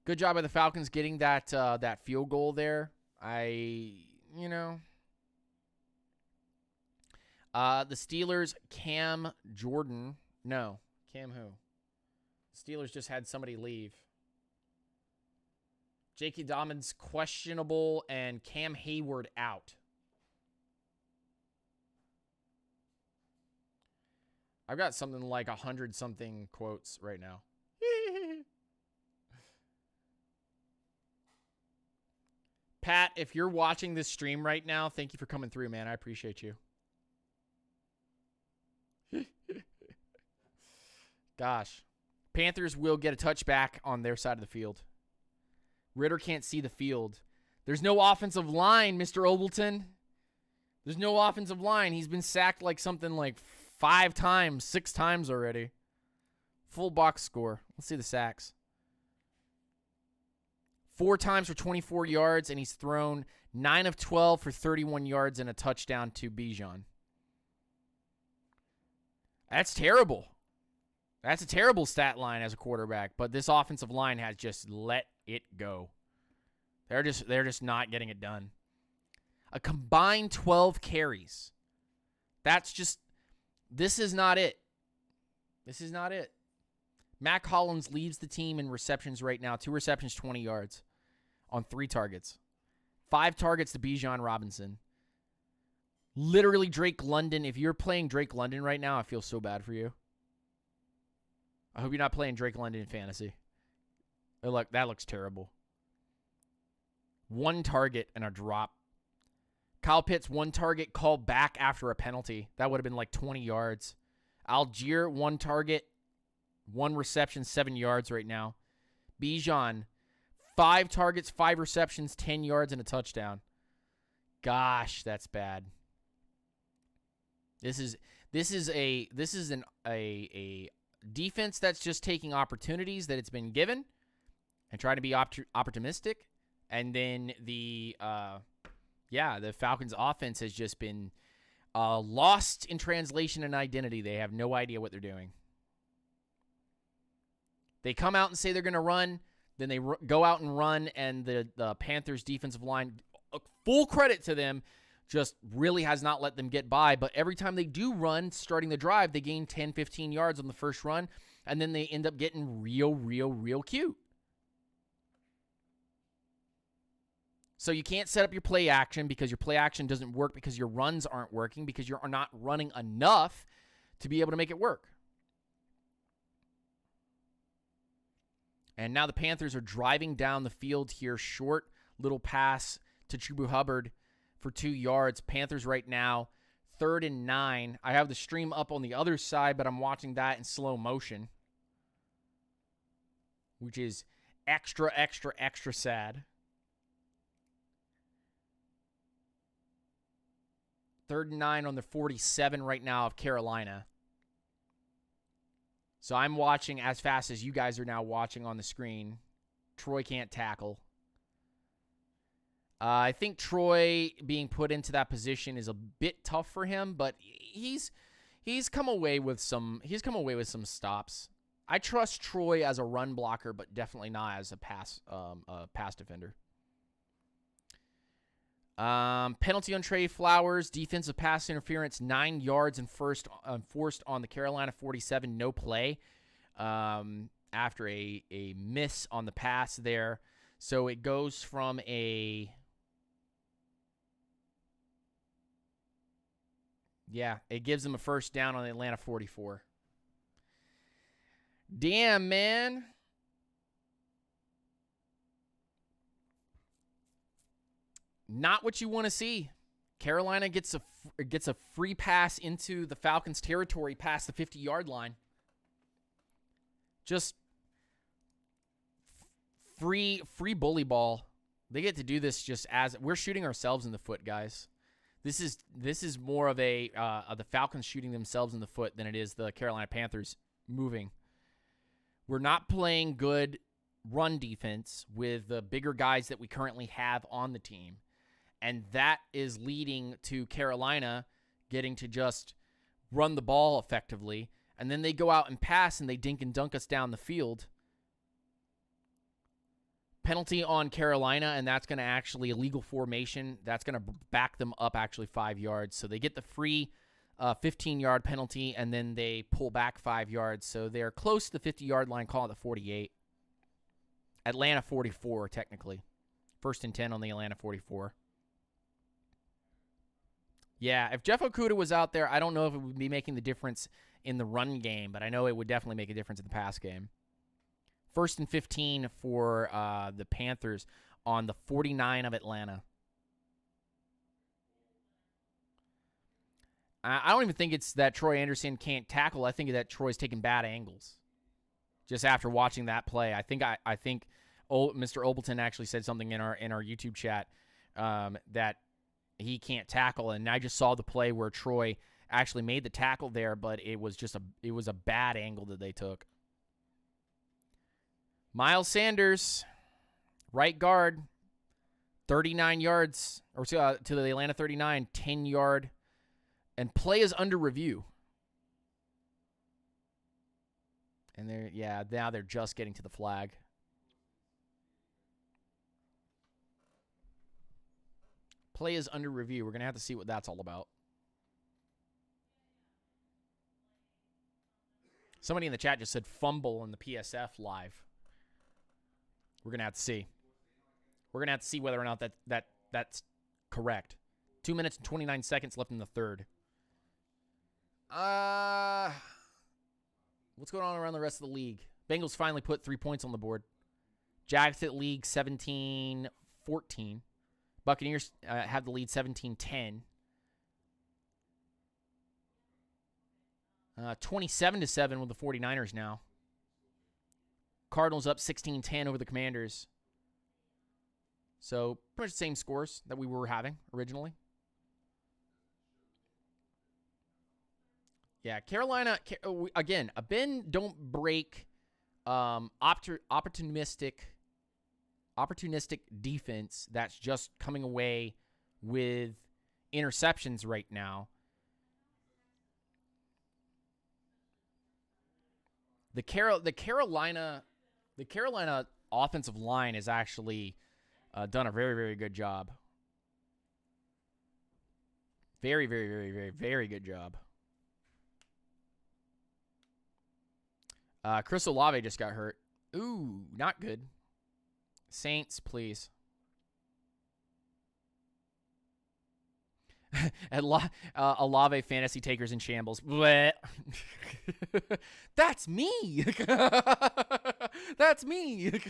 good job by the Falcons getting that field goal there. The Steelers, Cam Jordan. No, Cam who? The Steelers just had somebody leave. J.K. Dobbins questionable and Cam Hayward out. I've got something like 100-something quotes right now. Pat, if you're watching this stream right now, thank you for coming through, man. I appreciate you. Gosh. Panthers will get a touchback on their side of the field. Ritter can't see the field. There's no offensive line, Mr. Obleton. There's no offensive line. He's been sacked like something like 5 times, 6 times already. Full box score. Let's see the sacks. 4 times for 24 yards, and he's thrown 9 of 12 for 31 yards and a touchdown to Bijan. That's terrible. That's a terrible stat line as a quarterback, but this offensive line has just let it go. They're just not getting it done. A combined 12 carries. This is not it. This is not it. Mac Hollins leads the team in receptions right now. 2 receptions, 20 yards on 3 targets. 5 targets to Bijan Robinson. Literally Drake London. If you're playing Drake London right now, I feel so bad for you. I hope you're not playing Drake London in fantasy. That looks terrible. 1 target and a drop. Kyle Pitts, 1 target, called back after a penalty. That would have been like 20 yards. Algier, 1 target, 1 reception, 7 yards right now. Bijan, 5 targets, 5 receptions, 10 yards, and a touchdown. Gosh, that's bad. This is a defense that's just taking opportunities that it's been given and trying to be opportunistic. And then the Falcons' offense has just been lost in translation and identity. They have no idea what they're doing. They come out and say they're going to run, then they go out and run, and the Panthers' defensive line, full credit to them, just really has not let them get by. But every time they do run, starting the drive, they gain 10, 15 yards on the first run, and then they end up getting real cute. So you can't set up your play action because your play action doesn't work because your runs aren't working because you're not running enough to be able to make it work. And now the Panthers are driving down the field here. Short little pass to Chuba Hubbard for 2 yards. Panthers right now, 3rd and 9. I have the stream up on the other side, but I'm watching that in slow motion, which is extra sad. 3rd and 9 on the 47 right now of Carolina. So I'm watching as fast as you guys are now watching on the screen. Troy can't tackle. I think Troy being put into that position is a bit tough for him, but he's come away with some stops. I trust Troy as a run blocker, but definitely not as a pass defender. Penalty on Trey Flowers, defensive pass interference, 9 yards and forced on the Carolina 47, no play after a miss on the pass there. So it goes from it gives them a first down on the Atlanta 44. Damn, man. Not what you want to see. Carolina gets a free pass into the Falcons' territory past the 50-yard line. Just free bully ball. They get to do this just as we're shooting ourselves in the foot, guys. This is more of the Falcons shooting themselves in the foot than it is the Carolina Panthers moving. We're not playing good run defense with the bigger guys that we currently have on the team. And that is leading to Carolina getting to just run the ball effectively. And then they go out and pass and they dink and dunk us down the field. Penalty on Carolina, and that's going to actually illegal formation. That's going to back them up actually 5 yards. So they get the free 15-yard penalty, and then they pull back 5 yards. So they're close to the 50-yard line, call it the 48. Atlanta 44, technically. 1st and 10 on the Atlanta 44. Yeah, if Jeff Okudah was out there, I don't know if it would be making the difference in the run game, but I know it would definitely make a difference in the pass game. 1st and 15 for the Panthers on the 49 of Atlanta. I don't even think it's that Troy Anderson can't tackle. I think that Troy's taking bad angles. Just after watching that play, I think Mr. Obleton actually said something in our YouTube chat that he can't tackle, and I just saw the play where Troy actually made the tackle there, but it was a bad angle that they took. Miles Sanders, right guard, 39 yards, or to the Atlanta 39, 10-yard, and play is under review. And now they're just getting to the flag. Play is under review. We're going to have to see what that's all about. Somebody in the chat just said fumble in the PSF live. We're going to have to see. We're going to have to see whether or not that's correct. 2 minutes and 29 seconds left in the third. What's going on around the rest of the league? Bengals finally put 3 points on the board. Jags at league 17-14. Buccaneers have the lead 17-10. 27-7 with the 49ers now. Cardinals up 16-10 over the Commanders. So pretty much the same scores that we were having originally. Yeah, Carolina, again, a bend don't break opportunistic defense that's just coming away with interceptions right now. The Carolina offensive line has actually done a very, very good job. Very, very, very, very, very good job. Chris Olave just got hurt. Ooh, not good. Saints, please. Olave fantasy takers in shambles. That's me. That's me.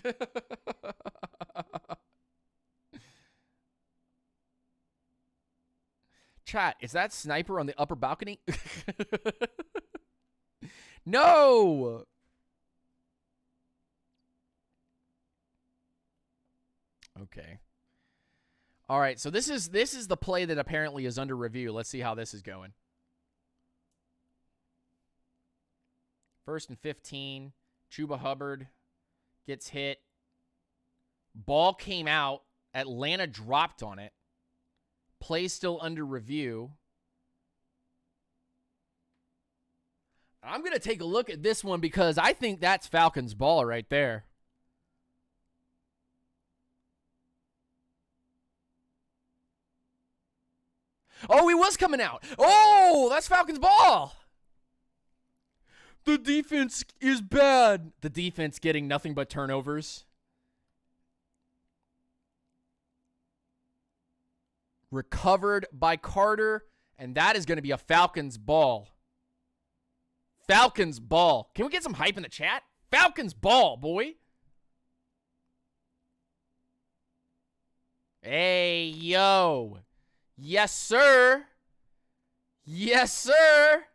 Chat, is that sniper on the upper balcony? No. Okay. All right, so this is the play that apparently is under review. Let's see how this is going. 1st and 15. Chuba Hubbard gets hit. Ball came out. Atlanta dropped on it. Play still under review. I'm going to take a look at this one because I think that's Falcons ball right there. Oh, he was coming out. Oh, that's Falcons ball. The defense is bad. The defense getting nothing but turnovers. Recovered by Carter, and that is going to be a Falcons ball. Falcons ball. Can we get some hype in the chat? Falcons ball, boy. Hey, yo. Yes, sir. Yes, sir.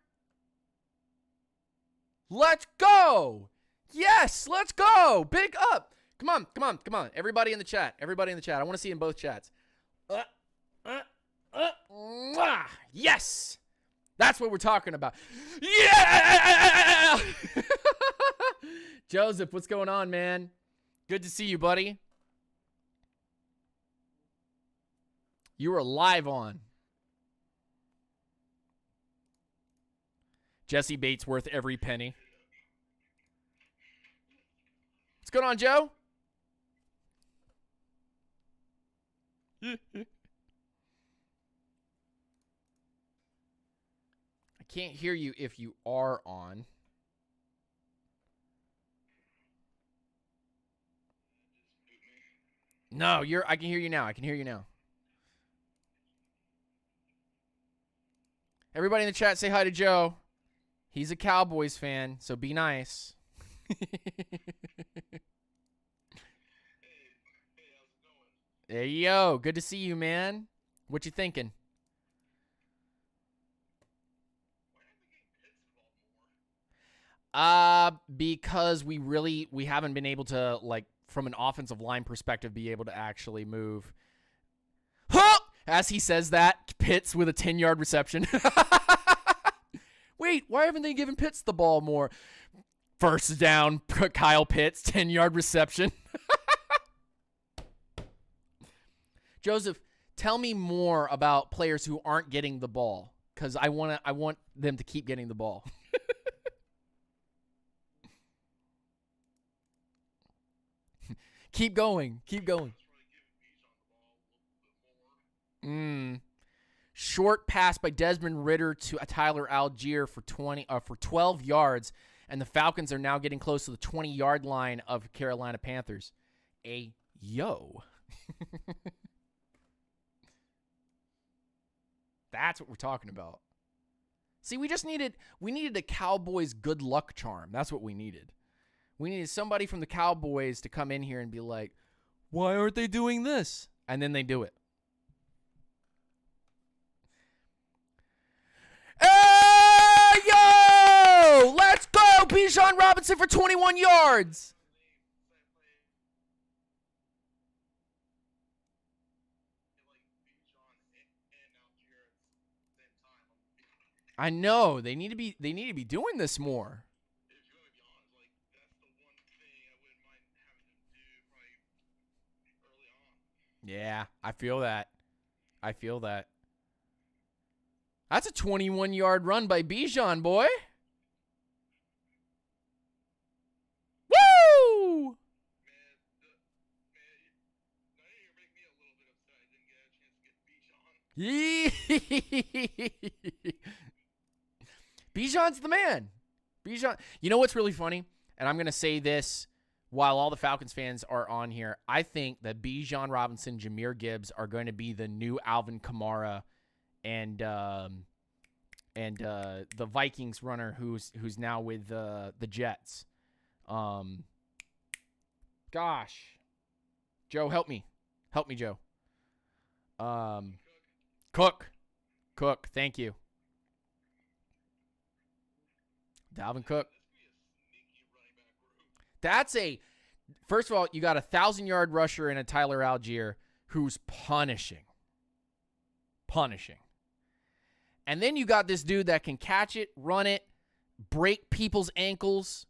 Let's go. Yes, let's go. Big up. Come on, come on, come on. Everybody in the chat. Everybody in the chat. I want to see in both chats. Yes. That's what we're talking about. Yeah. Joseph, what's going on, man? Good to see you, buddy. You are live on. Jesse Bates worth every penny. What's going on, Joe? I can't hear you if you are on. No, I can hear you now. I can hear you now. Everybody in the chat, say hi to Joe. He's a Cowboys fan, so be nice. Hey, yo, good to see you, man. What you thinking? Because we haven't been able to, like, from an offensive line perspective, be able to actually move. Huh! As he says that, Pitts with a 10-yard reception. Wait, why haven't they given Pitts the ball more? First down, Kyle Pitts, 10-yard reception. Joseph, tell me more about players who aren't getting the ball, because I want them to keep getting the ball. Keep going. Keep going. Short pass by Desmond Ridder to Tyler Algier for 12 yards, and the Falcons are now getting close to the 20-yard line of Carolina Panthers. Yo. That's what we're talking about. See, we needed a Cowboys good luck charm. That's what we needed. We needed somebody from the Cowboys to come in here and be like, why aren't they doing this? And then they do it. Hey, yo! Let's go! Bijan Robinson for 21 yards. I know they need to be doing this more. If you want to be honest, like that's the one thing I wouldn't mind having them do probably early on. Yeah, I feel that. That's a 21-yard run by Bijan, boy. Woo! Now you're making me a little bit upset. I didn't get a chance to get Bijan. Bijan's the man. Bijan. You know what's really funny? And I'm going to say this while all the Falcons fans are on here. I think that Bijan Robinson, Jahmyr Gibbs are going to be the new Alvin Kamara and the Vikings runner who's now with the Jets. Gosh. Joe, help me. Help me, Joe. Cook, thank you. Dalvin Cook. First of all, you got a 1,000-yard rusher in a Tyler Algier who's punishing. And then you got this dude that can catch it, run it, break people's ankles.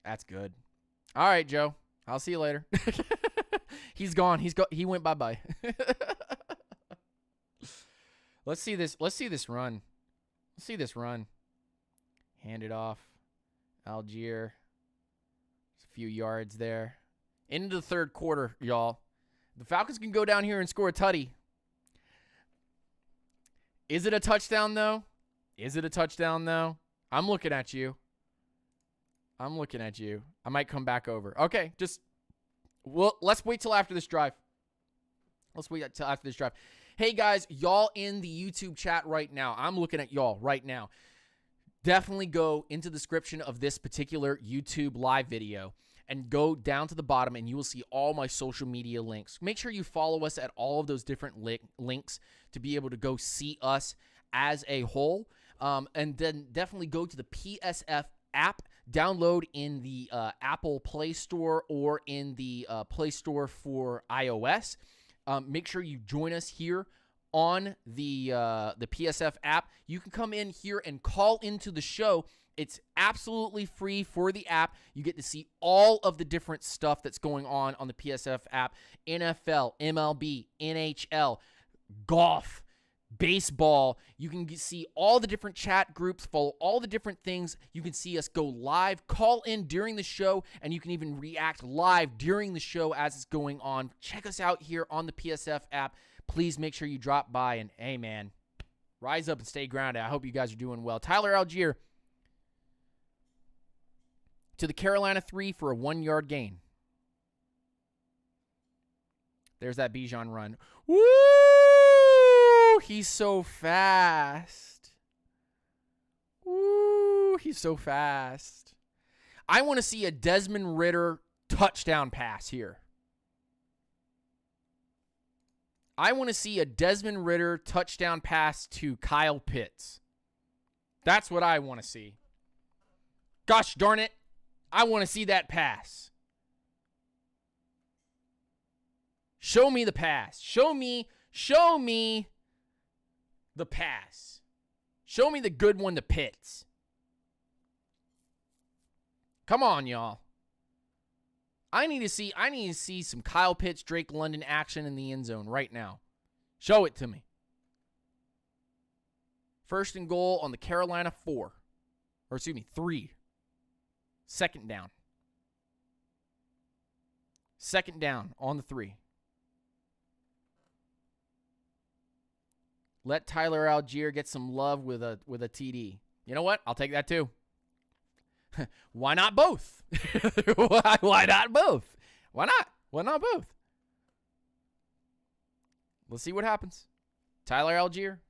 That's good. All right, Joe. I'll see you later. He's gone. He went bye-bye. Let's see this run. Hand it off. Algier. There's a few yards there. Into the third quarter, y'all. The Falcons can go down here and score a tutty. Is it a touchdown, though? I'm looking at you. I might come back over. Okay, let's wait till after this drive. Hey, guys, y'all in the YouTube chat right now. I'm looking at y'all right now. Definitely go into the description of this particular YouTube live video and go down to the bottom and you will see all my social media links. Make sure you follow us at all of those different links to be able to go see us as a whole. And then definitely go to the PSF app. Download in the Apple Play Store or in the Play Store for iOS. Make sure you join us here on the PSF app. You can come in here and call into the show. It's absolutely free for the app. You get to see all of the different stuff that's going on the PSF app. NFL, MLB, NHL, golf, baseball. You can see all the different chat groups, follow all the different things. You can see us go live, call in during the show, and you can even react live during the show as it's going on. Check us out here on the PSF app. Please make sure you drop by and, hey, man, rise up and stay grounded. I hope you guys are doing well. Tyler Algier to the Carolina 3 for a 1-yard gain. There's that Bijan run. Woo! He's so fast. I want to see a Desmond Ridder touchdown pass here. I want to see a Desmond Ridder touchdown pass to Kyle Pitts. That's what I want to see. Gosh darn it. I want to see that pass. Show me the pass. Show me the pass. Show me the good one to Pitts. Come on, y'all. I need to see some Kyle Pitts, Drake London action in the end zone right now. Show it to me. 1st and goal on the Carolina 3. Second down. Second down on the 3. Let Tyler Algier get some love with a TD. You know what? I'll take that too. Why not both? Why not both? Why not both? Let's see what happens. Tyler Algier.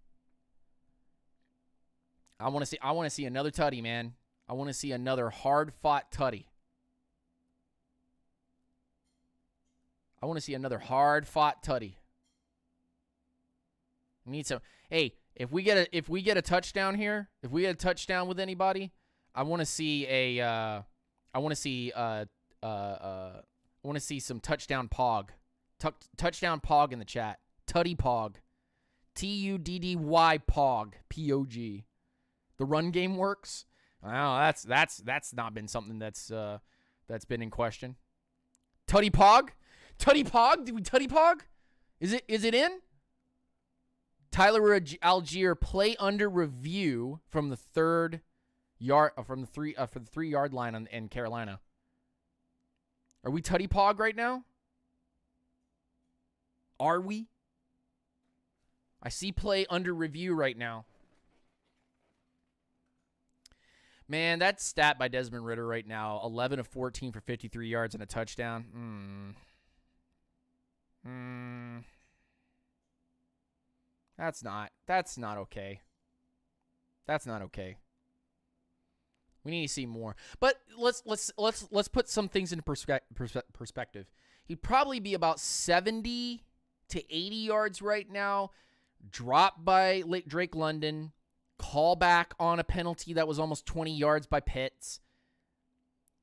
I want to see another tutty, man. I want to see another hard-fought tutty. We need some. Hey, if we get a touchdown here, if we get a touchdown with anybody, I want to see some touchdown pog. Touchdown pog in the chat. Tutty pog. Tuddy Pog, P-O-G. The run game works. Oh, that's not been something that's been in question. Tutty Pog? Tutty Pog? Did we Tutty Pog? Is it in? Tyler Algier, play under review from the 3 yard line in Carolina. Are we Tutty Pog right now? Are we? I see play under review right now. Man, that stat by Desmond Ridder right now, 11 of 14 for 53 yards and a touchdown. That's not okay. That's not okay. We need to see more. But let's put some things into perspective. He'd probably be about 70 to 80 yards right now. Dropped by Drake London. Call back on a penalty that was almost 20 yards by Pitts.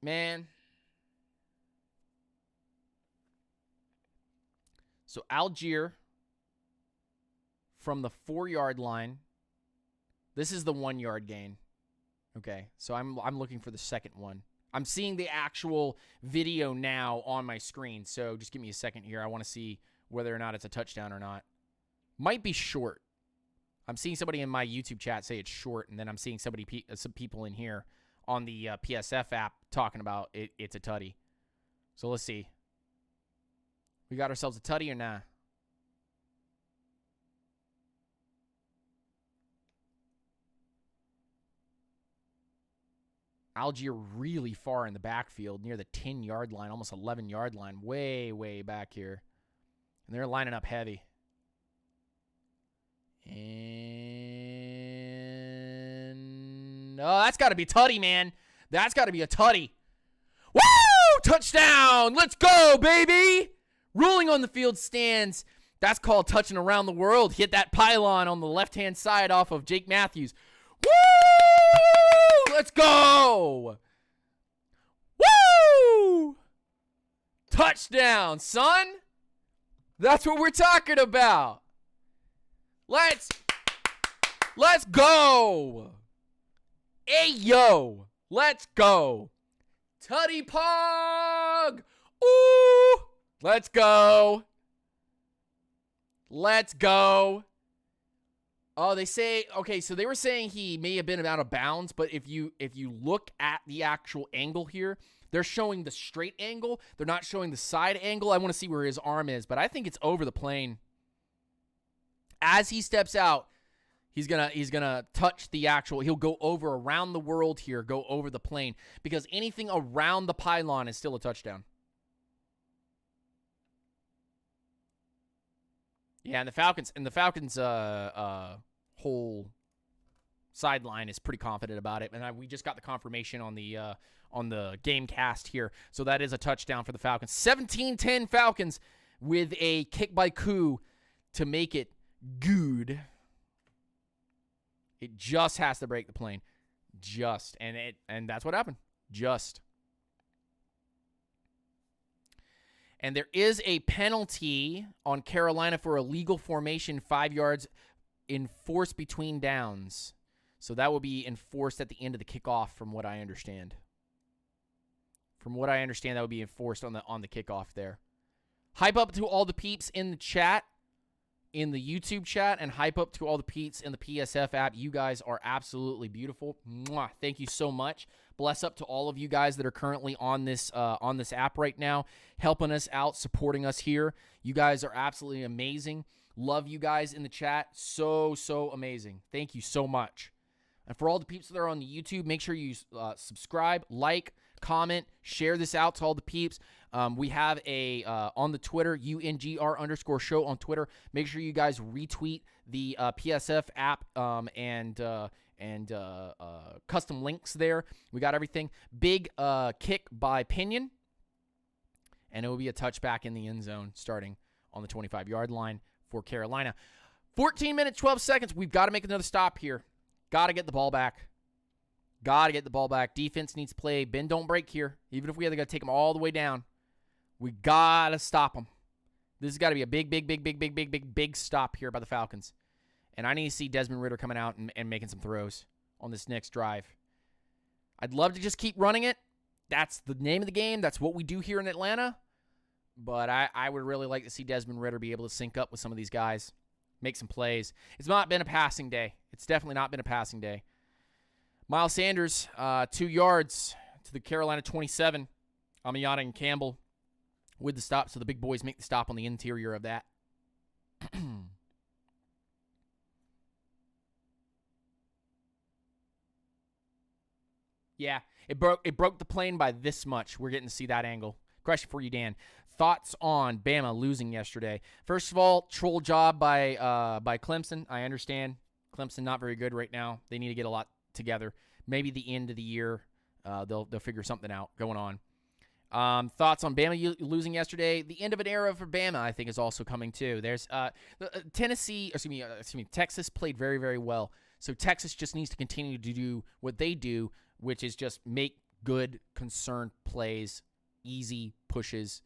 Man. So Algier from the 4 yard line. This is the 1 yard gain. Okay, so I'm looking for the second one. I'm seeing the actual video now on my screen, so just give me a second here. I want to see whether or not it's a touchdown or not. Might be short. I'm seeing somebody in my YouTube chat say it's short, and then I'm seeing some people in here on the PSF app talking about it's a tutty. So let's see. We got ourselves a tutty or nah? Algier really far in the backfield near the 10-yard line, almost 11-yard line, way, way back here. And they're lining up heavy. And that's got to be tutty, man. That's got to be a tutty. Woo! Touchdown! Let's go, baby! Ruling on the field stands. That's called touching around the world. Hit that pylon on the left-hand side off of Jake Matthews. Woo! Let's go! Woo! Touchdown, son! That's what we're talking about. Let's go! Hey, yo! Let's go! Tutty Pog! Ooh! Let's go! Let's go! Oh, they say, okay, so they were saying he may have been out of bounds, but if you look at the actual angle here, they're showing the straight angle. They're not showing the side angle. I want to see where his arm is, but I think it's over the plane. As he steps out, he's gonna touch the actual, he'll go over around the world here, go over the plane, because anything around the pylon is still a touchdown. Yeah, and the Falcons whole sideline is pretty confident about it, and we just got the confirmation on the game cast here, so that is a touchdown for the Falcons. 17-10 Falcons with a kick by Koo to make it good. It just has to break the plane, and that's what happened. Just. And there is a penalty on Carolina for illegal formation, 5 yards enforced between downs. So that will be enforced at the end of the kickoff, from what I understand. From what I understand, that would be enforced on the kickoff there. Hype up to all the peeps in the chat, in the YouTube chat, and hype up to all the peeps in the PSF app. You guys are absolutely beautiful. Mwah. Thank you so much. Bless up to all of you guys that are currently on this app right now, helping us out, supporting us here. You guys are absolutely amazing. Love you guys in the chat. So amazing. Thank you so much. And for all the peeps that are on the YouTube, make sure you subscribe, like, comment, share this out to all the peeps. We have a on the Twitter, UNGR_show on Twitter. Make sure you guys retweet the PSF app and custom links there. We got everything. Big kick by Pinion, and it will be a touchback in the end zone starting on the 25-yard line for Carolina. 14 minutes, 12 seconds. We've got to make another stop here. Got to get the ball back. Got to get the ball back. Defense needs to play bend, don't break here. Even if we have to take them all the way down, we got to stop them. This has got to be a big stop here by the Falcons. And I need to see Desmond Ridder coming out and making some throws on this next drive. I'd love to just keep running it. That's the name of the game. That's what we do here in Atlanta. But I would really like to see Desmond Ridder be able to sync up with some of these guys, make some plays. It's not been a passing day. It's definitely not been a passing day. Miles Sanders, 2 yards to the Carolina 27. Amiyana and Campbell with the stop, so the big boys make the stop on the interior of that. Yeah, it broke the plane by this much. We're getting to see that angle. Question for you, Dan. Thoughts on Bama losing yesterday? First of all, troll job by Clemson. I understand Clemson not very good right now. They need to get a lot together. Maybe the end of the year, they'll figure something out going on. Thoughts on Bama losing yesterday? The end of an era for Bama, I think, is also coming too. There's Texas played very, very well. So Texas just needs to continue to do what they do, which is just make good, concerned plays, easy pushes.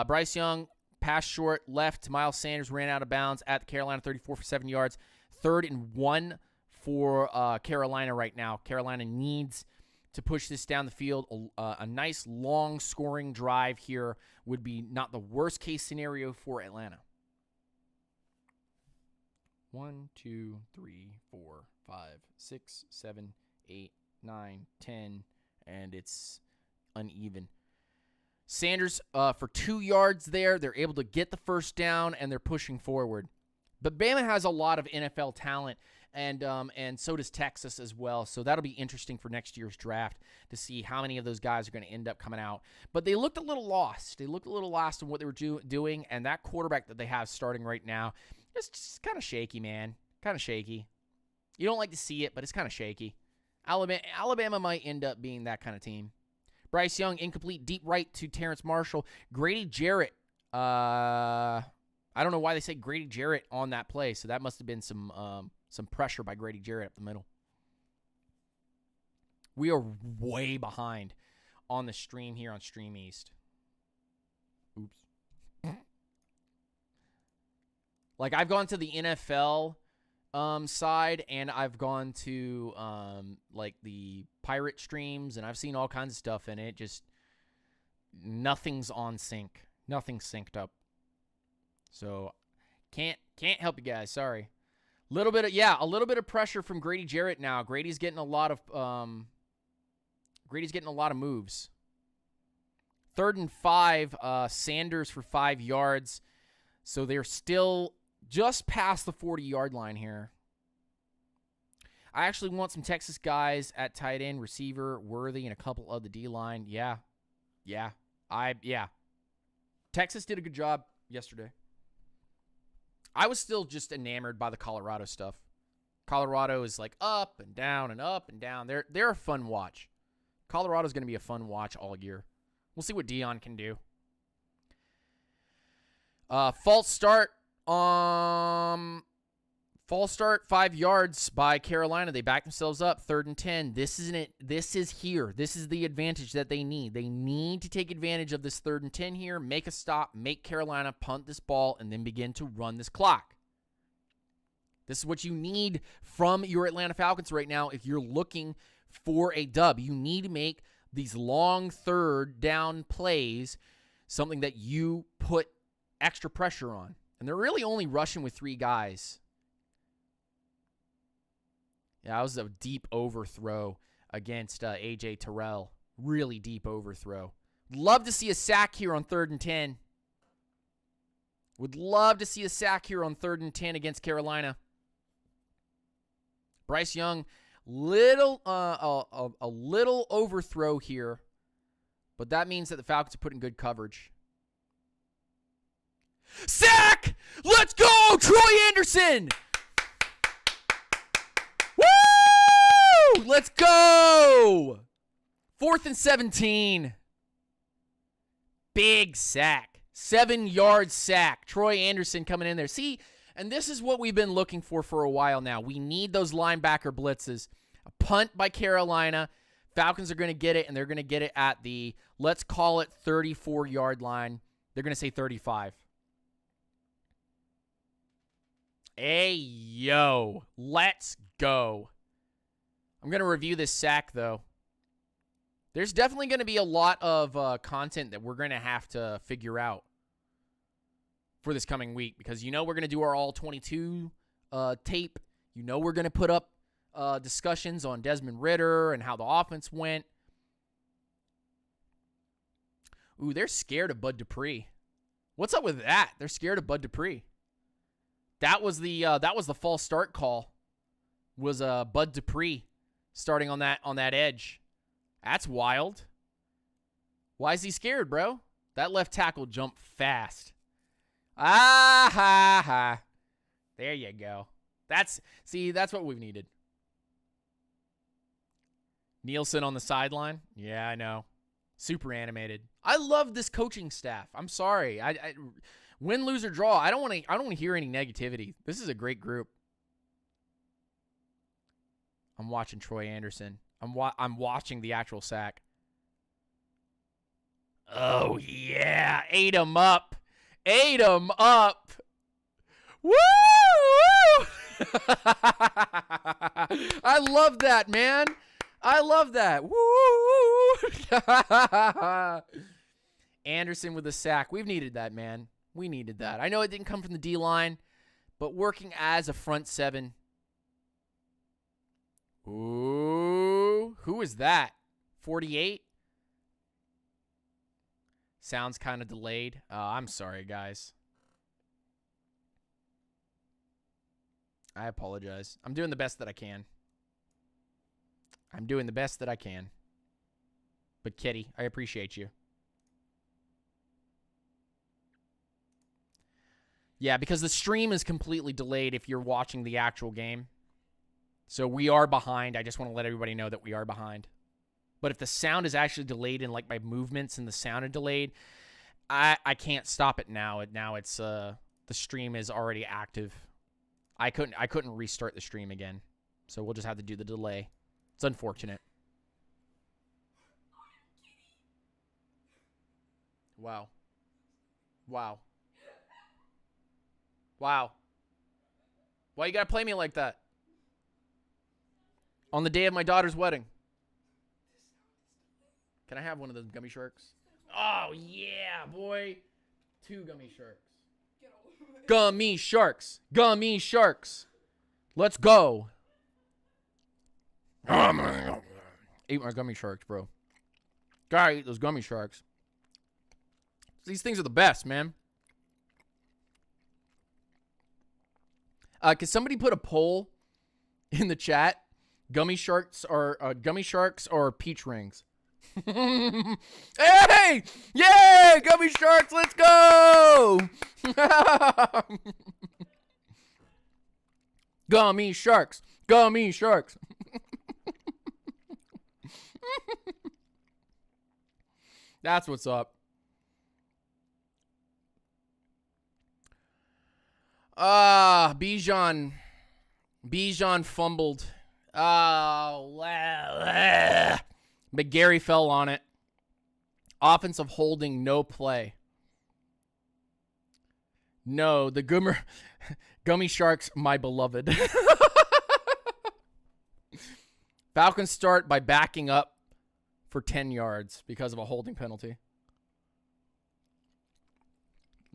Bryce Young, pass short, left. Miles Sanders ran out of bounds at the Carolina 34 for 7 yards. 3rd and 1 for Carolina right now. Carolina needs to push this down the field. A nice, long scoring drive here would be not the worst-case scenario for Atlanta. 1, 2, 3, 4, 5, 6, 7, 8, 9, 10, and it's uneven. Sanders for 2 yards there. They're able to get the first down, and they're pushing forward. But Bama has a lot of NFL talent, and so does Texas as well. So that'll be interesting for next year's draft to see how many of those guys are going to end up coming out. But they looked a little lost. They looked a little lost in what they were doing, and that quarterback that they have starting right now is just kind of shaky, man. Kind of shaky. You don't like to see it, but it's kind of shaky. Alabama might end up being that kind of team. Bryce Young, incomplete, deep right to Terrence Marshall. Grady Jarrett, I don't know why they say Grady Jarrett on that play, so that must have been some pressure by Grady Jarrett up the middle. We are way behind on the stream here on Stream East. Oops. Like, I've gone to the NFL side, and I've gone to like the pirate streams, and I've seen all kinds of stuff, and it just nothing's on sync. Nothing's synced up. So can't help you guys. Sorry. A little bit of pressure from Grady Jarrett now. Grady's getting a lot of moves. 3rd and 5, Sanders for 5 yards. So they're still just past the 40-yard line here. I actually want some Texas guys at tight end, receiver, Worthy, and a couple of the D-line. Yeah. Texas did a good job yesterday. I was still just enamored by the Colorado stuff. Colorado is like up and down and up and down. They're a fun watch. Colorado's going to be a fun watch all year. We'll see what Dion can do. False start, 5 yards by Carolina. They back themselves up, 3rd and 10. This isn't it. This is here. This is the advantage that they need. They need to take advantage of this 3rd and 10 here, make a stop, make Carolina punt this ball, and then begin to run this clock. This is what you need from your Atlanta Falcons right now if you're looking for a dub. You need to make these long 3rd down plays something that you put extra pressure on. And they're really only rushing with 3 guys. Yeah, that was a deep overthrow against A.J. Terrell. Really deep overthrow. Love to see a sack here on 3rd and 10. Would love to see a sack here on 3rd and 10 against Carolina. Bryce Young, a little overthrow here, but that means that the Falcons are putting good coverage. Sack! Let's go, Troy Anderson! Woo! Let's go! 4th and 17. Big sack. 7-yard sack. Troy Anderson coming in there. See, and this is what we've been looking for a while now. We need those linebacker blitzes. A punt by Carolina. Falcons are going to get it, and they're going to get it at the, let's call it 34-yard line. They're going to say 35. Hey, yo. Let's go. I'm going to review this sack, though. There's definitely going to be a lot of content that we're going to have to figure out for this coming week because, we're going to do our all-22 tape. We're going to put up discussions on Desmond Ridder and how the offense went. Ooh, they're scared of Bud Dupree. What's up with that? They're scared of Bud Dupree. That was the false start call. Was Bud Dupree starting on that edge? That's wild. Why is he scared, bro? That left tackle jumped fast. Ah ha ha. There you go. That's what we've needed. Nielsen on the sideline. Yeah, I know. Super animated. I love this coaching staff. I'm sorry. I win, lose, or draw. I don't want to hear any negativity. This is a great group. I'm watching Troy Anderson. I'm watching the actual sack. Oh yeah, ate him up. Ate him up. Woo! I love that, man. I love that. Woo! Anderson with a sack. We've needed that, man. We needed that. I know it didn't come from the D-line, but working as a front seven. Ooh. Who is that? 48? Sounds kind of delayed. I'm sorry, guys. I apologize. I'm doing the best that I can. But, Kitty, I appreciate you. Yeah, because the stream is completely delayed if you're watching the actual game. So we are behind. I just want to let everybody know that we are behind. But if the sound is actually delayed and like my movements and the sound are delayed, I can't stop it now. Now it's the stream is already active. I couldn't restart the stream again. So we'll just have to do the delay. It's unfortunate. Wow. Wow. Wow. Why you gotta play me like that? On the day of my daughter's wedding. Can I have one of those gummy sharks? Oh, yeah, boy. 2 gummy sharks. Gummy sharks. Gummy sharks. Let's go. Eat my gummy sharks, bro. Gotta eat those gummy sharks. These things are the best, man. Could somebody put a poll in the chat? Gummy sharks or peach rings? Hey! Yay! Gummy sharks, let's go! Gummy sharks. Gummy sharks. That's what's up. Bijan fumbled. Oh, but Gary fell on it. Offensive holding, no play. No, the gummy sharks, my beloved. Falcons start by backing up for 10 yards because of a holding penalty.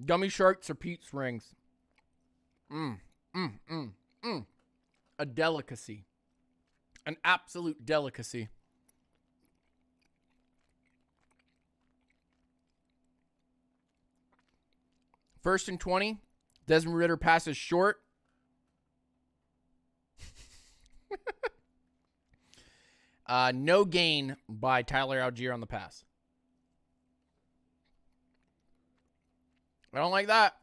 Gummy sharks or Pete's rings. A delicacy. An absolute delicacy. First and 20. Desmond Ridder passes short. No gain by Tyler Algier on the pass. I don't like that.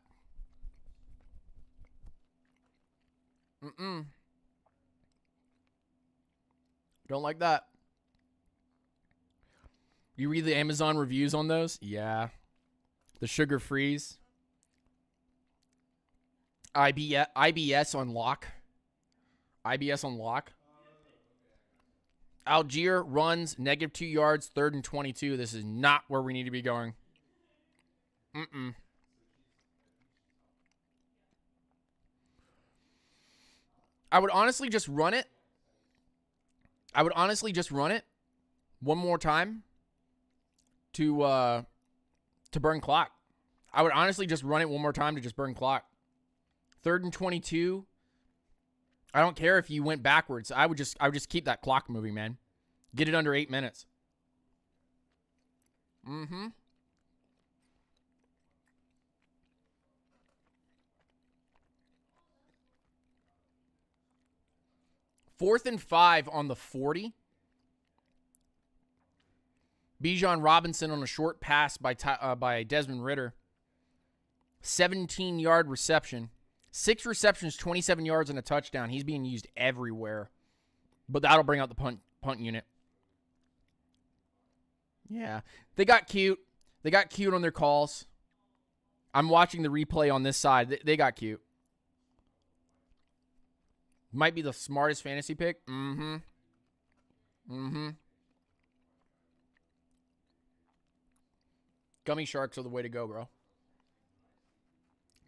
Don't like that. You read the Amazon reviews on those? Yeah. The sugar freeze. IBS on lock. IBS on lock. Algier runs -2 yards, 3rd and 22. This is not where we need to be going. I would honestly just run it. One more time to burn clock. I would honestly just run it one more time to just burn clock. 3rd and 22. I don't care if you went backwards. I would just keep that clock moving, man. Get it under 8 minutes. Mm-hmm. Fourth and 5 on the 40. Bijan Robinson on a short pass by Desmond Ridder. 17-yard reception. 6 receptions, 27 yards, and a touchdown. He's being used everywhere. But that'll bring out the punt unit. Yeah. They got cute. They got cute on their calls. I'm watching the replay on this side. They got cute. Might be the smartest fantasy pick. Mm-hmm. Mm-hmm. Gummy sharks are the way to go, bro.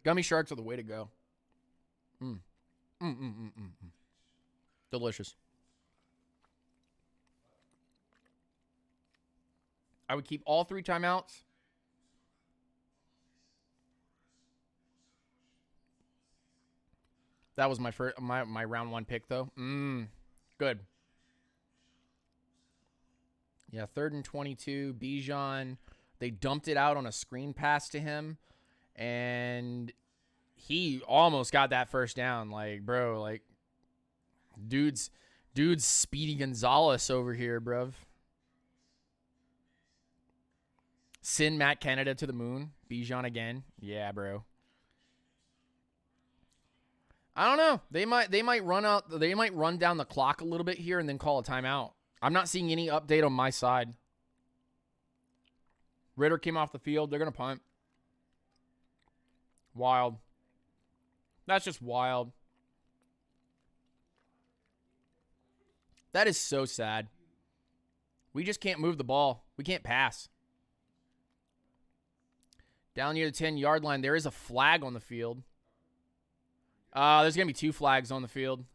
Gummy sharks are the way to go. Delicious. I would keep all 3 timeouts. That was my first my round 1 pick though. Good. Yeah, 3rd and 22. Bijan, they dumped it out on a screen pass to him, and he almost got that first down. Like, bro, like, dude's Speedy Gonzalez over here, bruv. Send Matt Canada to the moon. Bijan again. Yeah, bro. I don't know. They might run down the clock a little bit here and then call a timeout. I'm not seeing any update on my side. Ridder came off the field. They're going to punt. Wild. That's just wild. That is so sad. We just can't move the ball. We can't pass. Down near the 10-yard line, there is a flag on the field. There's going to be 2 flags on the field.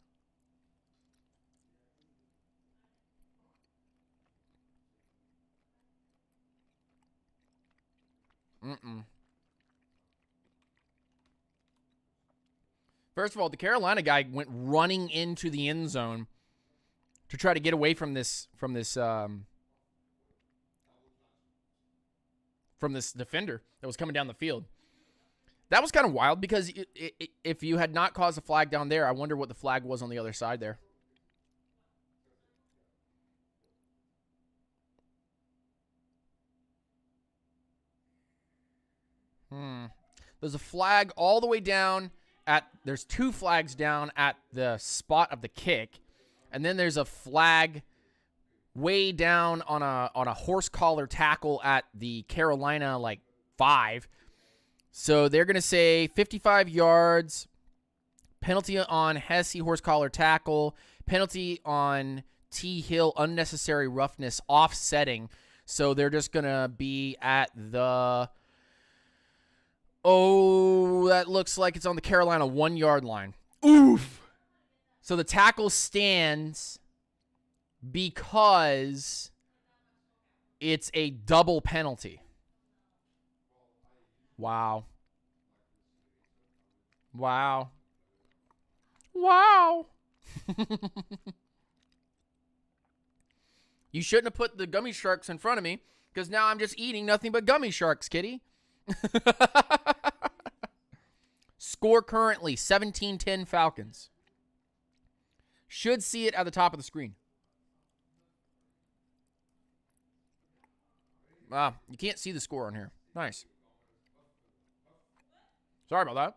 First of all, the Carolina guy went running into the end zone to try to get away from this defender that was coming down the field. That was kind of wild because if you had not caused a flag down there, I wonder what the flag was on the other side there. There's a flag all the way down there's 2 flags down at the spot of the kick, and then there's a flag way down on a horse collar tackle at the Carolina 5. So they're going to say 55 yards, penalty on Hesse horse collar tackle, penalty on T. Hill unnecessary roughness offsetting. So they're just going to be at the that looks like it's on the Carolina 1-yard line. Oof. So the tackle stands because it's a double penalty. Wow. Wow. Wow. You shouldn't have put the gummy sharks in front of me because now I'm just eating nothing but gummy sharks, kitty. Score currently 17-10 Falcons. Should see it at the top of the screen. You can't see the score on here. Nice. Sorry about that.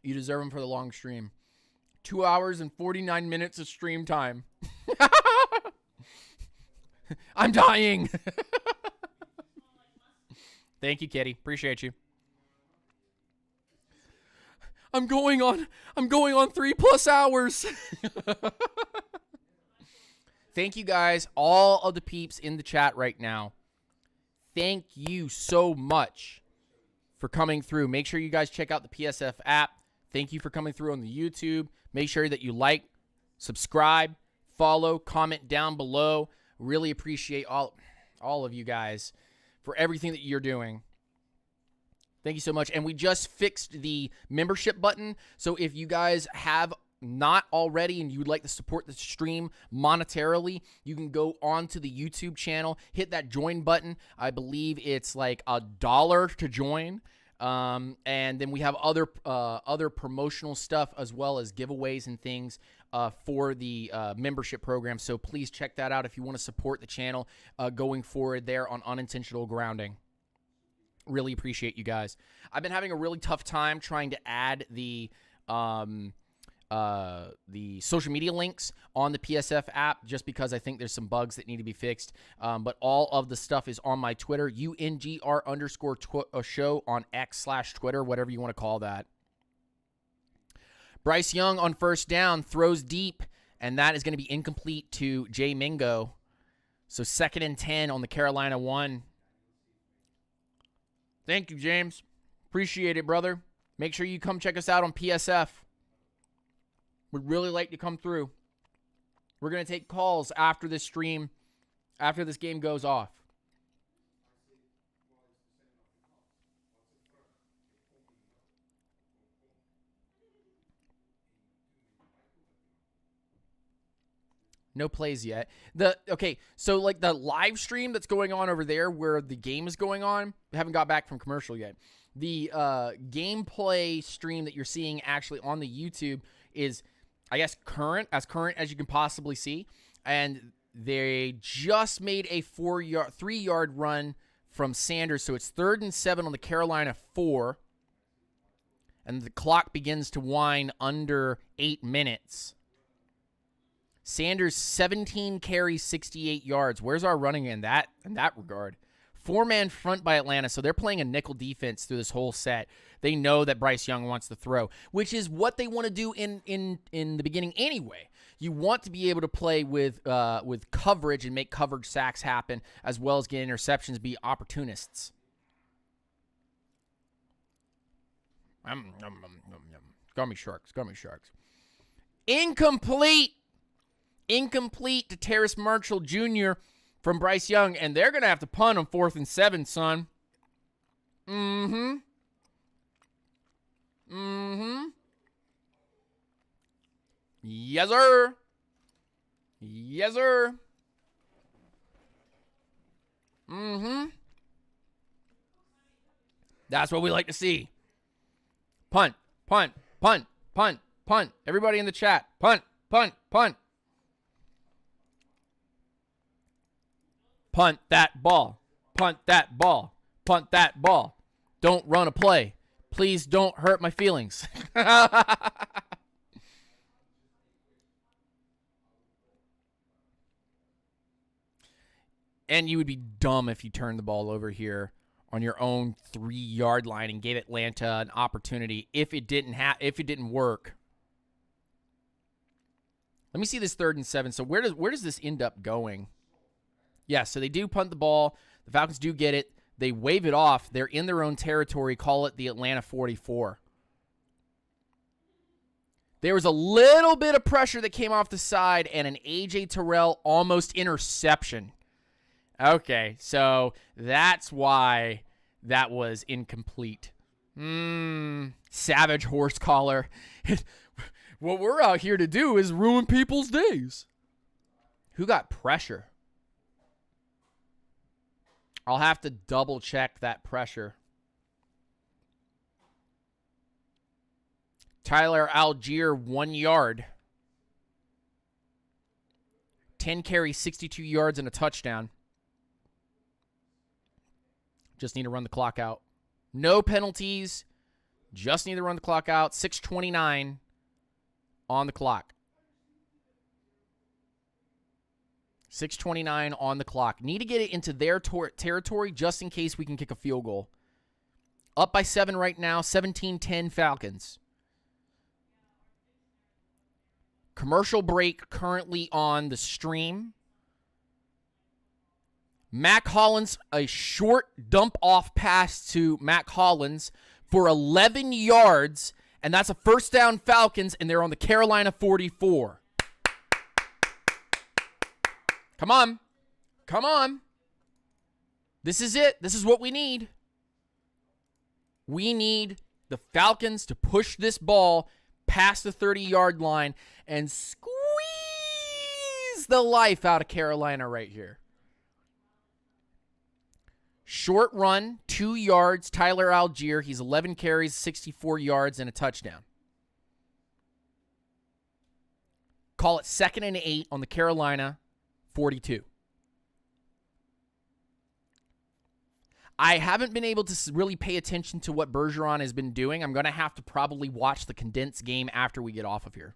You deserve them for the long stream. 2 hours and 49 minutes of stream time. I'm dying. Thank you, Kitty. Appreciate you. I'm going on 3+ hours. Thank you guys, all of the peeps in the chat right now. Thank you so much for coming through. Make sure you guys check out the PSF app. Thank you for coming through on the YouTube. Make sure that you like, subscribe, follow, comment down below. Really appreciate all of you guys for everything that you're doing. Thank you so much. And we just fixed the membership button. So if you guys have not already and you'd like to support the stream monetarily, you can go onto the YouTube channel, hit that join button. I believe it's like $1 to join. And then we have other promotional stuff as well as giveaways and things for the membership program. So please check that out if you want to support the channel going forward there on Unintentional Grounding. Really appreciate you guys. I've been having a really tough time trying to add the social media links on the PSF app just because I think there's some bugs that need to be fixed. But all of the stuff is on my Twitter, UNGR_show on X/Twitter, whatever you want to call that. Bryce Young on first down throws deep, and that is going to be incomplete to Jay Mingo. So 2nd and 10 on the Carolina 1. Thank you, James. Appreciate it, brother. Make sure you come check us out on PSF. Would really like to come through. We're going to take calls after this stream, after this game goes off. No plays yet. Okay, so like the live stream that's going on over there where the game is going on, we haven't got back from commercial yet. The gameplay stream that you're seeing actually on the YouTube is, I guess, current as you can possibly see. And they just made a 3-yard run from Sanders. So it's 3rd and 7 on the Carolina 4. And the clock begins to wind under 8 minutes. Sanders, 17 carries, 68 yards. Where's our running in that regard? 4-man front by Atlanta, so they're playing a nickel defense through this whole set. They know that Bryce Young wants to throw, which is what they want to do in the beginning anyway. You want to be able to play with coverage and make coverage sacks happen, as well as get interceptions, be opportunists. Gummy sharks. Incomplete to Terrace Marshall Jr. from Bryce Young, and they're going to have to punt on 4th and 7, son. Yes, sir. Yes, sir. That's what we like to see. Punt. Everybody in the chat. Punt. Punt that ball. Don't run a play. Please don't hurt my feelings. And you would be dumb if you turned the ball over here on your own 3-yard line and gave Atlanta an opportunity if it didn't work. Let me see this 3rd and 7. So where does this end up going? Yeah, so they do punt the ball. The Falcons do get it. They wave it off. They're in their own territory. Call it the Atlanta 44. There was a little bit of pressure that came off the side and an A.J. Terrell almost interception. Okay, so that's why that was incomplete. Savage horse collar. What we're out here to do is ruin people's days. Who got pressure? I'll have to double check that pressure. Tyler Algier, 1 yard. 10 carries, 62 yards, and a touchdown. Just need to run the clock out. No penalties. Just need to run the clock out. 6:29 on the clock. 6:29 on the clock. Need to get it into their territory just in case we can kick a field goal. Up by 7 right now, 17-10 Falcons. Commercial break currently on the stream. Mac Hollins, a short dump off pass to Mac Hollins for 11 yards, and that's a first down Falcons, and they're on the Carolina 44. Come on. Come on. This is it. This is what we need. We need the Falcons to push this ball past the 30-yard line and squeeze the life out of Carolina right here. Short run, 2 yards. Tyler Algier, he's 11 carries, 64 yards, and a touchdown. Call it 2nd and 8 on the Carolina 42. I haven't been able to really pay attention to what Bergeron has been doing. I'm going to have to probably watch the condensed game after we get off of here.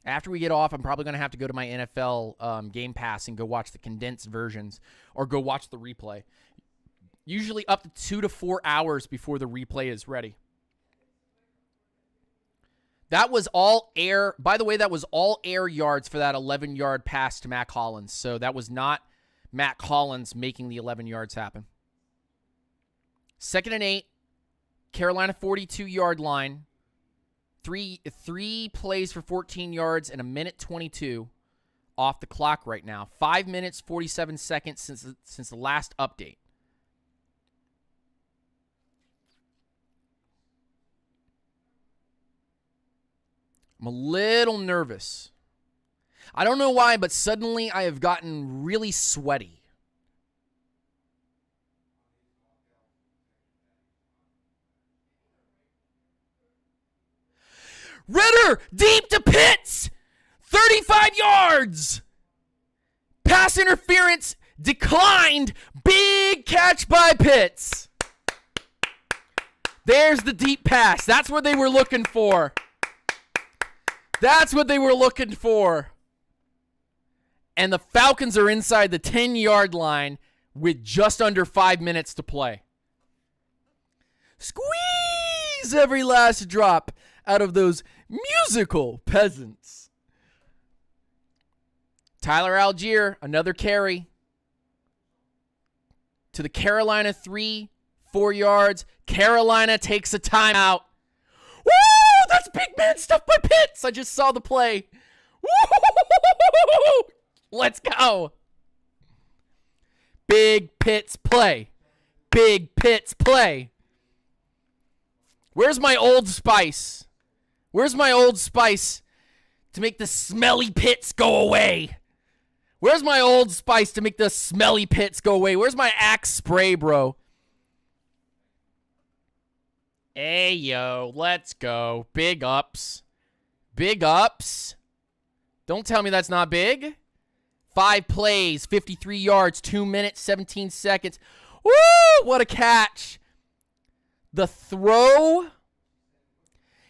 After we get off, I'm probably going to have to go to my NFL Game Pass and go watch the condensed versions or go watch the replay. Usually up to 2 to 4 hours before the replay is ready. That was all air. By the way, that was all air yards for that 11-yard pass to Mac Hollins. So that was not Mac Hollins making the 11 yards happen. 2nd and 8, Carolina 42-yard line. Three plays for 14 yards and a minute 22 off the clock right now. 5 minutes, 47 seconds since the last update. I'm a little nervous. I don't know why, but suddenly I have gotten really sweaty. Ritter, deep to Pitts, 35 yards. Pass interference declined. Big catch by Pitts. There's the deep pass. That's what they were looking for. That's what they were looking for. And the Falcons are inside the 10-yard line with just under 5 minutes to play. Squeeze every last drop out of those musical peasants. Tyler Algier, another carry to the Carolina 3, 4 yards. Carolina takes a timeout. Woo! That's big man stuff by Pitts. I just saw the play. Woo! Let's go. Big Pitts play. Big Pitts play. Where's my Old Spice? Where's my Old Spice to make the smelly pits go away? Where's my Old Spice to make the smelly pits go away? Where's my Axe spray, bro? Hey, yo, let's go. Big ups. Big ups. Don't tell me that's not big. 5 plays, 53 yards, 2 minutes, 17 seconds. Woo! What a catch. The throw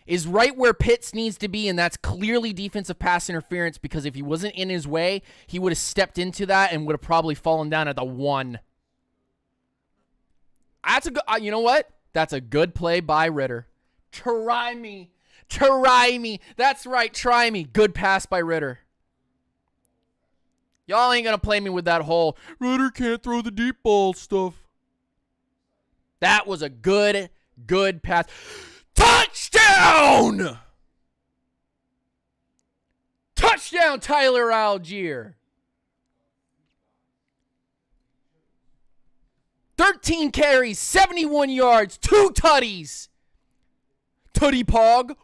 is right where Pitts needs to be, and that's clearly defensive pass interference because if he wasn't in his way, he would have stepped into that and would have probably fallen down at the 1. That's a good, you know what? That's a good play by Ritter. Try me. Try me. That's right, try me. Good pass by Ritter. Y'all ain't going to play me with that whole Ritter can't throw the deep ball stuff. That was a good pass. Touchdown! Touchdown, Tyler Algier. 13 carries, 71 yards, 2 tutties. Tutty Pog.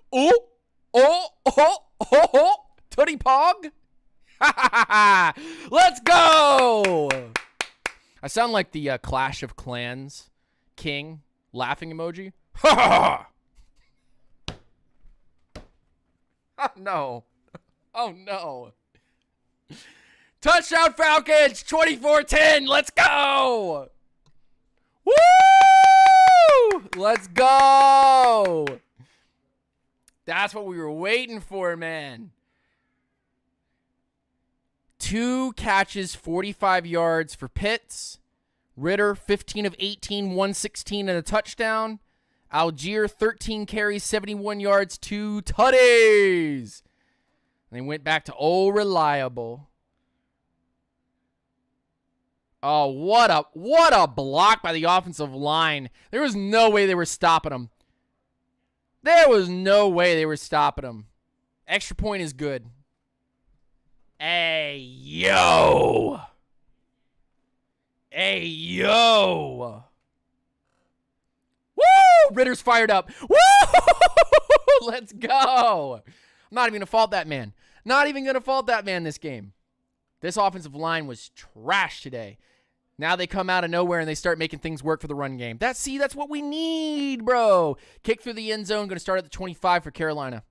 Tutty Pog. Let's go. I sound like the Clash of Clans king laughing emoji. Oh, no. Oh, no. Touchdown Falcons, 24-10. Let's go. Woo! Let's go. That's what we were waiting for, man. 2 catches, 45 yards for Pitts. Ritter, 15 of 18, 116 and a touchdown. Algier, 13 carries, 71 yards, 2 tutties. And they went back to old reliable. Oh, what a block by the offensive line. There was no way they were stopping him. There was no way they were stopping him. Extra point is good. Hey, yo. Hey, yo. Woo! Ritter's fired up. Woo! Let's go. I'm not even going to fault that man. Not even going to fault that man this game. This offensive line was trash today. Now they come out of nowhere and they start making things work for the run game. That's what we need, bro. Kick through the end zone. Going to start at the 25 for Carolina.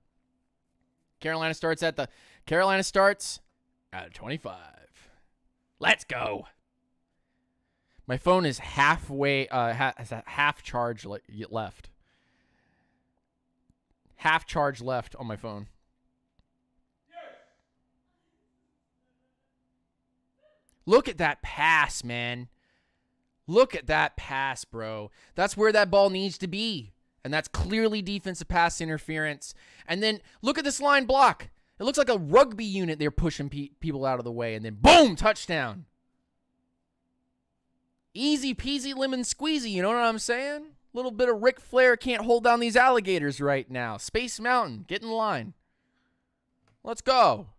Carolina starts at the 25. Let's go. My phone is halfway, has a half charge left. Half charge left on my phone. Look at that pass, man. Look at that pass, bro. That's where that ball needs to be. And that's clearly defensive pass interference. And then look at this line block. It looks like a rugby unit. They're pushing people out of the way. And then boom, touchdown. Easy peasy lemon squeezy. You know what I'm saying? A little bit of Ric Flair can't hold down these alligators right now. Space Mountain, get in line. Let's go.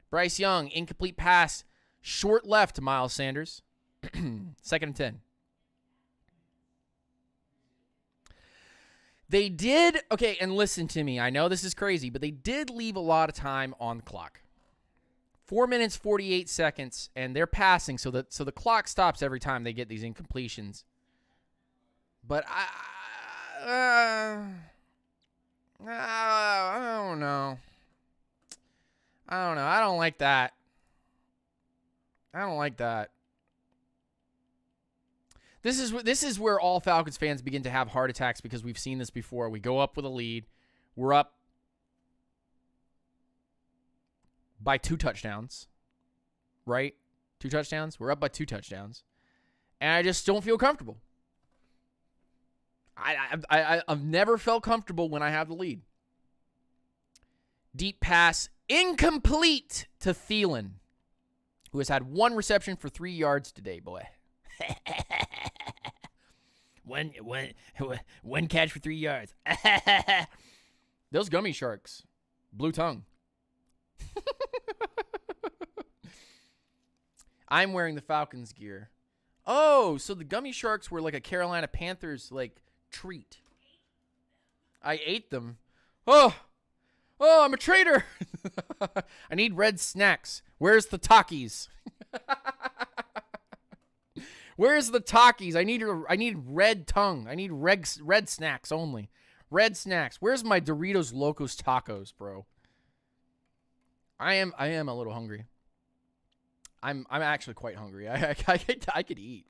Bryce Young, incomplete pass. Short left to Miles Sanders. 2nd and 10. They did, okay, and listen to me. I know this is crazy, but they did leave a lot of time on the clock. 4 minutes, 48 seconds, and they're passing, so the clock stops every time they get these incompletions. But I don't know. I don't like that. This is where all Falcons fans begin to have heart attacks because we've seen this before. We go up with a lead. We're up by 2 touchdowns, right? 2 touchdowns? We're up by 2 touchdowns. And I just don't feel comfortable. I've never felt comfortable when I have the lead. Deep pass, incomplete to Thielen, who has had 1 reception for 3 yards today, boy. One catch for 3 yards. Those gummy sharks. Blue tongue. I'm wearing the Falcons gear. Oh, so the gummy sharks were like a Carolina Panthers treat. I ate them. Oh, I'm a traitor. I need red snacks. Where's the Takis? Where's the Takis? I need red tongue. I need red snacks only. Red snacks. Where's my Doritos Locos Tacos, bro? I am a little hungry. I'm actually quite hungry. I could eat.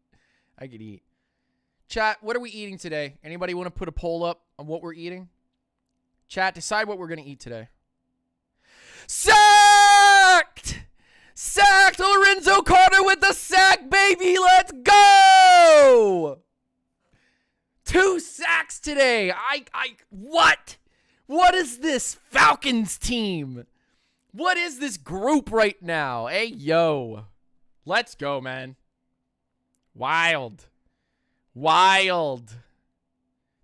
Chat, what are we eating today? Anybody want to put a poll up on what we're eating? Chat, decide what we're going to eat today. Sacked! Sacked! Lorenzo Carter with the sack, baby! Let's go! 2 sacks today. What? What is this Falcons team? What is this group right now? Hey, yo. Let's go, man. Wild.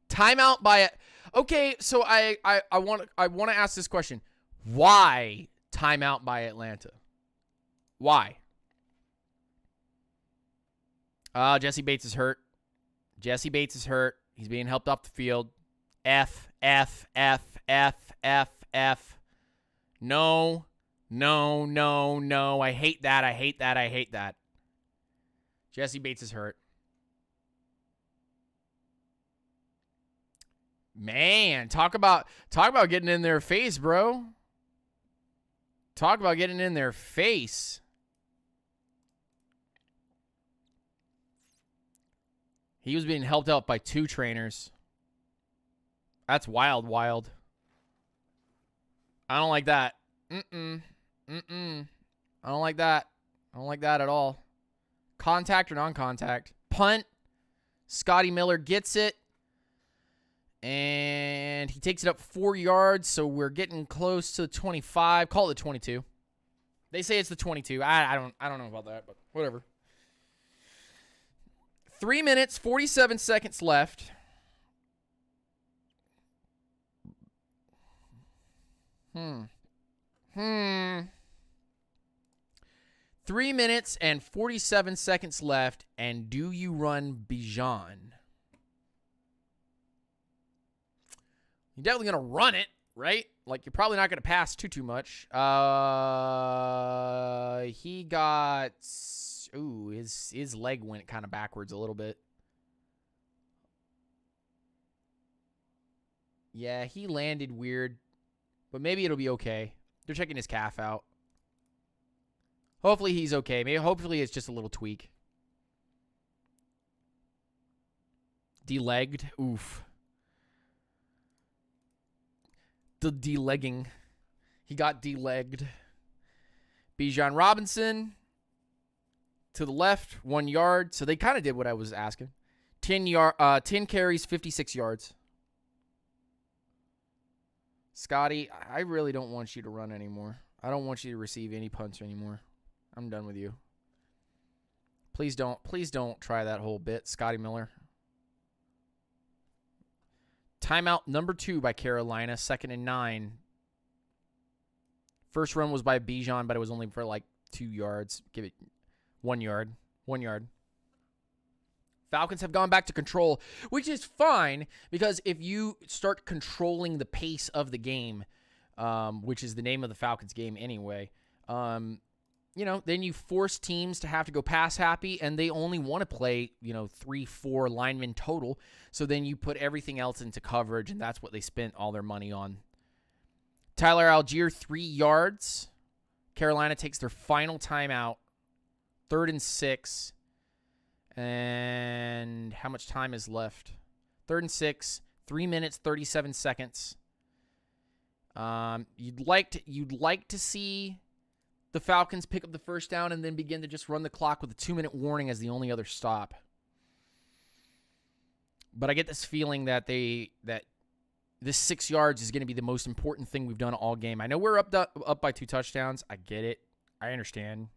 Timeout by it. Okay, so I want to ask this question. Why timeout by Atlanta? Why? Jesse Bates is hurt. He's being helped off the field. F. No. I hate that. Jesse Bates is hurt. Man, talk about getting in their face, bro. Talk about getting in their face. He was being helped out by 2 trainers. That's wild. I don't like that. I don't like that. I don't like that at all. Contact or non-contact? Punt. Scotty Miller gets it. And he takes it up 4 yards, so we're getting close to the 25. Call it the 22. They say it's the 22. I don't know about that, but whatever. 3 minutes, 47 seconds left. 3 minutes and 47 seconds left, and do you run Bijan? You're definitely going to run it, right? Like, you're probably not going to pass too much. He got... Ooh, his leg went kind of backwards a little bit. Yeah, he landed weird, but maybe it'll be okay. They're checking his calf out. Hopefully he's okay. Hopefully it's just a little tweak. Delegged. Oof. The delegging. He got delegged. Bijan Robinson to the left, 1 yard. So they kind of did what I was asking. 10 carries, 56 yards. Scotty, I really don't want you to run anymore. I don't want you to receive any punts anymore. I'm done with you. Please don't try that whole bit, Scotty Miller. Timeout number 2 by Carolina, 2nd and 9. First run was by Bijan, but it was only for like 2 yards. Give it 1 yard. 1 yard. Falcons have gone back to control, which is fine because if you start controlling the pace of the game, which is the name of the Falcons game anyway, then you force teams to have to go pass happy, and they only want to play, 3-4 linemen total. So then you put everything else into coverage, and that's what they spent all their money on. Tyler Algier, 3 yards. Carolina takes their final timeout. 3rd and 6. And how much time is left? 3rd and 6. 3 minutes, 37 seconds. You'd like to see the Falcons pick up the first down and then begin to just run the clock with a 2-minute warning as the only other stop. But I get this feeling that this 6 yards is going to be the most important thing we've done all game. I know we're up by 2 touchdowns. I get it. I understand.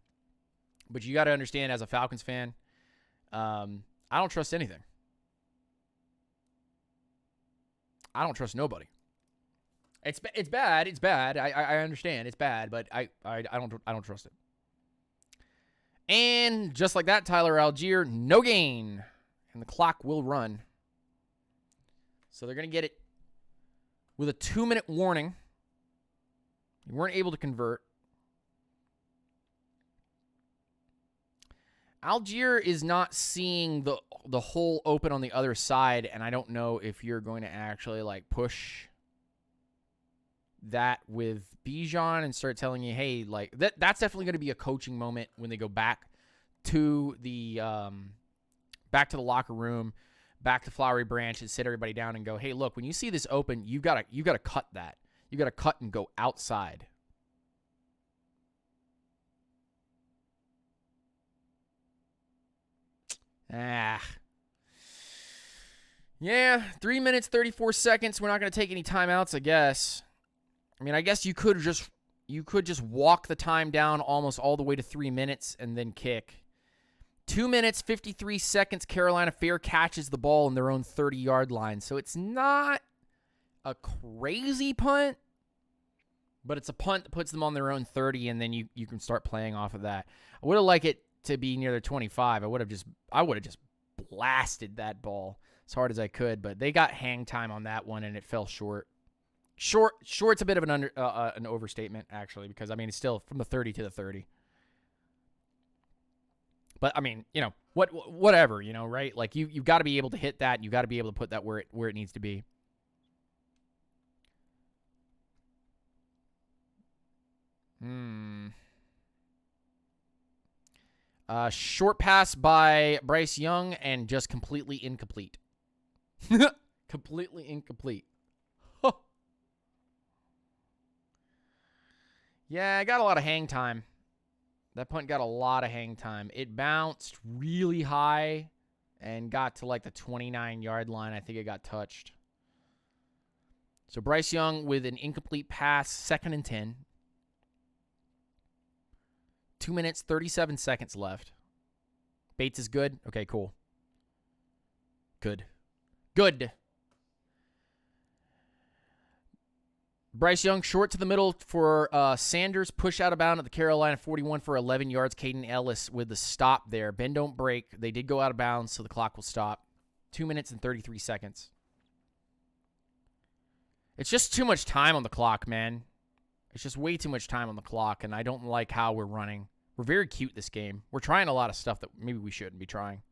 But you got to understand, as a Falcons fan, I don't trust anything. I don't trust nobody. It's bad. It's bad. I understand. It's bad, but I don't trust it. And just like that, Tyler Algier, no gain, and the clock will run. So they're gonna get it with a 2-minute warning. They weren't able to convert. Algier is not seeing the hole open on the other side, and I don't know if you're going to actually push that with Bijan and start telling you, hey, that's definitely going to be a coaching moment when they go back to the locker room, back to Flowery Branch, and sit everybody down and go, hey, look, when you see this open, you gotta cut that. You gotta cut and go outside. Yeah, 3 minutes, 34 seconds. We're not going to take any timeouts, I guess. I mean, I guess you could just walk the time down almost all the way to 3 minutes and then kick. 2 minutes, 53 seconds. Carolina fair catches the ball in their own 30-yard line. So it's not a crazy punt, but it's a punt that puts them on their own 30, and then you can start playing off of that. I would have liked it to be near their 25. I would have just blasted that ball as hard as I could, but they got hang time on that one, and it fell short. Short's a bit of an overstatement, actually, because, I mean, it's still from the 30 to the 30. But, I mean, whatever, right? Like, you've got to be able to hit that, and you've got to be able to put that where it needs to be. Short pass by Bryce Young and just completely incomplete. Completely incomplete. Yeah, I got a lot of hang time. That punt got a lot of hang time. It bounced really high and got to the 29-yard line. I think it got touched. So Bryce Young with an incomplete pass, 2nd and 10. 2 minutes, 37 seconds left. Bates is good. Okay, cool. Good. Good. Bryce Young short to the middle for Sanders. Push out of bound at the Carolina 41 for 11 yards. Caden Ellis with the stop there. Bend don't break. They did go out of bounds, so the clock will stop. 2 minutes and 33 seconds. It's just too much time on the clock, man. It's just way too much time on the clock, and I don't like how we're running. We're very cute this game. We're trying a lot of stuff that maybe we shouldn't be trying.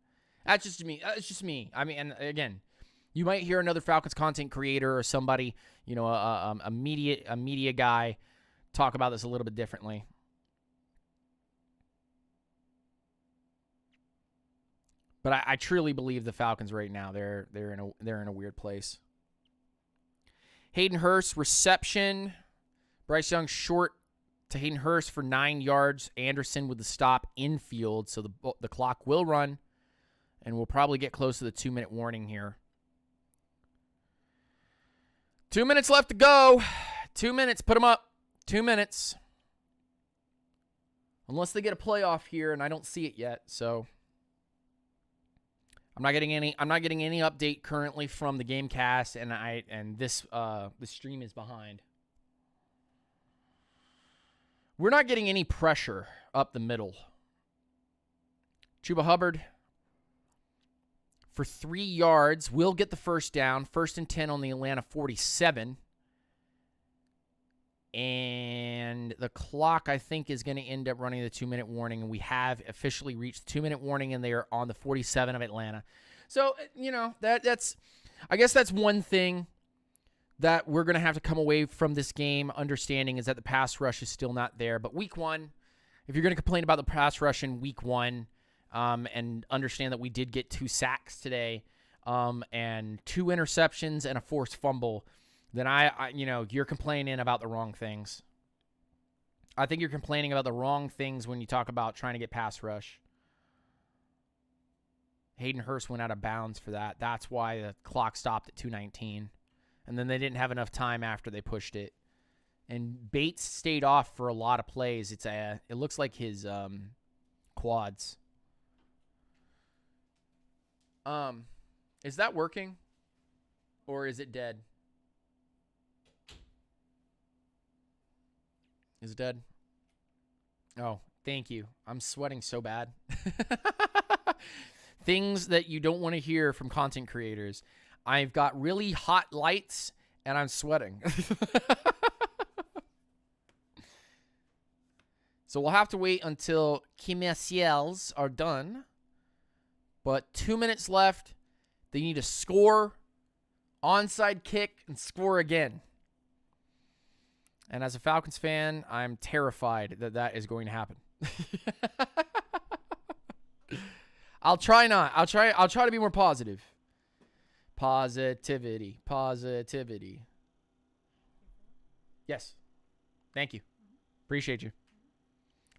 That's just me. It's just me. I mean, and again, you might hear another Falcons content creator or somebody, you know, a media guy talk about this a little bit differently. But I truly believe the Falcons right now, they're in a weird place. Hayden Hurst reception. Bryce Young short to Hayden Hurst for 9 yards. Anderson with the stop infield, so the clock will run, and we'll probably get close to the 2-minute warning here. 2 minutes left to go. 2 minutes. Put them up. 2 minutes. Unless they get a playoff here, and I don't see it yet. So I'm not getting any update currently from the Gamecast, and this stream is behind. We're not getting any pressure up the middle. Chuba Hubbard for 3 yards. Will get the first down. 1st and 10 on the Atlanta 47. And the clock, I think, is going to end up running the 2-minute warning. And we have officially reached the 2-minute warning, and they are on the 47 of Atlanta. So, you know, that's I guess that's one thing that we're going to have to come away from this game understanding is that the pass rush is still not there. But week one, if you're going to complain about the pass rush in week one, and understand that we did get 2 sacks today, and 2 interceptions and a forced fumble, then you're complaining about the wrong things. I think you're complaining about the wrong things when you talk about trying to get pass rush. Hayden Hurst went out of bounds for that. That's why the clock stopped at 2:19. And then they didn't have enough time after they pushed it. And Bates stayed off for a lot of plays. It looks like his quads. Is that working? Or is it dead? Is it dead? Oh, thank you. I'm sweating so bad. Things that you don't want to hear from content creators. I've got really hot lights, and I'm sweating. So we'll have to wait until commercials are done. But 2 minutes left. They need to score, onside kick, and score again. And as a Falcons fan, I'm terrified that that is going to happen. I'll try not. I'll try to be more positive. Positivity. Yes. Thank you. Appreciate you.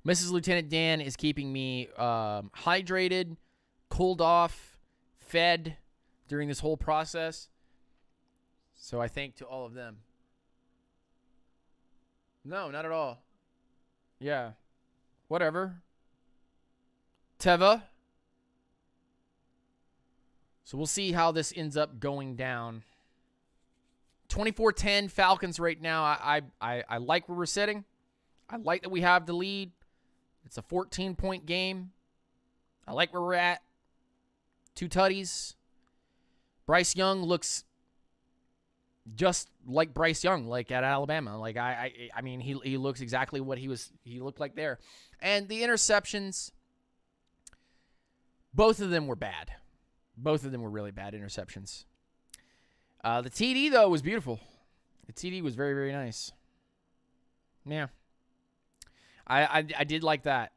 Mrs. Lieutenant Dan is keeping me hydrated, cooled off, fed during this whole process. So I thank to all of them. No, not at all. Yeah. Whatever. Teva. So we'll see how this ends up going down. 24-10 Falcons right now. I like where we're sitting. I like that we have the lead. It's a 14-point game. I like where we're at. 2 tutties. Bryce Young looks just like Bryce Young, like at Alabama. Like I mean, he looks exactly what he looked like there. And the interceptions, both of them were bad. Both of them were really bad interceptions. The TD, though, was beautiful. The TD was very, very nice. Yeah. I did like that.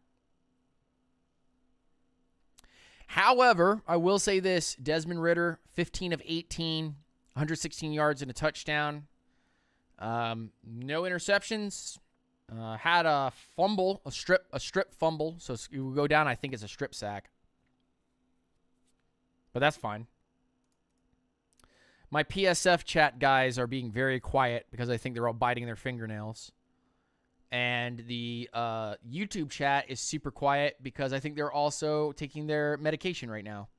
However, I will say this. Desmond Ridder, 15 of 18, 116 yards and a touchdown. No interceptions. Had a fumble, a strip fumble. So it will go down, I think it's a strip sack. But that's fine. My PSF chat guys are being very quiet because I think they're all biting their fingernails. And the YouTube chat is super quiet because I think they're also taking their medication right now.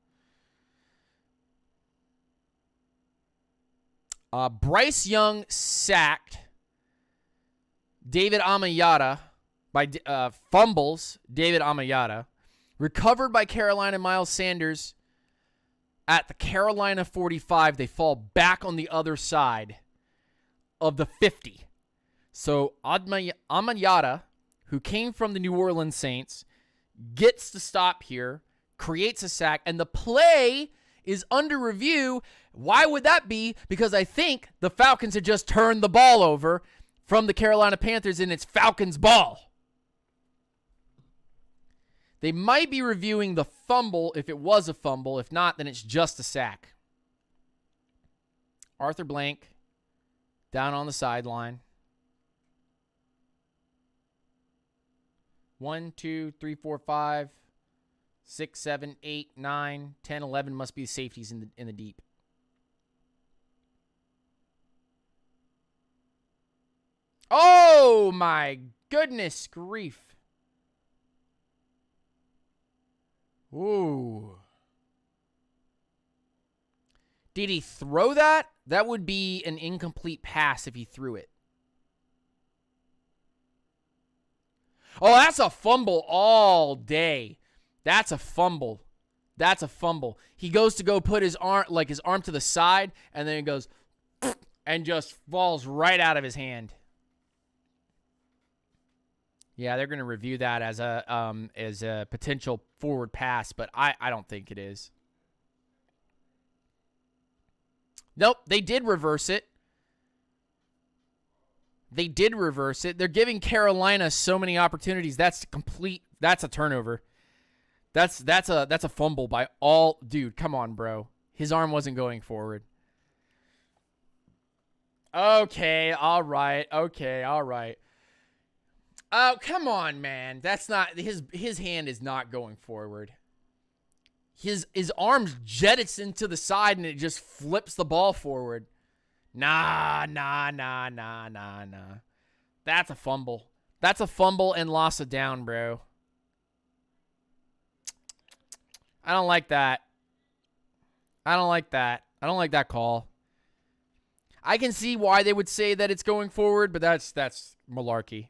Bryce Young sacked David Amayada by fumbles David Amayada. Recovered by Carolina Miles Sanders at the Carolina 45. They fall back on the other side of the 50. So Amayada, who came from the New Orleans Saints, gets the stop here, creates a sack, and the play is under review. Why would that be? Because I think the Falcons had just turned the ball over from the Carolina Panthers, and it's Falcons' ball. They might be reviewing the fumble if it was a fumble. If not, then it's just a sack. Arthur Blank down on the sideline. 1, 2, 3, 4, 5, 6, 7, 8, 9, 10, 11 must be safeties in the deep. Oh my goodness grief. Ooh. Did he throw that? That would be an incomplete pass if he threw it. Oh, that's a fumble all day. That's a fumble. That's a fumble. He goes to go put his arm to the side, and then it goes and just falls right out of his hand. Yeah, they're going to review that as a potential forward pass, but I don't think it is. Nope, they did reverse it. They did reverse it. They're giving Carolina so many opportunities. That's a turnover. That's a fumble by all. Dude, come on, bro. His arm wasn't going forward. Okay, all right. Oh, come on, man. That's not his hand is not going forward. His arms jettison to the side and it just flips the ball forward. Nah. That's a fumble. That's a fumble and loss of down, bro. I don't like that. I don't like that call. I can see why they would say that it's going forward, but that's malarkey.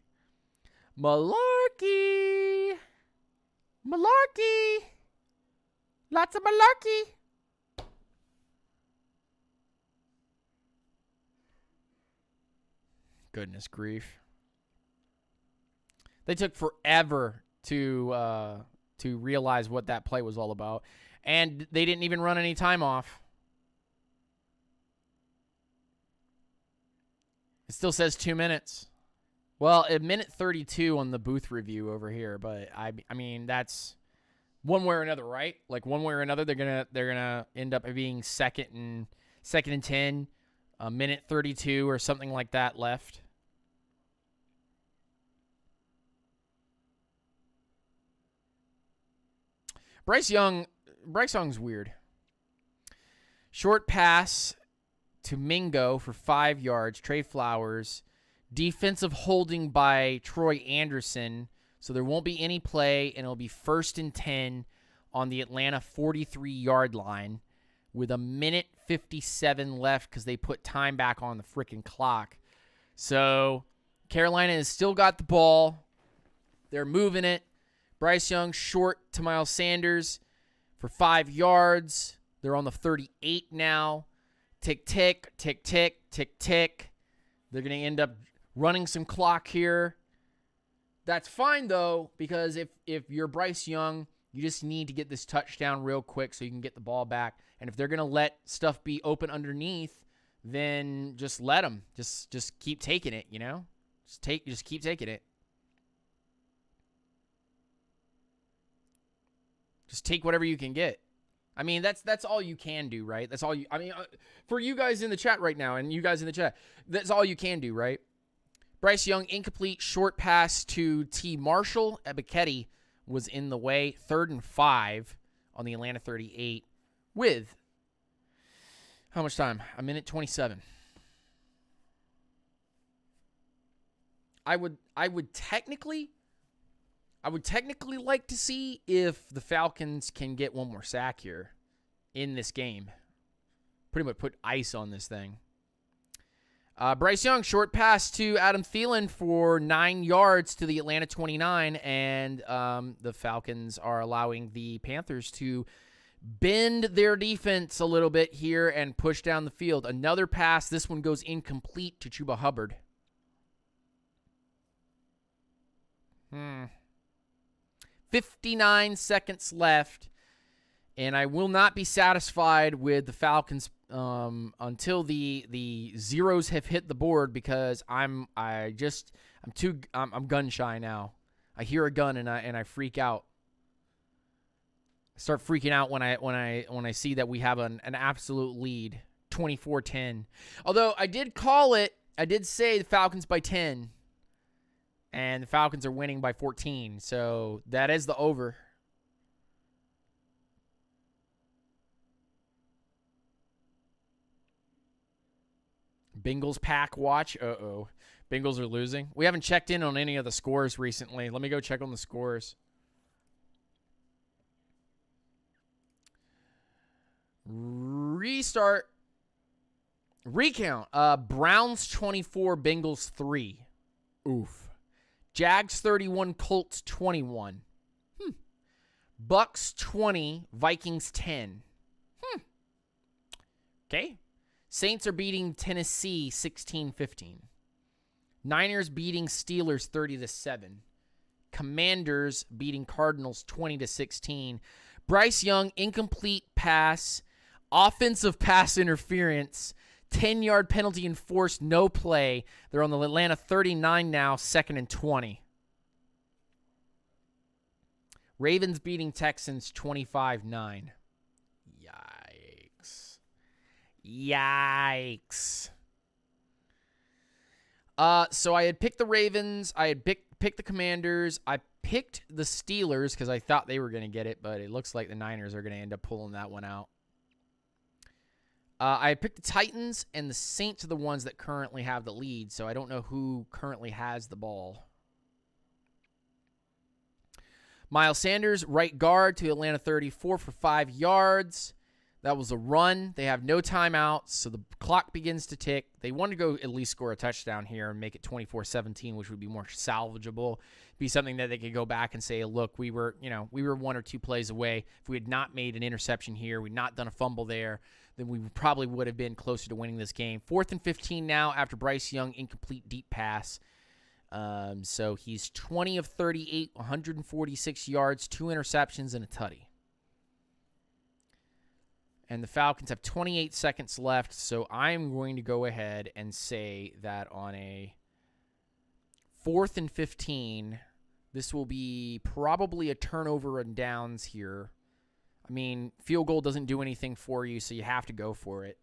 Malarkey. Lots of malarkey. Goodness grief. They took forever to realize what that play was all about. And they didn't even run any time off. It still says 2 minutes. Well, a minute 32 on the booth review over here, but I mean that's one way or another, right? Like one way or another, they're gonna end up being second and 10, a minute 32 or something like that left. Bryce Young's weird. Short pass to Mingo for 5 yards. Trey Flowers. Defensive holding by Troy Anderson. So there won't be any play, and it'll be 1st and 10 on the Atlanta 43-yard line with a minute 57 left because they put time back on the freaking clock. So Carolina has still got the ball. They're moving it. Bryce Young short to Miles Sanders for 5 yards. They're on the 38 now. Tick, tick, tick, tick, tick, tick. They're going to end up running some clock here. That's fine, though, because if you're Bryce Young, you just need to get this touchdown real quick so you can get the ball back. And if they're going to let stuff be open underneath, then just let them. Just keep taking it, you know? Just keep taking it. Just take whatever you can get. I mean, that's all you can do, right? That's all you. I mean, for you guys in the chat right now, and you guys in the chat, that's all you can do, right? Bryce Young, incomplete short pass to T. Marshall. Ebiketie was in the way. 3rd and 5 on the Atlanta 38 with how much time? A minute 27. I would technically like to see if the Falcons can get one more sack here in this game. Pretty much put ice on this thing. Bryce Young, short pass to Adam Thielen for 9 yards to the Atlanta 29, and the Falcons are allowing the Panthers to bend their defense a little bit here and push down the field. Another pass. This one goes incomplete to Chuba Hubbard. 59 seconds left, and I will not be satisfied with the Falcons until the zeros have hit the board, because I'm gun shy now. I hear a gun and I freak out. I start freaking out when I see that we have an absolute lead, 24-10. Although I did call it, I did say the Falcons by 10, and the Falcons are winning by 14. So that is the over. Bengals pack watch. Uh-oh. Bengals are losing. We haven't checked in on any of the scores recently. Let me go check on the scores. Restart. Recount. Browns 24, Bengals 3. Oof. Jags 31, Colts 21. Bucks 20, Vikings 10. Okay. Saints are beating Tennessee 16-15. Niners beating Steelers 30-7. Commanders beating Cardinals 20-16. Bryce Young, incomplete pass, offensive pass interference, 10-yard penalty enforced, no play. They're on the Atlanta 39 now, 2nd and 20. Ravens beating Texans 25-9. Yikes. So I had picked the Ravens. I had picked the Commanders. I picked the Steelers because I thought they were going to get it, but it looks like the Niners are going to end up pulling that one out. I had picked the Titans, and the Saints are the ones that currently have the lead, so I don't know who currently has the ball. Miles Sanders, right guard to Atlanta 34 for 5 yards. That was a run. They have no timeouts, so the clock begins to tick. They want to go at least score a touchdown here and make it 24-17, which would be more salvageable. Be something that they could go back and say, look, we were 1 or 2 plays away. If we had not made an interception here, we'd not done a fumble there, then we probably would have been closer to winning this game. 4th and 15 now after Bryce Young, incomplete deep pass. So he's 20 of 38, 146 yards, 2 interceptions, and a tutty. And the Falcons have 28 seconds left, so I'm going to go ahead and say that on a 4th and 15, this will be probably a turnover and downs here. I mean, field goal doesn't do anything for you, so you have to go for it.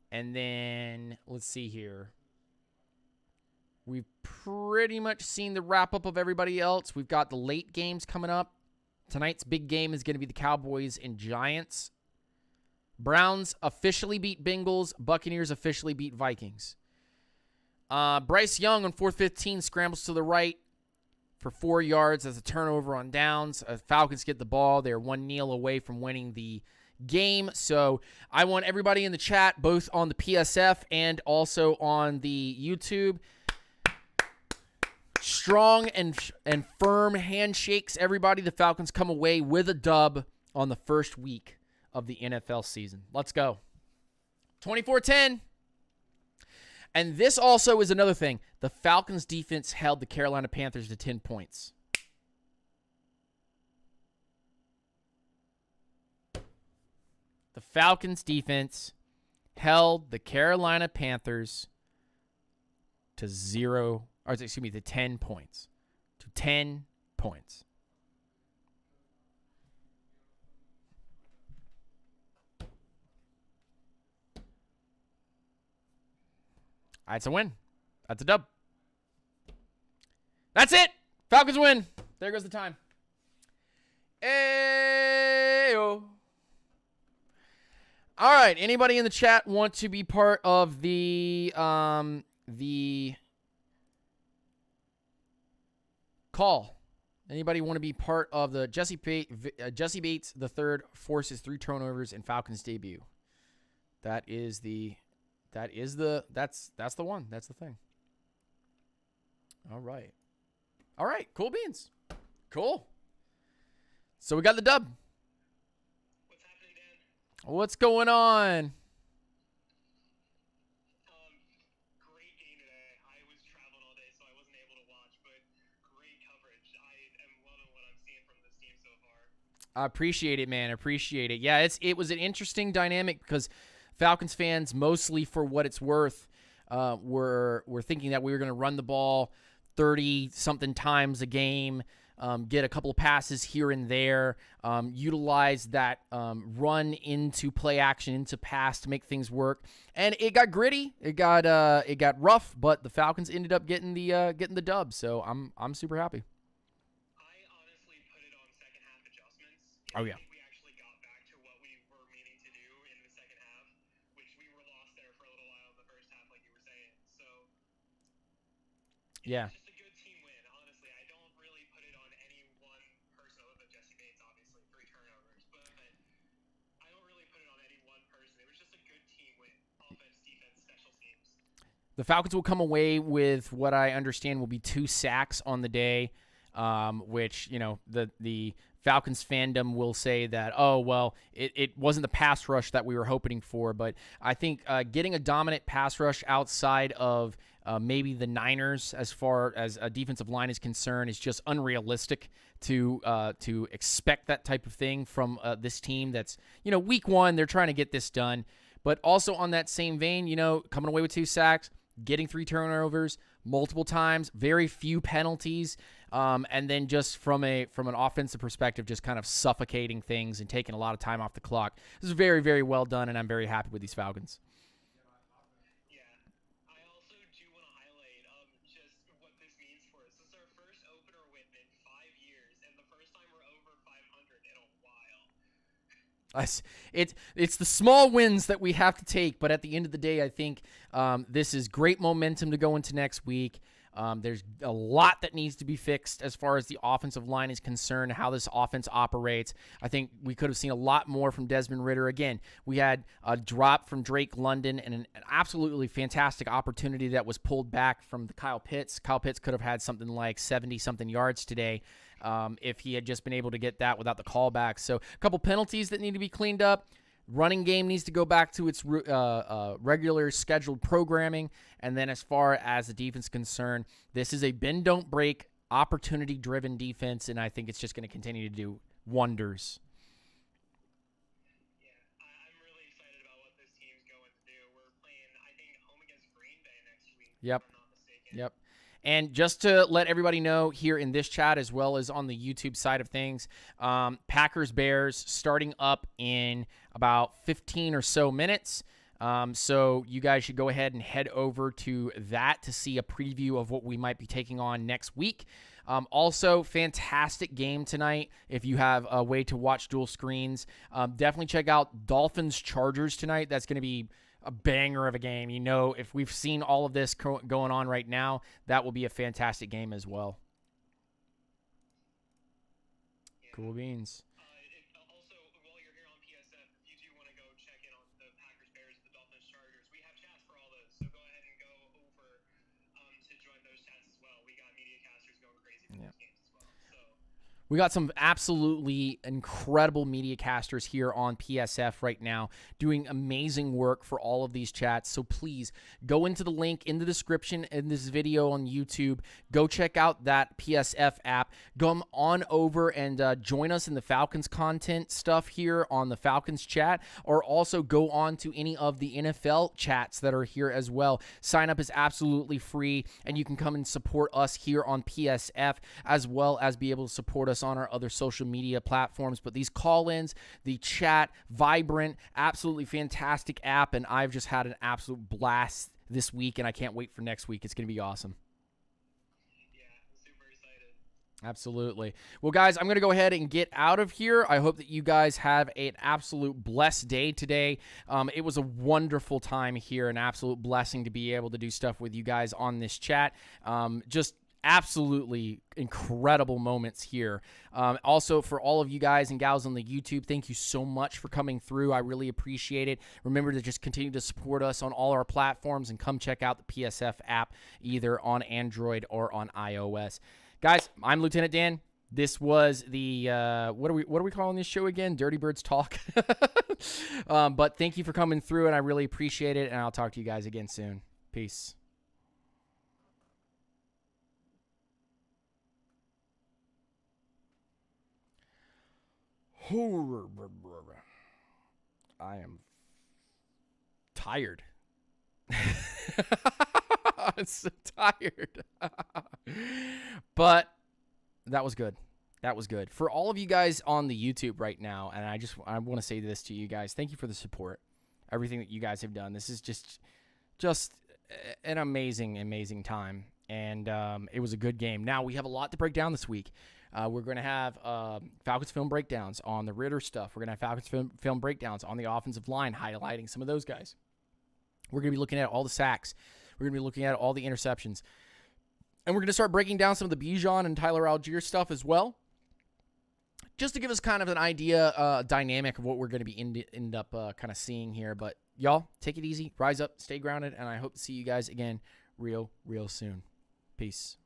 And then, let's see here. We've pretty much seen the wrap-up of everybody else. We've got the late games coming up. Tonight's big game is going to be the Cowboys and Giants. Browns officially beat Bengals. Buccaneers officially beat Vikings. Bryce Young on 4-15 scrambles to the right for 4 yards as a turnover on downs. Falcons get the ball. They're 1 kneel away from winning the game. So I want everybody in the chat, both on the PSF and also on the YouTube, strong and firm handshakes. Everybody, the Falcons come away with a dub on the first week of the NFL season. Let's go. 24-10. And this also is another thing. The Falcons defense held the Carolina Panthers to 10 points. The Falcons defense held the Carolina Panthers to 10 points. To 10 points. That's a win. That's a dub. That's it. Falcons win. There goes the time. Ayo. All right. Anybody in the chat want to be part of the call? Anybody want to be part of the Jesse Bates the third forces 3 turnovers in Falcons debut? That is the that's the one. That's the thing. All right. Cool beans. Cool. So we got the dub. What's happening, Dan? What's going on? Great game today. I was traveling all day, so I wasn't able to watch, but great coverage. I am loving what I'm seeing from this team so far. I appreciate it, man. I appreciate it. Yeah, it was an interesting dynamic because Falcons fans, mostly for what it's worth, were thinking that we were going to run the ball 30-something times a game, get a couple of passes here and there, utilize that run into play action, into pass to make things work. And it got gritty. It got rough, but the Falcons ended up getting the dub. So I'm super happy. I honestly put it on second half adjustments. Oh, yeah. I think we actually got back to what we were meaning to do in the second half, which we were lost there for a little while in the first half, like you were saying. So, Yeah. it's just a good team win, honestly. I don't really put it on any one person other than Jesse Bates, obviously, 3 turnovers. But I don't really put it on any one person. It was just a good team win. Offense, defense, special teams. The Falcons will come away with what I understand will be 2 sacks on the day, which, the Falcons fandom will say that, oh, well, it wasn't the pass rush that we were hoping for. But I think getting a dominant pass rush outside of maybe the Niners as far as a defensive line is concerned is just unrealistic to expect that type of thing from this team that's, week 1, they're trying to get this done. But also on that same vein, coming away with 2 sacks, getting 3 turnovers multiple times, very few penalties, and then just from an offensive perspective, just kind of suffocating things and taking a lot of time off the clock. This is very, very well done, and I'm very happy with these Falcons. Yeah. I also do want to highlight just what this means for us. This is our first opener win in 5 years, and the first time we're over 500 in a while. It's the small wins that we have to take, but at the end of the day, I think this is great momentum to go into next week. There's a lot that needs to be fixed as far as the offensive line is concerned, how this offense operates. I think we could have seen a lot more from Desmond Ridder. Again, we had a drop from Drake London and an absolutely fantastic opportunity that was pulled back from the Kyle Pitts. Kyle Pitts could have had something like 70-something yards today if he had just been able to get that without the callback. So a couple penalties that need to be cleaned up. Running game needs to go back to its regular scheduled programming. And then as far as the defense is concerned, this is a bend, don't break, opportunity-driven defense, and I think it's just going to continue to do wonders. Yeah, I'm really excited about what this team's going to do. We're playing, I think, home against Green Bay next week, Yep. if I'm not mistaken. Yep. And just to let everybody know here in this chat as well as on the YouTube side of things, Packers-Bears starting up in about 15 or so minutes. So you guys should go ahead and head over to that to see a preview of what we might be taking on next week. Also, fantastic game tonight. If you have a way to watch dual screens, definitely check out Dolphins-Chargers tonight. That's going to be a banger of a game. If we've seen all of this going on right now, that will be a fantastic game as well. Yeah. Cool beans. Also, while you're here on PSF, if you do want to go check in on the Packers, Bears, the Dolphins, Chargers, we have chats for all those. So go ahead and go over to join those chats as well. We got media casters going crazy for those games as well. So We got some absolutely incredible media casters here on PSF right now doing amazing work for all of these chats. So please go into the link in the description in this video on YouTube. Go check out that PSF app. Come on over and join us in the Falcons content stuff here on the Falcons chat, or also go on to any of the NFL chats that are here as well. Sign up is absolutely free, and you can come and support us here on PSF as well as be able to support us on our other social media platforms. But these call-ins, the chat, vibrant, absolutely fantastic app, and I've just had an absolute blast this week, and I can't wait for next week. It's going to be awesome. yeah, super excited. Absolutely. Well, guys, I'm going to go ahead and get out of here. I hope that you guys have an absolute blessed day today. It was a wonderful time here, an absolute blessing to be able to do stuff with you guys on this chat. Just absolutely incredible moments here. Also, for all of you guys and gals on the YouTube, thank you so much for coming through. I really appreciate it. Remember to just continue to support us on all our platforms and come check out the PSF app either on Android or on iOS. Guys, I'm Lieutenant Dan. This was the what are we calling this show again? Dirty Birds Talk. But thank you for coming through, and I really appreciate it. And I'll talk to you guys again soon. Peace. I am tired. I'm so tired. But that was good. That was good. For all of you guys on the YouTube right now, and I want to say this to you guys. Thank you for the support. Everything that you guys have done. This is just an amazing time. And it was a good game. Now, we have a lot to break down this week. We're going to have Falcons film breakdowns on the Ritter stuff. We're going to have Falcons film breakdowns on the offensive line, highlighting some of those guys. We're going to be looking at all the sacks. We're going to be looking at all the interceptions. And we're going to start breaking down some of the Bijan and Tyler Algier stuff as well, just to give us kind of an idea, dynamic of what we're going to be end up kind of seeing here. But y'all, take it easy, rise up, stay grounded, and I hope to see you guys again real soon. Peace.